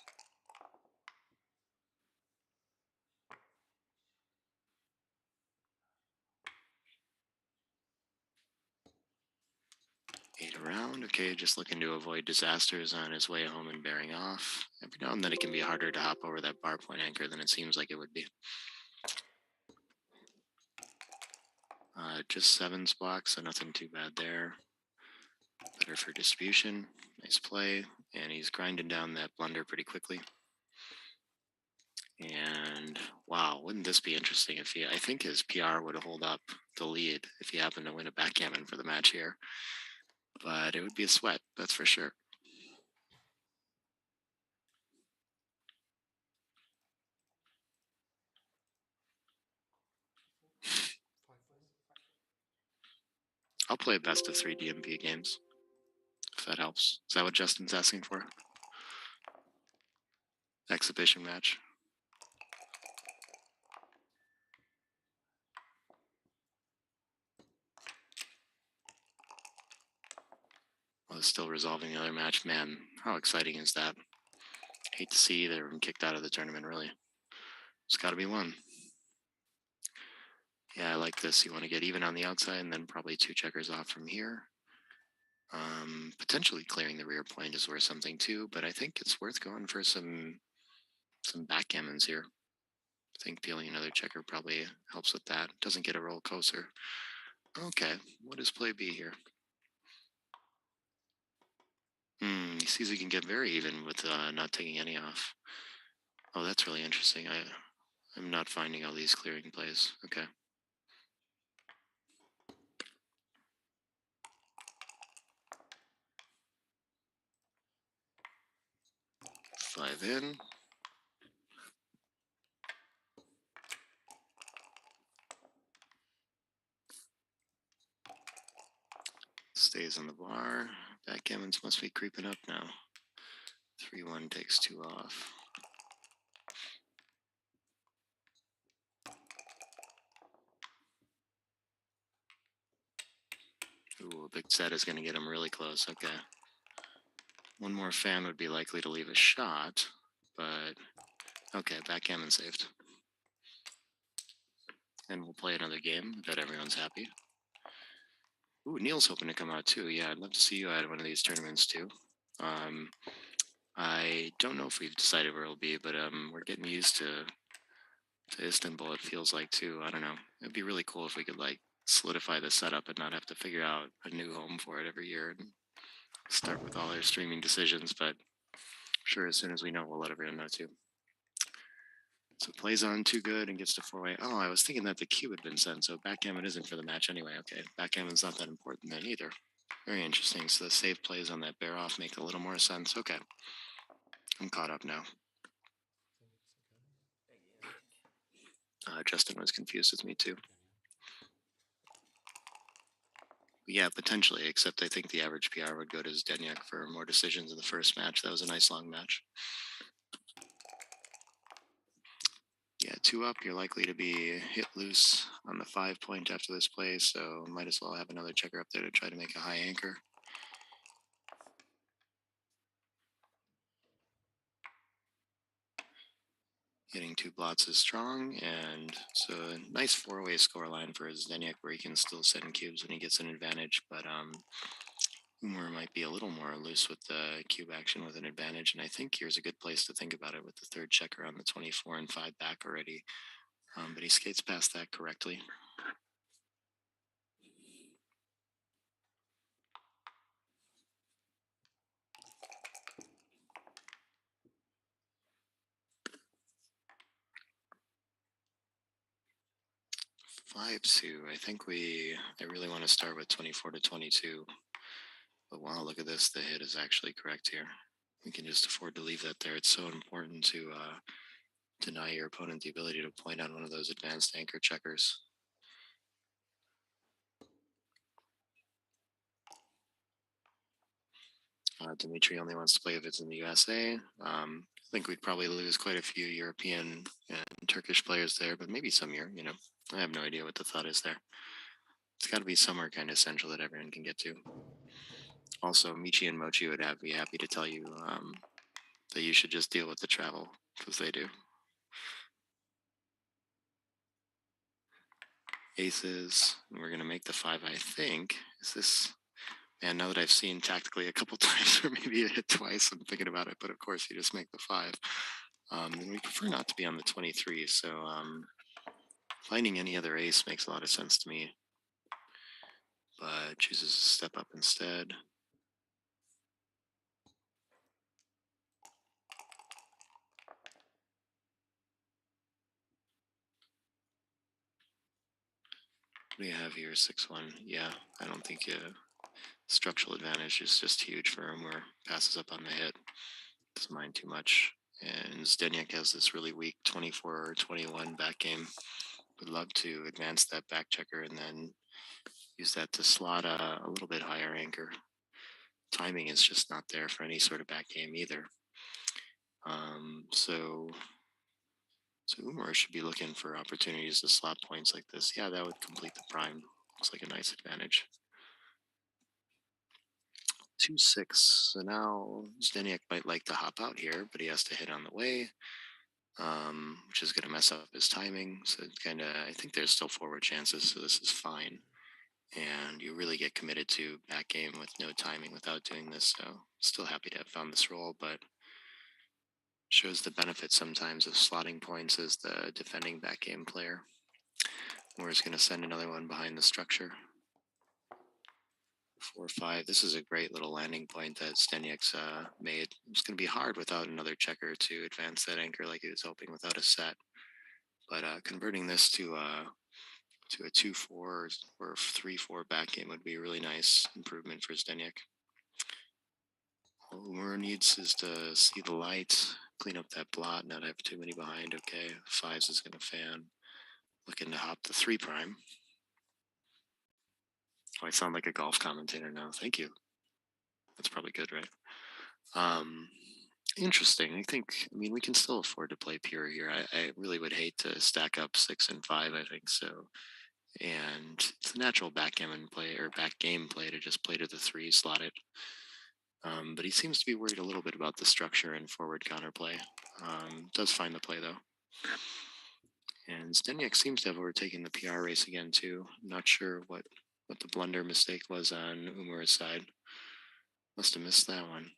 Eight around. Okay, just looking to avoid disasters on his way home and bearing off. Every now and then it can be harder to hop over that bar point anchor than it seems like it would be. Just 7s blocks, so nothing too bad there. Better for distribution. Nice play. And he's grinding down that blunder pretty quickly. And wow, wouldn't this be interesting if I think his PR would hold up the lead if he happened to win a backgammon for the match here. But it would be a sweat, that's for sure. I'll play best of 3 DMP games, if that helps. Is that what Justin's asking for? Exhibition match. Well, still resolving the other match. Man, how exciting is that? Hate to see they're kicked out of the tournament, really. It's got to be won. Yeah, I like this. You want to get even on the outside and then probably 2 checkers off from here. Potentially clearing the rear point is worth something too, but I think it's worth going for some backgammons here. I think peeling another checker probably helps with that. Doesn't get a roll closer. Okay, what does play B here? He sees he can get very even with not taking any off. Oh, that's really interesting. I'm not finding all these clearing plays. Okay. Five in. Stays on the bar. Backgammons must be creeping up now. 3-1 takes 2 off. Ooh, a big set is going to get him really close. Okay. One more fan would be likely to leave a shot, but okay, backgammon saved. And we'll play another game. I bet everyone's happy. Ooh, Neil's hoping to come out too. Yeah, I'd love to see you at one of these tournaments too. I don't know if we've decided where it'll be, but we're getting used to Istanbul, it feels like too. I don't know. It'd be really cool if we could like solidify the setup and not have to figure out a new home for it every year and start with all our streaming decisions. But sure, as soon as we know, we'll let everyone know too. So plays on too good and gets to 4-way. Oh, I was thinking that the cue had been sent, so backgammon isn't for the match anyway. Okay, backgammon's not that important then either. Very interesting. So the save plays on that bear off make a little more sense. Okay, I'm caught up now. Justin was confused with me too. Yeah, potentially, except I think the average PR would go to Zdenek for more decisions in the first match. That was a nice long match. Yeah, 2 up, you're likely to be hit loose on the 5 point after this play, so might as well have another checker up there to try to make a high anchor. Getting 2 blots is strong, and so a nice 4-way scoreline for Zdenek where he can still send cubes when he gets an advantage, but Umur might be a little more loose with the cube action with an advantage, and I think here's a good place to think about it with the 3rd checker on the 24 and 5 back already, but he skates past that correctly. Five two. I think I really want to start with 24 to 22. But wow, look at this. The hit is actually correct here. We can just afford to leave that there. It's so important to deny your opponent the ability to point on one of those advanced anchor checkers. Dimitri only wants to play if it's in the USA. I think we'd probably lose quite a few European and Turkish players there, but maybe some here, you know. I have no idea what the thought is there. It's got to be somewhere kind of central that everyone can get to. Also, Michi and Mochi would be happy to tell you that you should just deal with the travel, because they do. Aces, and we're going to make the 5, I think. Is this... And now that I've seen tactically a couple times, or maybe a hit twice, I'm thinking about it, but of course you just make the 5. And we prefer not to be on the 23, so finding any other ace makes a lot of sense to me. But chooses to step up instead. What do we have here? 6-1. Yeah, I don't think structural advantage is just huge for him where passes up on the hit. Doesn't mind too much. And Zdenek has this really weak 24 or 21 back game. Would love to advance that back checker and then use that to slot a little bit higher anchor. Timing is just not there for any sort of back game either. So Umur should be looking for opportunities to slot points like this. Yeah, that would complete the prime. Looks like a nice advantage. 2-6. So now Zdenek might like to hop out here, but he has to hit on the way, which is going to mess up his timing. So kind of, I think there's still forward chances, so this is fine. And you really get committed to back game with no timing without doing this. So still happy to have found this role, but shows the benefit sometimes of slotting points as the defending back game player. Umur is going to send another one behind the structure. 4-5. This is a great little landing point that Zdenek's made. It's going to be hard without another checker to advance that anchor like he was hoping without a set. But converting this to a 2-4 or 3-4 back game would be a really nice improvement for Zdenek. All Umur needs is to see the light, clean up that blot, not have too many behind. Okay, 5s is going to fan. Looking to hop the 3 prime. Oh, I sound like a golf commentator now. Thank you. That's probably good, right? Interesting. I mean, we can still afford to play pure here. I really would hate to stack up 6 and 5, I think so. And it's a natural backgammon play or back game play to just play to the 3, slot it. But he seems to be worried a little bit about the structure and forward counterplay. Does find the play though. And Zdenek seems to have overtaken the PR race again too. I'm not sure what the blunder mistake was on Umur's side. Must have missed that one.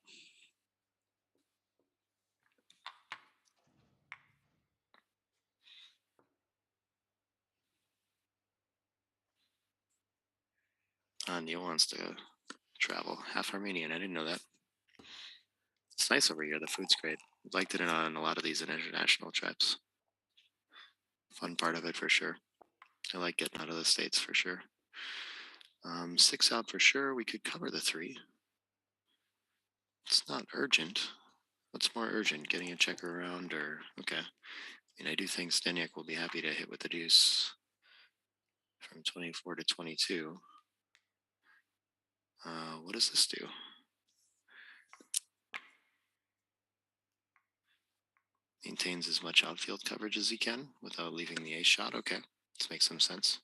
Neil wants to travel. Half Armenian. I didn't know that. It's nice over here. The food's great. Liked it on a lot of these international trips. Fun part of it for sure. I like getting out of the States for sure. 6 out for sure. We could cover the 3. It's not urgent. What's more urgent? Getting a checker around or... Okay. And I do think Zdenek will be happy to hit with the deuce from 24 to 22. What does this do? Maintains as much outfield coverage as he can without leaving the ace shot. Okay, this makes some sense.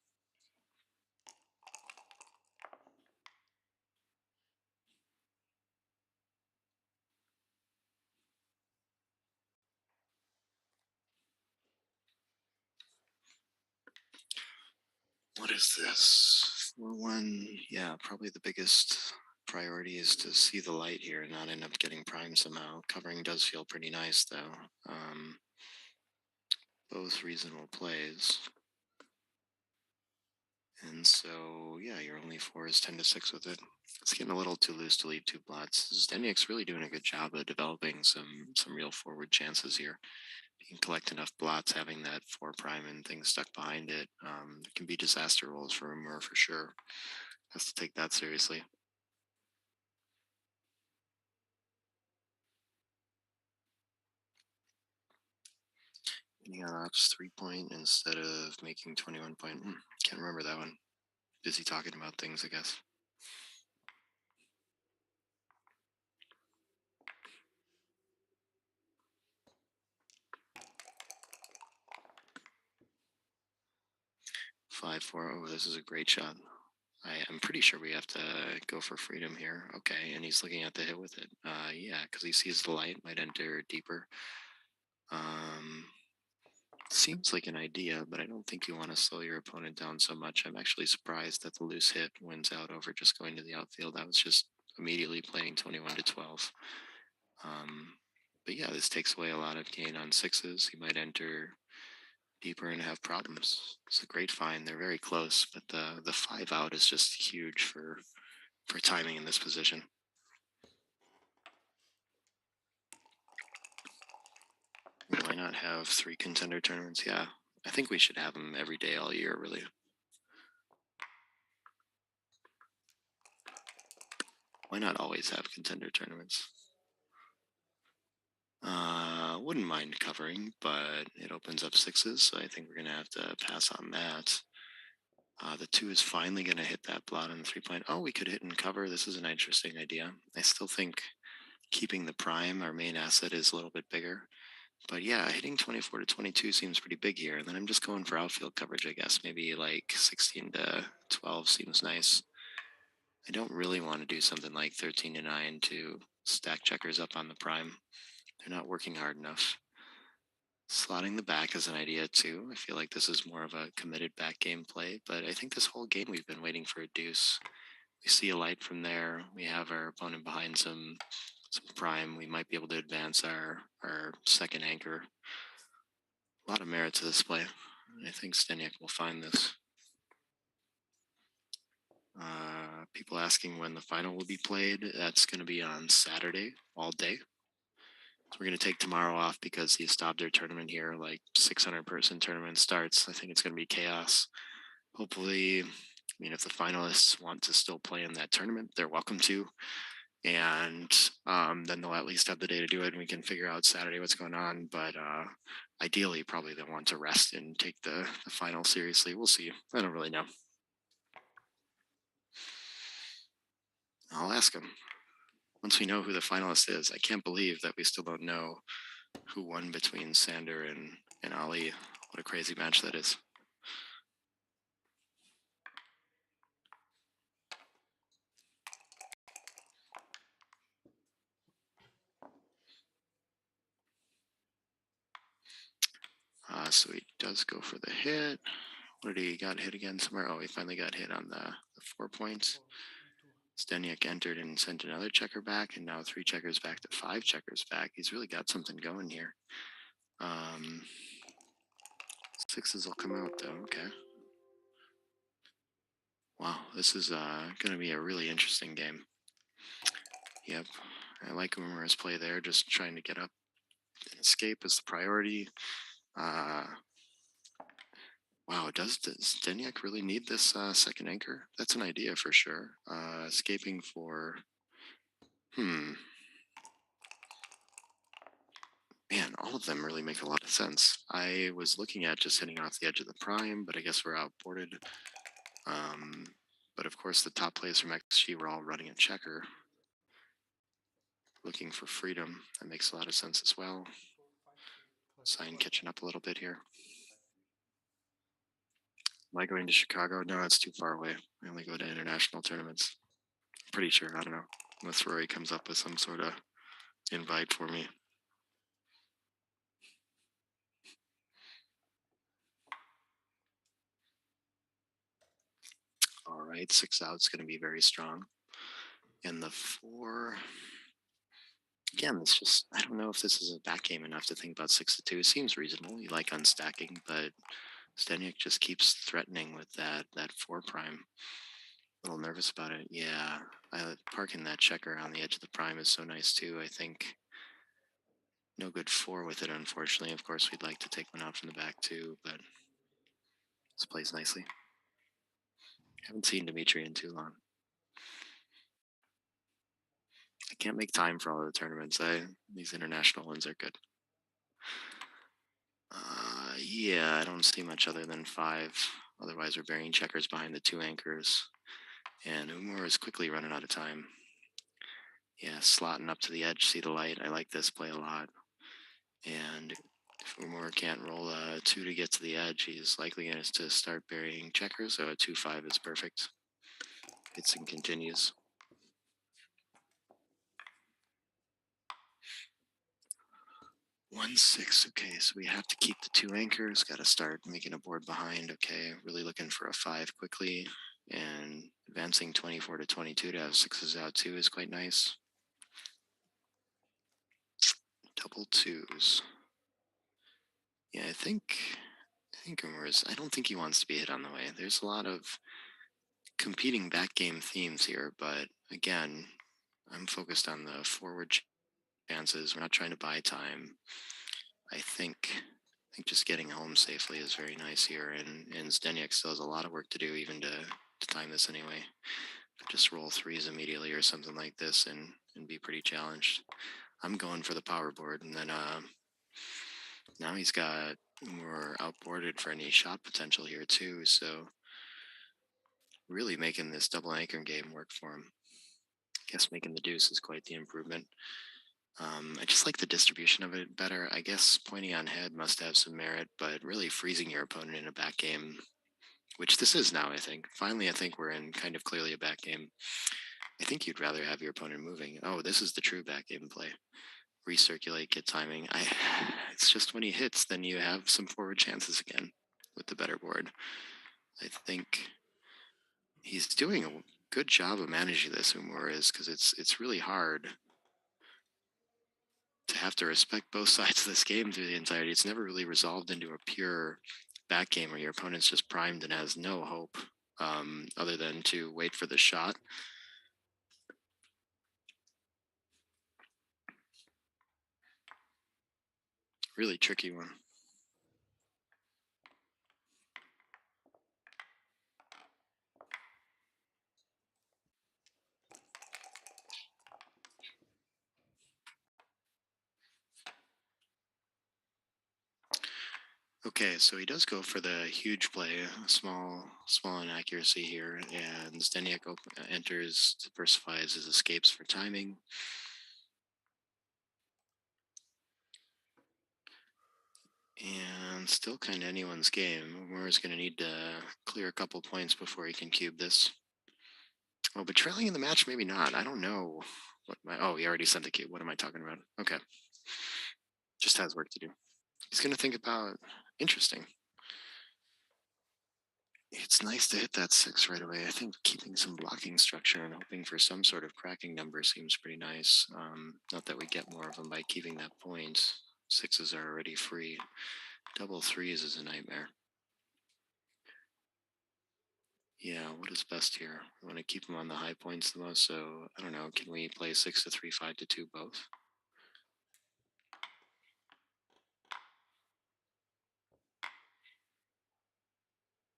What is this? 4-1. Yeah, probably the biggest priority is to see the light here and not end up getting prime somehow. Covering does feel pretty nice though. Both reasonable plays. And so, yeah, your only 4 is 10 to 6 with it. It's getting a little too loose to leave 2 blots. Zdenek's really doing a good job of developing some real forward chances here. You can collect enough blots, having that 4 prime and things stuck behind it. It can be disaster rolls for Umur for sure. Has to take that seriously. Yeah, that's 3-point instead of making 21 point. Can't remember that one. Busy talking about things, I guess. Five, 4. Oh, this is a great shot. I'm pretty sure we have to go for freedom here. Okay, and he's looking at the hit with it. Yeah, because he sees the light, might enter deeper. Seems like an idea, but I don't think you want to slow your opponent down so much. I'm actually surprised that the loose hit wins out over just going to the outfield. I was just immediately playing 21 to 12. But yeah, this takes away a lot of gain on 6s. He might enter deeper and have problems. It's a great find. They're very close, but the 5 out is just huge for timing in this position. Why not have 3 contender tournaments? Yeah, I think we should have them every day all year, really. Why not always have contender tournaments? Wouldn't mind covering, but it opens up 6s, so I think we're going to have to pass on that. The 2 is finally going to hit that blot on the 3-point. Oh, we could hit and cover. This is an interesting idea. I still think keeping the prime, our main asset, is a little bit bigger. But yeah, hitting 24 to 22 seems pretty big here. And then I'm just going for outfield coverage, I guess. Maybe like 16 to 12 seems nice. I don't really want to do something like 13 to 9 to stack checkers up on the prime. They're not working hard enough. Slotting the back is an idea too. I feel like this is more of a committed back game play, but I think this whole game we've been waiting for a deuce. We see a light from there. We have our opponent behind some prime. We might be able to advance our second anchor. A lot of merit to this play. I think Zdenek will find this. People asking when the final will be played. That's going to be on Saturday all day. So we're going to take tomorrow off because he stopped their tournament here. Like 600-person tournament starts. I think it's going to be chaos. Hopefully, I mean, if the finalists want to still play in that tournament, they're welcome to. And then they'll at least have the day to do it, and we can figure out Saturday what's going on. But ideally, probably they'll want to rest and take the final seriously. We'll see. I don't really know. I'll ask him once we know who the finalist is. I can't believe that we still don't know who won between Sander and Ali. What a crazy match that is. So he does go for the hit. What did he got hit again somewhere? Oh, he finally got hit on the 4 points. Zdenek entered and sent another checker back, and now 3 checkers back to 5 checkers back. He's really got something going here. 6s will come out though. Okay. Wow, this is going to be a really interesting game. Yep, I like Umur's play there, just trying to get up and escape is the priority. Wow, does Zdenek really need this second anchor? That's an idea for sure. Escaping for... Man, all of them really make a lot of sense. I was looking at just hitting off the edge of the prime, but I guess we're outboarded. But of course, the top players from XG were all running a checker, looking for freedom. That makes a lot of sense as well. Sign catching up a little bit here. Am I going to Chicago? No, it's too far away. I only go to international tournaments. I'm pretty sure. I don't know. Unless Rory comes up with some sort of invite for me. All right, 6 out is going to be very strong. And the 4, again, it's just, I don't know if this is a back game enough to think about 6-2. It seems reasonable. You like unstacking, but Zdenek just keeps threatening with that 4 prime. A little nervous about it. Yeah, parking that checker on the edge of the prime is so nice too. I think no good 4 with it, unfortunately. Of course, we'd like to take one out from the back too, but this plays nicely. Haven't seen Dimitri in too long. I can't make time for all of the tournaments. These international ones are good. Yeah, I don't see much other than 5. Otherwise, we're burying checkers behind the 2 anchors. And Umur is quickly running out of time. Yeah, slotting up to the edge, see the light. I like this play a lot. And if Umur can't roll a 2 to get to the edge, he's likely going to start burying checkers. So a 2-5 is perfect. Hits and continues. 1-6. Okay, so we have to keep the 2 anchors. Got to start making a board behind. Okay, really looking for a 5 quickly. And advancing 24 to 22 to have 6s out too is quite nice. Double 2s. Yeah, I think Umur's, I don't think he wants to be hit on the way. There's a lot of competing back game themes here, but again, I'm focused on the forward chances. We're not trying to buy time. I think just getting home safely is very nice here, and Zdenek still has a lot of work to do even to time this anyway. Just roll 3s immediately or something like this and be pretty challenged. I'm going for the power board, and then now he's got more outboarded for any shot potential here too, so really making this double anchor game work for him. I guess making the deuce is quite the improvement. I just like the distribution of it better. I guess pointing on head must have some merit, but really freezing your opponent in a back game, which this is now, I think. Finally, I think we're in kind of clearly a back game. I think you'd rather have your opponent moving. Oh, this is the true back game play. Recirculate, get timing. It's just when he hits, then you have some forward chances again with the better board. I think he's doing a good job of managing this, Umur is, because it's really hard to have to respect both sides of this game through the entirety. It's never really resolved into a pure back game where your opponent's just primed and has no hope other than to wait for the shot. Really tricky one. Okay, so he does go for the huge play, small inaccuracy here, and Zdenek enters, diversifies his escapes for timing. And still kind of anyone's game. Umur is going to need to clear a couple points before he can cube this. Oh, but trailing in the match, maybe not. I don't know. Oh, he already sent the cube. What am I talking about? Okay. Just has work to do. He's going to think about, interesting. It's nice to hit that 6 right away. I think keeping some blocking structure and hoping for some sort of cracking number seems pretty nice. Not that we get more of them by keeping that point. 6s are already free. Double 3s is a nightmare. Yeah, what is best here? We want to keep them on the high points the most, so I don't know. Can we play 6 to 3, 5 to 2 both?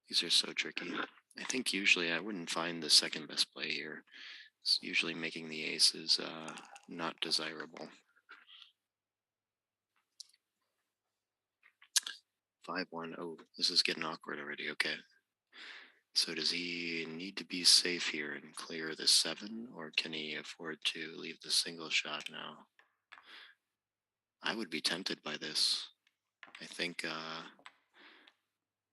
These are so tricky. I think usually I wouldn't find the second best play here. It's usually making the ace is not desirable. 5-1. Oh, this is getting awkward already. Okay. So does he need to be safe here and clear the 7, or can he afford to leave the single shot now? I would be tempted by this. I think,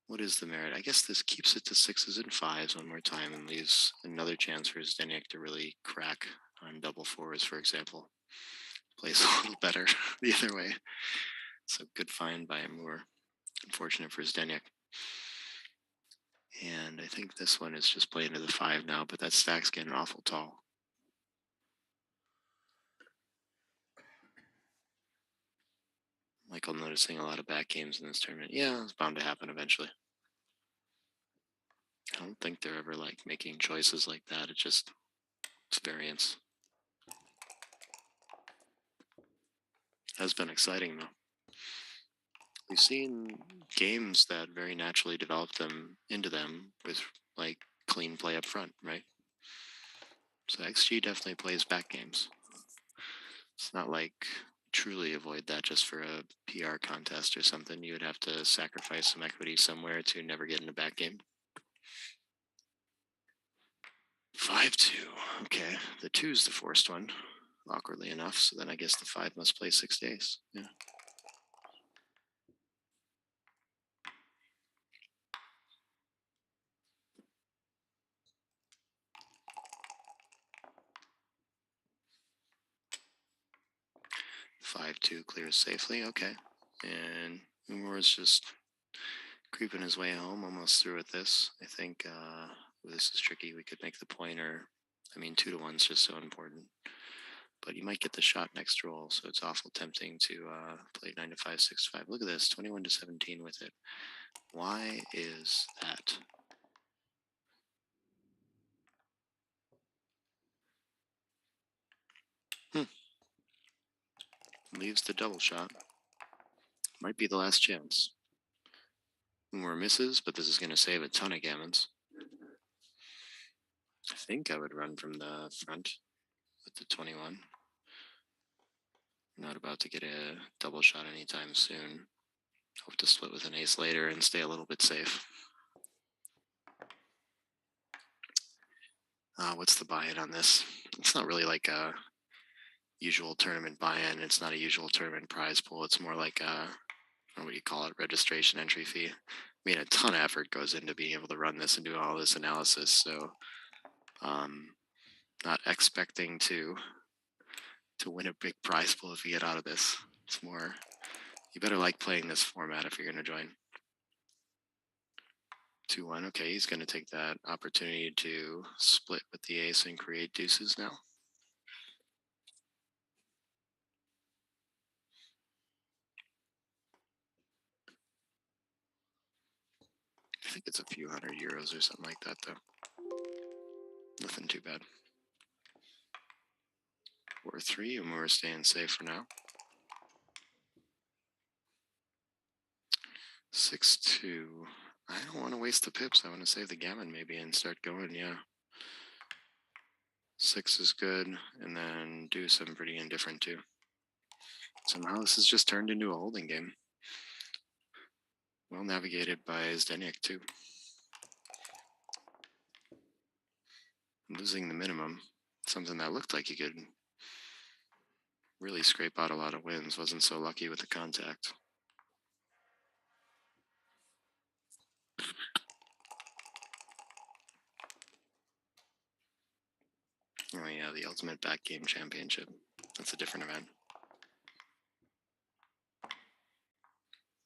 what is the merit? I guess this keeps it to 6s and 5s one more time and leaves another chance for Zdenek to really crack on double 4s, for example. Plays a little better the other way. So good find by Umur. Unfortunate for Zdenek. And I think this one is just playing to the 5 now, but that stack's getting awful tall. Michael noticing a lot of back games in this tournament. Yeah, it's bound to happen eventually. I don't think they're ever like making choices like that. It's just experience. Has been exciting though. We've seen games that very naturally develop them into them with like clean play up front, right? So XG definitely plays back games. It's not like truly avoid that just for a PR contest or something. You would have to sacrifice some equity somewhere to never get in a back game. 5-2. Okay, the 2's the forced one, awkwardly enough. So then I guess the 5 must play 6 days. Yeah. Five two clears safely. Okay, and Umur is just creeping his way home, almost through with this. I think this is tricky. We could make the pointer. I mean, 2-1 is just so important. But you might get the shot next roll, so it's awful tempting to play 9-5, 6-5. Look at this, 21-17 with it. Why is that? Leaves the double shot. Might be the last chance. More misses, but this is going to save a ton of gammons. I think I would run from the front with the 21. Not about to get a double shot anytime soon. Hope to split with an ace later and stay a little bit safe. What's the buy-in on this? It's not really like a usual tournament buy-in. It's not a usual tournament prize pool. It's more like a, what do you call it, registration entry fee. I mean, a ton of effort goes into being able to run this and do all this analysis. So not expecting to win a big prize pool if you get out of this. It's more, you better like playing this format if you're going to join. 2-1. Okay, he's going to take that opportunity to split with the ace and create deuces now. I think it's a few €100 or something like that, though. Nothing too bad. 4-3, and we're staying safe for now. 6-2. I don't want to waste the pips. I want to save the gammon maybe and start going, yeah. 6 is good, and then deuce I'm pretty indifferent to. Somehow this has just turned into a holding game. Well navigated by Zdenek too. Losing the minimum, something that looked like he could really scrape out a lot of wins. Wasn't so lucky with the contact. Oh yeah, the Ultimate Back Game Championship. That's a different event.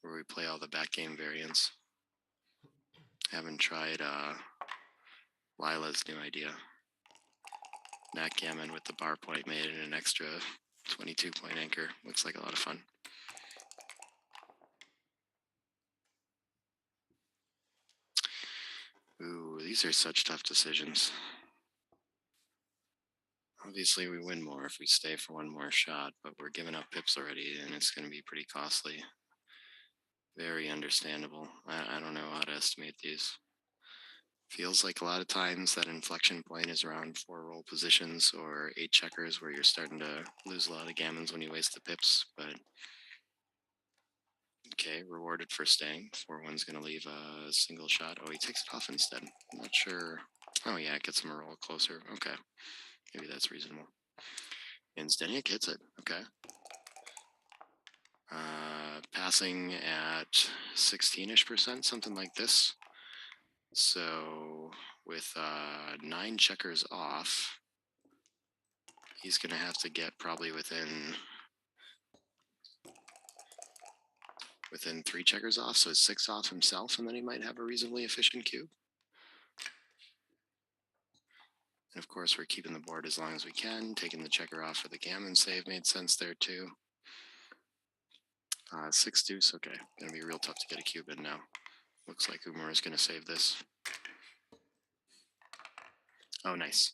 Where we play all the back game variants. Haven't tried Lila's new idea. Backgammon with the bar point made it an extra 22-point anchor. Looks like a lot of fun. Ooh, these are such tough decisions. Obviously, we win more if we stay for one more shot, but we're giving up pips already, and it's going to be pretty costly. Very understandable. I don't know how to estimate these. Feels like a lot of times that inflection point is around 4 roll positions or 8 checkers where you're starting to lose a lot of gammons when you waste the pips, but Okay, rewarded for staying. 4-1's going to leave a single shot. Oh, he takes it off instead. I'm not sure. Oh, yeah, it gets him a roll closer. Okay, maybe that's reasonable. And Zdenek hits it. Okay. Passing at 16-ish%, something like this. So with 9 checkers off, he's going to have to get probably within 3 checkers off, so 6 off himself, and then he might have a reasonably efficient cube. And of course, we're keeping the board as long as we can. Taking the checker off for the gammon save made sense there too. 6 deuce, okay. Gonna be real tough to get a cube in now. Looks like Umur is gonna save this. Oh, nice.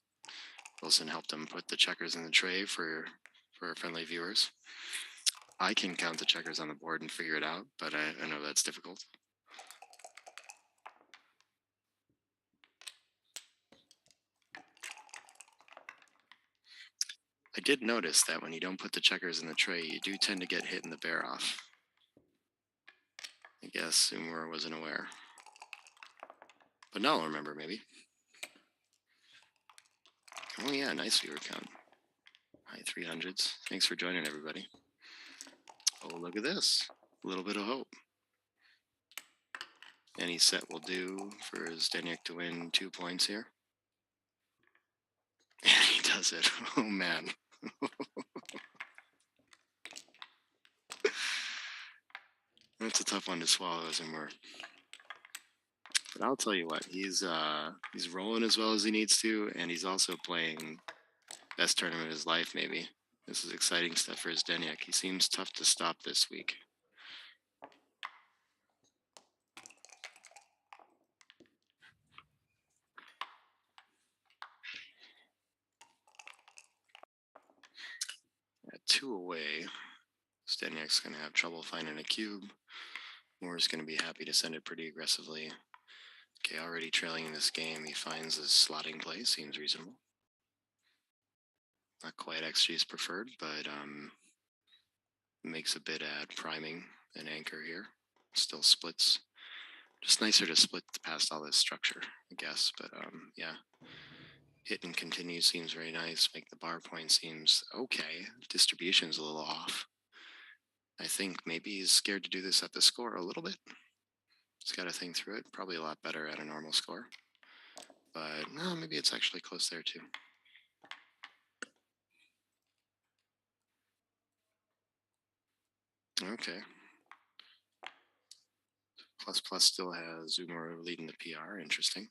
Wilson helped him put the checkers in the tray for our friendly viewers. I can count the checkers on the board and figure it out, but I know that's difficult. I did notice that when you don't put the checkers in the tray, you do tend to get hit in the bear off. I guess Umur wasn't aware. But now I'll remember, maybe. Oh yeah, nice viewer count. High 300s. Thanks for joining, everybody. Oh, look at this. A little bit of hope. Any set will do for Zdenek to win 2 points here. And he does it. Oh, man. That's a tough one to swallow, as Umur. But I'll tell you what, he's rolling as well as he needs to, and he's also playing best tournament of his life, maybe. This is exciting stuff for Zdenek. He seems tough to stop this week. At 2 away, Zdenek's going to have trouble finding a cube. Umur's going to be happy to send it pretty aggressively. Okay, already trailing in this game, he finds his slotting play. Seems reasonable. Not quite XG's preferred, but makes a bid at priming an anchor here. Still splits. Just nicer to split past all this structure, I guess. But yeah, hit and continue seems very nice. Make the bar point seems okay. Distribution's a little off. I think maybe he's scared to do this at the score a little bit. He's got to think through it. Probably a lot better at a normal score. But no, maybe it's actually close there too. Okay. Plus still has Umur leading the PR. Interesting.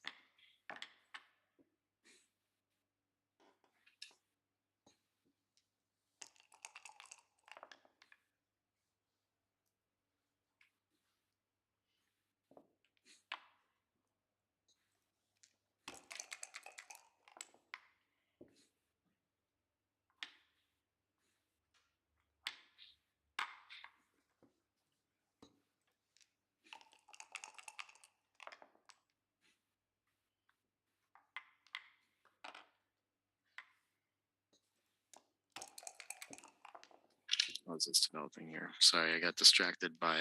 How's this developing here? Sorry, I got distracted by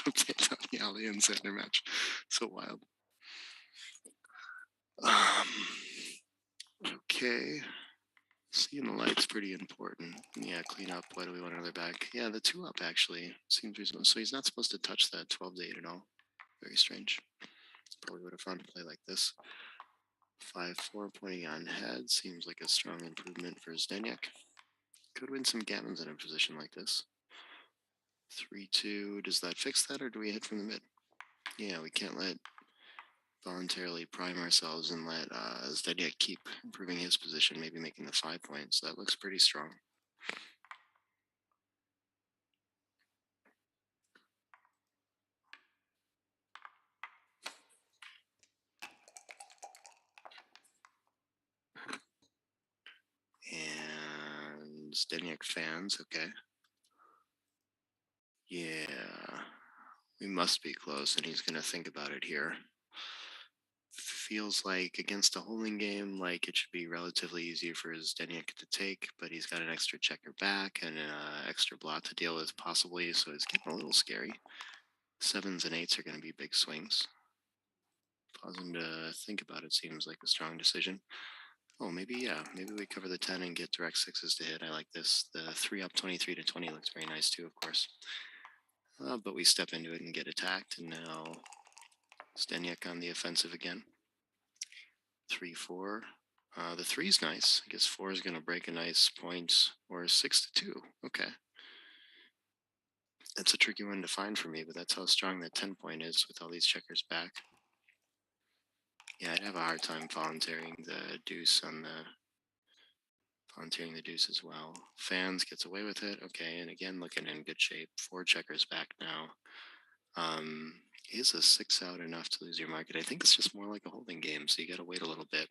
update on the Ali and Sander match. So wild. Okay. Seeing the light's pretty important. Yeah, clean up. Why do we want another back? Yeah, the 2 up actually seems reasonable. So he's not supposed to touch that 12 to 8 at all. Very strange. Probably would have found a play like this. 5-4 pointing on head seems like a strong improvement for Zdenek. Could win some gammons in a position like this. 3-2. Does that fix that, or do we hit from the mid? Yeah, we can't let voluntarily prime ourselves and let Zdenek keep improving his position, maybe making the 5 points. That looks pretty strong. And Zdenek fans, okay. Yeah, we must be close, and he's going to think about it here. feels like against a holding game, like it should be relatively easy for Zdenek to take, but he's got an extra checker back and an extra blot to deal with possibly, so it's getting a little scary. 7s and 8s are going to be big swings. Pausing to think about it seems like a strong decision. Oh, maybe, yeah, maybe we cover the 10 and get direct 6s to hit. I like this. The 3 up 23 to 20 looks very nice too, of course. But we step into it and get attacked, and now Zdenek on the offensive again. 3-4. The 3's nice. I guess 4 is going to break a nice point, or 6-2. Okay. That's a tricky one to find for me, but that's how strong that 10 point is with all these checkers back. Yeah, I'd have a hard time volunteering the deuce on the... Volunteering the deuce as well. Fans gets away with it. Okay, and again, looking in good shape. 4 checkers back now. Is a 6 out enough to lose your market? I think it's just more like a holding game, so you got to wait a little bit.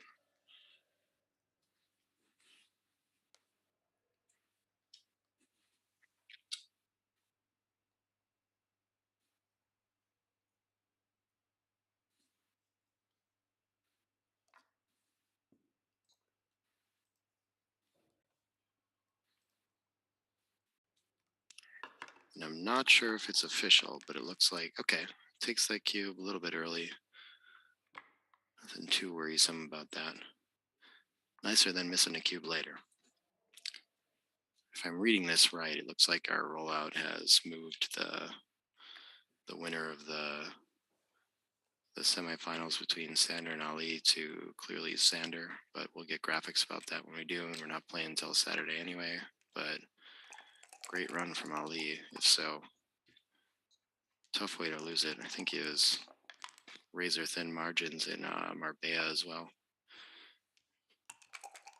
And I'm not sure if it's official, but it looks like, okay, takes that cube a little bit early. Nothing too worrisome about that. Nicer than missing a cube later. If I'm reading this right, it looks like our rollout has moved the winner of the semifinals between Sander and Ali to clearly Sander, but we'll get graphics about that when we do, and we're not playing until Saturday anyway. But great run from Ali, if so. Tough way to lose it. I think he was razor thin margins in Marbella as well.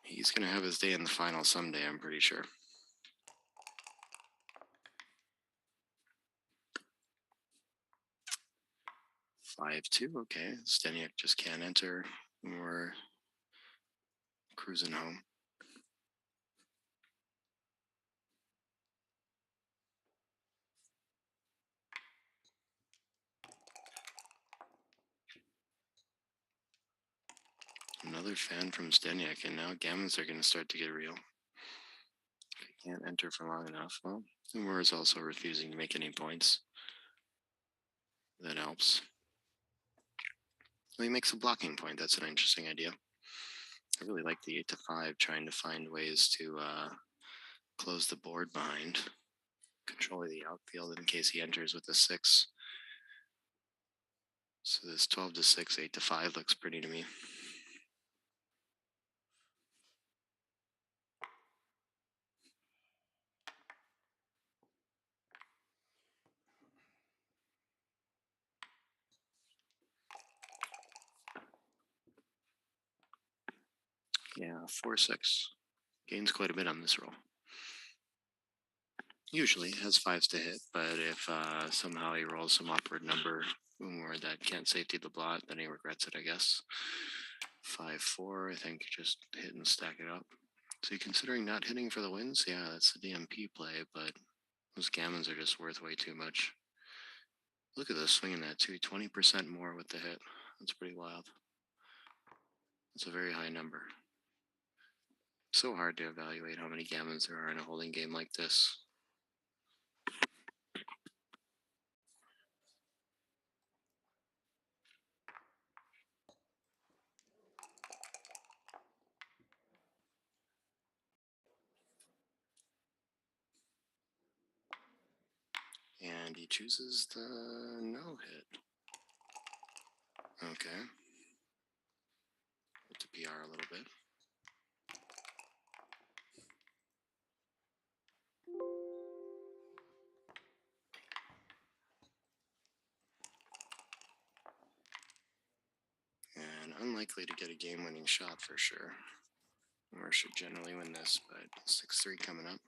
He's going to have his day in the final someday, I'm pretty sure. Five two, okay. Zdenek just can't enter. We're cruising home. Another fan from Zdenek, and now gammons are going to start to get real. Can't enter for long enough. Well, Umur is also refusing to make any points. That helps. Well, he makes a blocking point. That's an interesting idea. I really like the 8-5, trying to find ways to close the board behind. Control the outfield in case he enters with a 6. So this 12-6, 8-5 looks pretty to me. Yeah, 4-6. Gains quite a bit on this roll. Usually has 5s to hit, but if somehow he rolls some upward number where that can't safety the blot, then he regrets it, I guess. 5-4, I think just hit and stack it up. So you considering not hitting for the wins? Yeah, that's the DMP play, but those gammons are just worth way too much. Look at this, swinging that too, 20% more with the hit. That's pretty wild. It's a very high number. So hard to evaluate how many gammons there are in a holding game like this. And he chooses the no hit. Okay. Put the PR a little bit. And unlikely to get a game-winning shot for sure. Or should generally win this, but 6-3 coming up.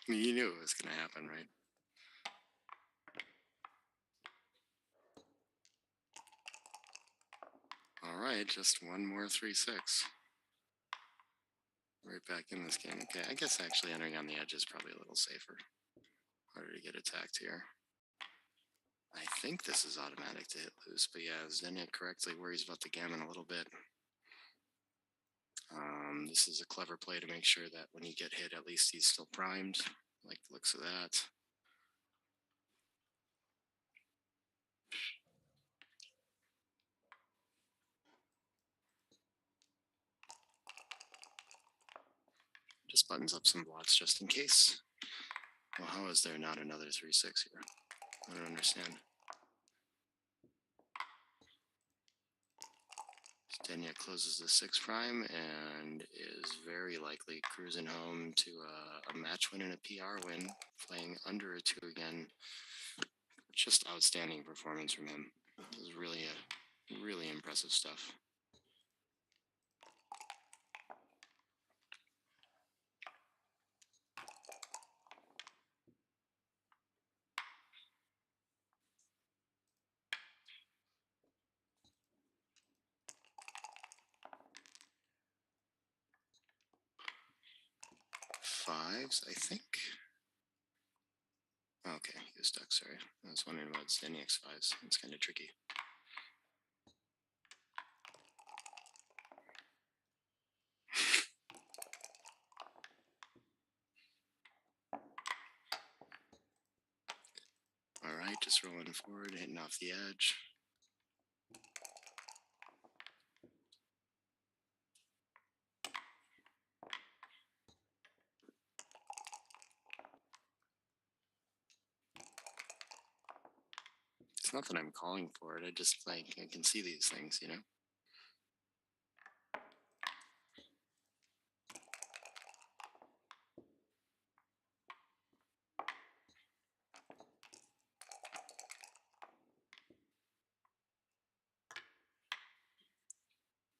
You knew it was going to happen, right? right, just one more 3-6. Right back in this game. Okay, I guess actually entering on the edge is probably a little safer. Harder to get attacked here. I think this is automatic to hit loose, but yeah, Zdenek correctly worries about the gammon a little bit. This is a clever play to make sure that when you get hit, at least he's still primed. Like the looks of that. Just buttons up some blots just in case. Well, how is there not another 3-6 here? I don't understand. Zdenek closes the 6 prime and is very likely cruising home to a match win and a PR win, playing under a 2 again. Just outstanding performance from him. It was really impressive stuff. Fives, I think. Okay, he was stuck, sorry. I was wondering about Zdenek's fives. It's kind of tricky. All right, just rolling forward, hitting off the edge. It's not that I'm calling for it. I just I can see these things, you know?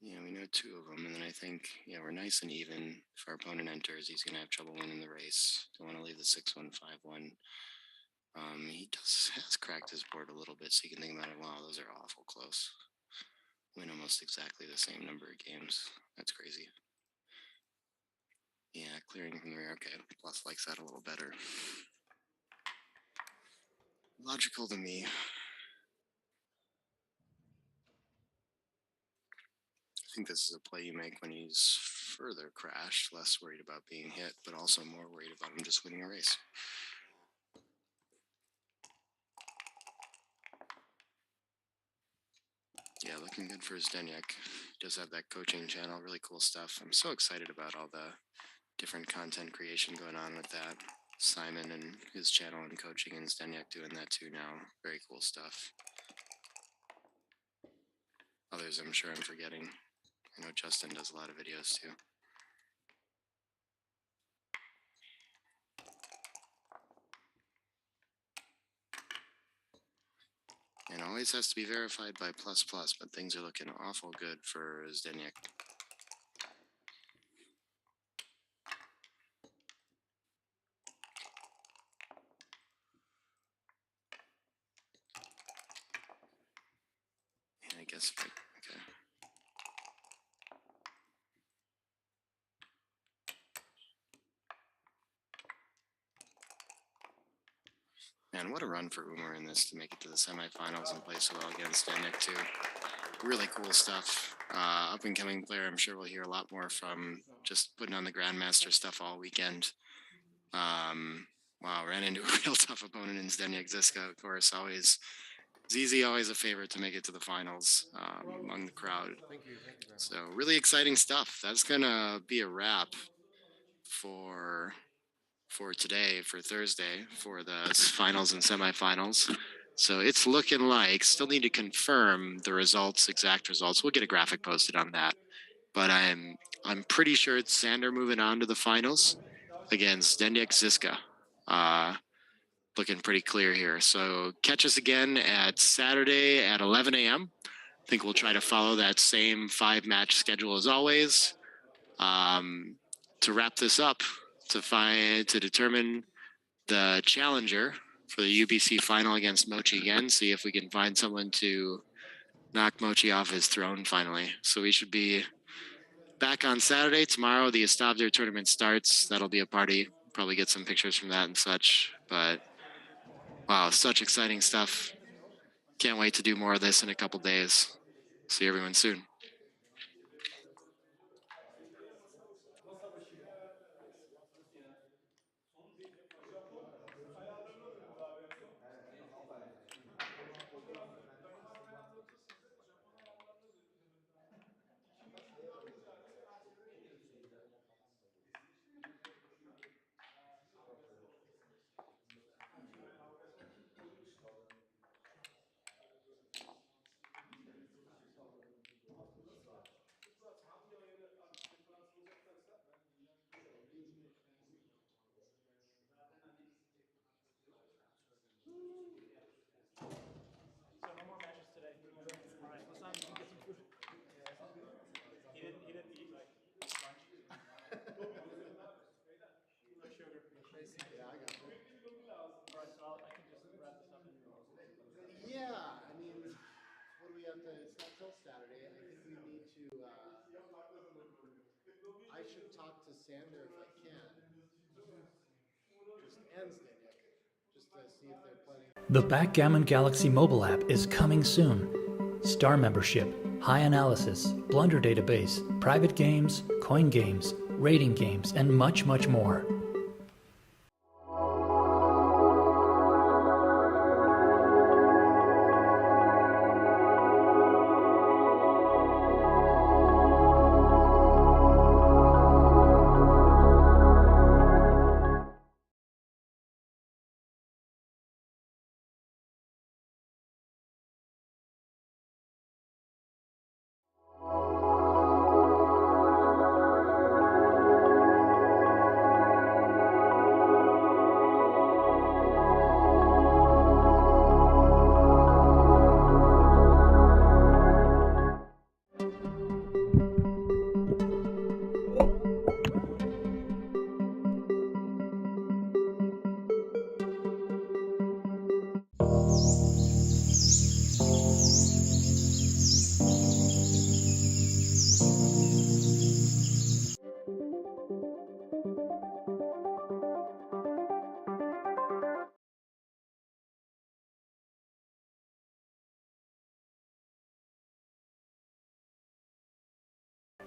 Yeah, we know 2 of them, and then I think, yeah, we're nice and even. If our opponent enters, he's going to have trouble winning the race. Don't want to leave the 6-1, 5-1. He has cracked his board a little bit, so you can think about it. Wow, those are awful close. Win almost exactly the same number of games. That's crazy. Yeah, clearing from the rear. Okay, Plus likes that a little better. Logical to me. I think this is a play you make when he's further crashed, less worried about being hit, but also more worried about him just winning a race. Yeah, looking good for Zdenek. Does have that coaching channel, really cool stuff. I'm so excited about all the different content creation going on with that. Simon and his channel and coaching, and Zdenek doing that too now. Very cool stuff. Others I'm sure I'm forgetting. I know Justin does a lot of videos too. And always has to be verified by ++, but things are looking awful good for Zdenek. And I guess, okay. Man, what a run for Umur in this to make it to the semifinals and play so well against Zdenek too. Really cool stuff. Up and coming player, I'm sure we'll hear a lot more from, just putting on the Grandmaster stuff all weekend. Wow, ran into a real tough opponent in Zdenek. Zizka, of course, always. Zizi always a favorite to make it to the finals among the crowd. Thank you very much. So really exciting stuff. That's gonna be a wrap for today, for Thursday, for the finals and semifinals. So it's looking like, still need to confirm the results, exact results. We'll get a graphic posted on that. But I'm pretty sure it's Sander moving on to the finals against Zdenek Zizka. Looking pretty clear here. So catch us again at Saturday at 11 a.m. I think we'll try to follow that same 5-match schedule as always. To wrap this up, to determine the challenger for the UBC final against Mochi again, see if we can find someone to knock Mochi off his throne finally. So we should be back on Saturday. Tomorrow, the Establer tournament starts. That'll be a party. Probably get some pictures from that and such. But wow, such exciting stuff. Can't wait to do more of this in a couple days. See everyone soon. So no more matches today. All right, let's not get some food. He didn't eat like lunch. No sugar. Yeah, I got you. All right, so I can just wrap this up. Yeah, I mean, what do we have to? It's not till Saturday. I think we need to. I should talk to Sander if I can. Just and Zdenek, just to see if they're planning. The Backgammon Galaxy mobile app is coming soon. Star membership, high analysis, blunder database, private games, coin games, rating games, and much, much more.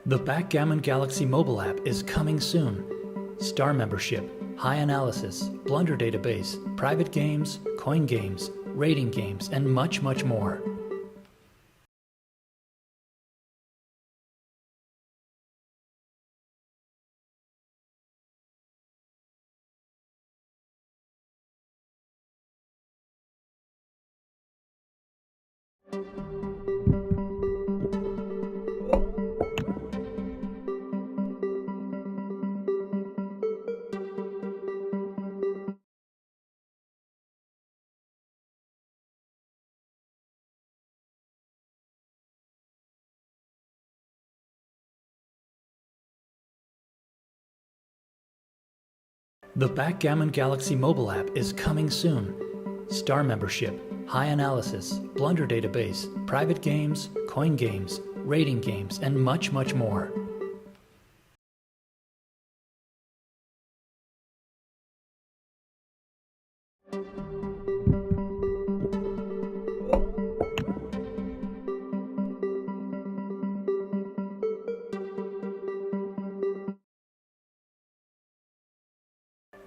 The Backgammon Galaxy mobile app is coming soon. Star membership, high analysis, blunder database, private games, coin games, rating games, and much, much more. The Backgammon Galaxy mobile app is coming soon. Star membership, high analysis, blunder database, private games, coin games, rating games, and much, much more.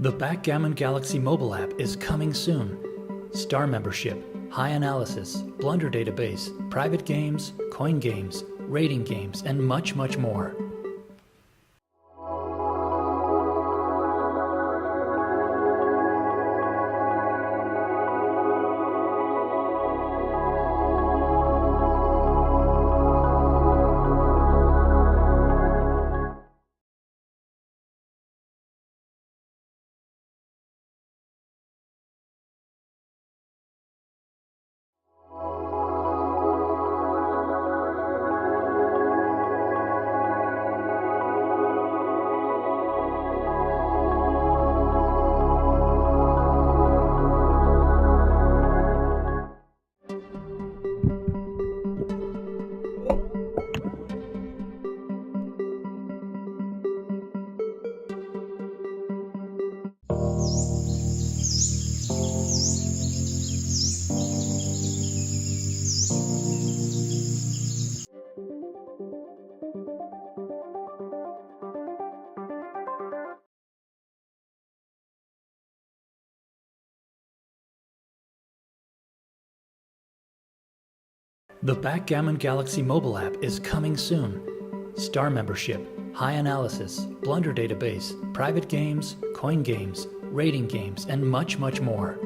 The Backgammon Galaxy mobile app is coming soon. Star membership, high analysis, blunder database, private games, coin games, rating games, and much, much more. The Backgammon Galaxy mobile app is coming soon. Star membership, high analysis, blunder database, private games, coin games, rating games, and much, much more.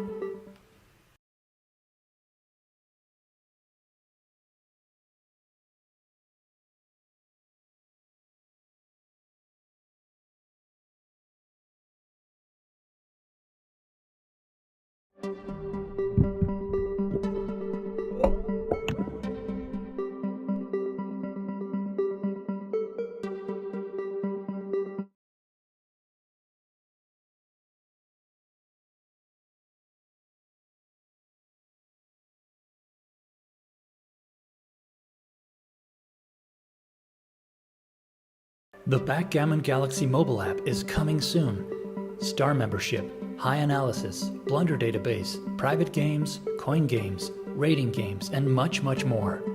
The Backgammon Galaxy mobile app is coming soon. Star membership, high analysis, blunder database, private games, coin games, rating games, and much, much more.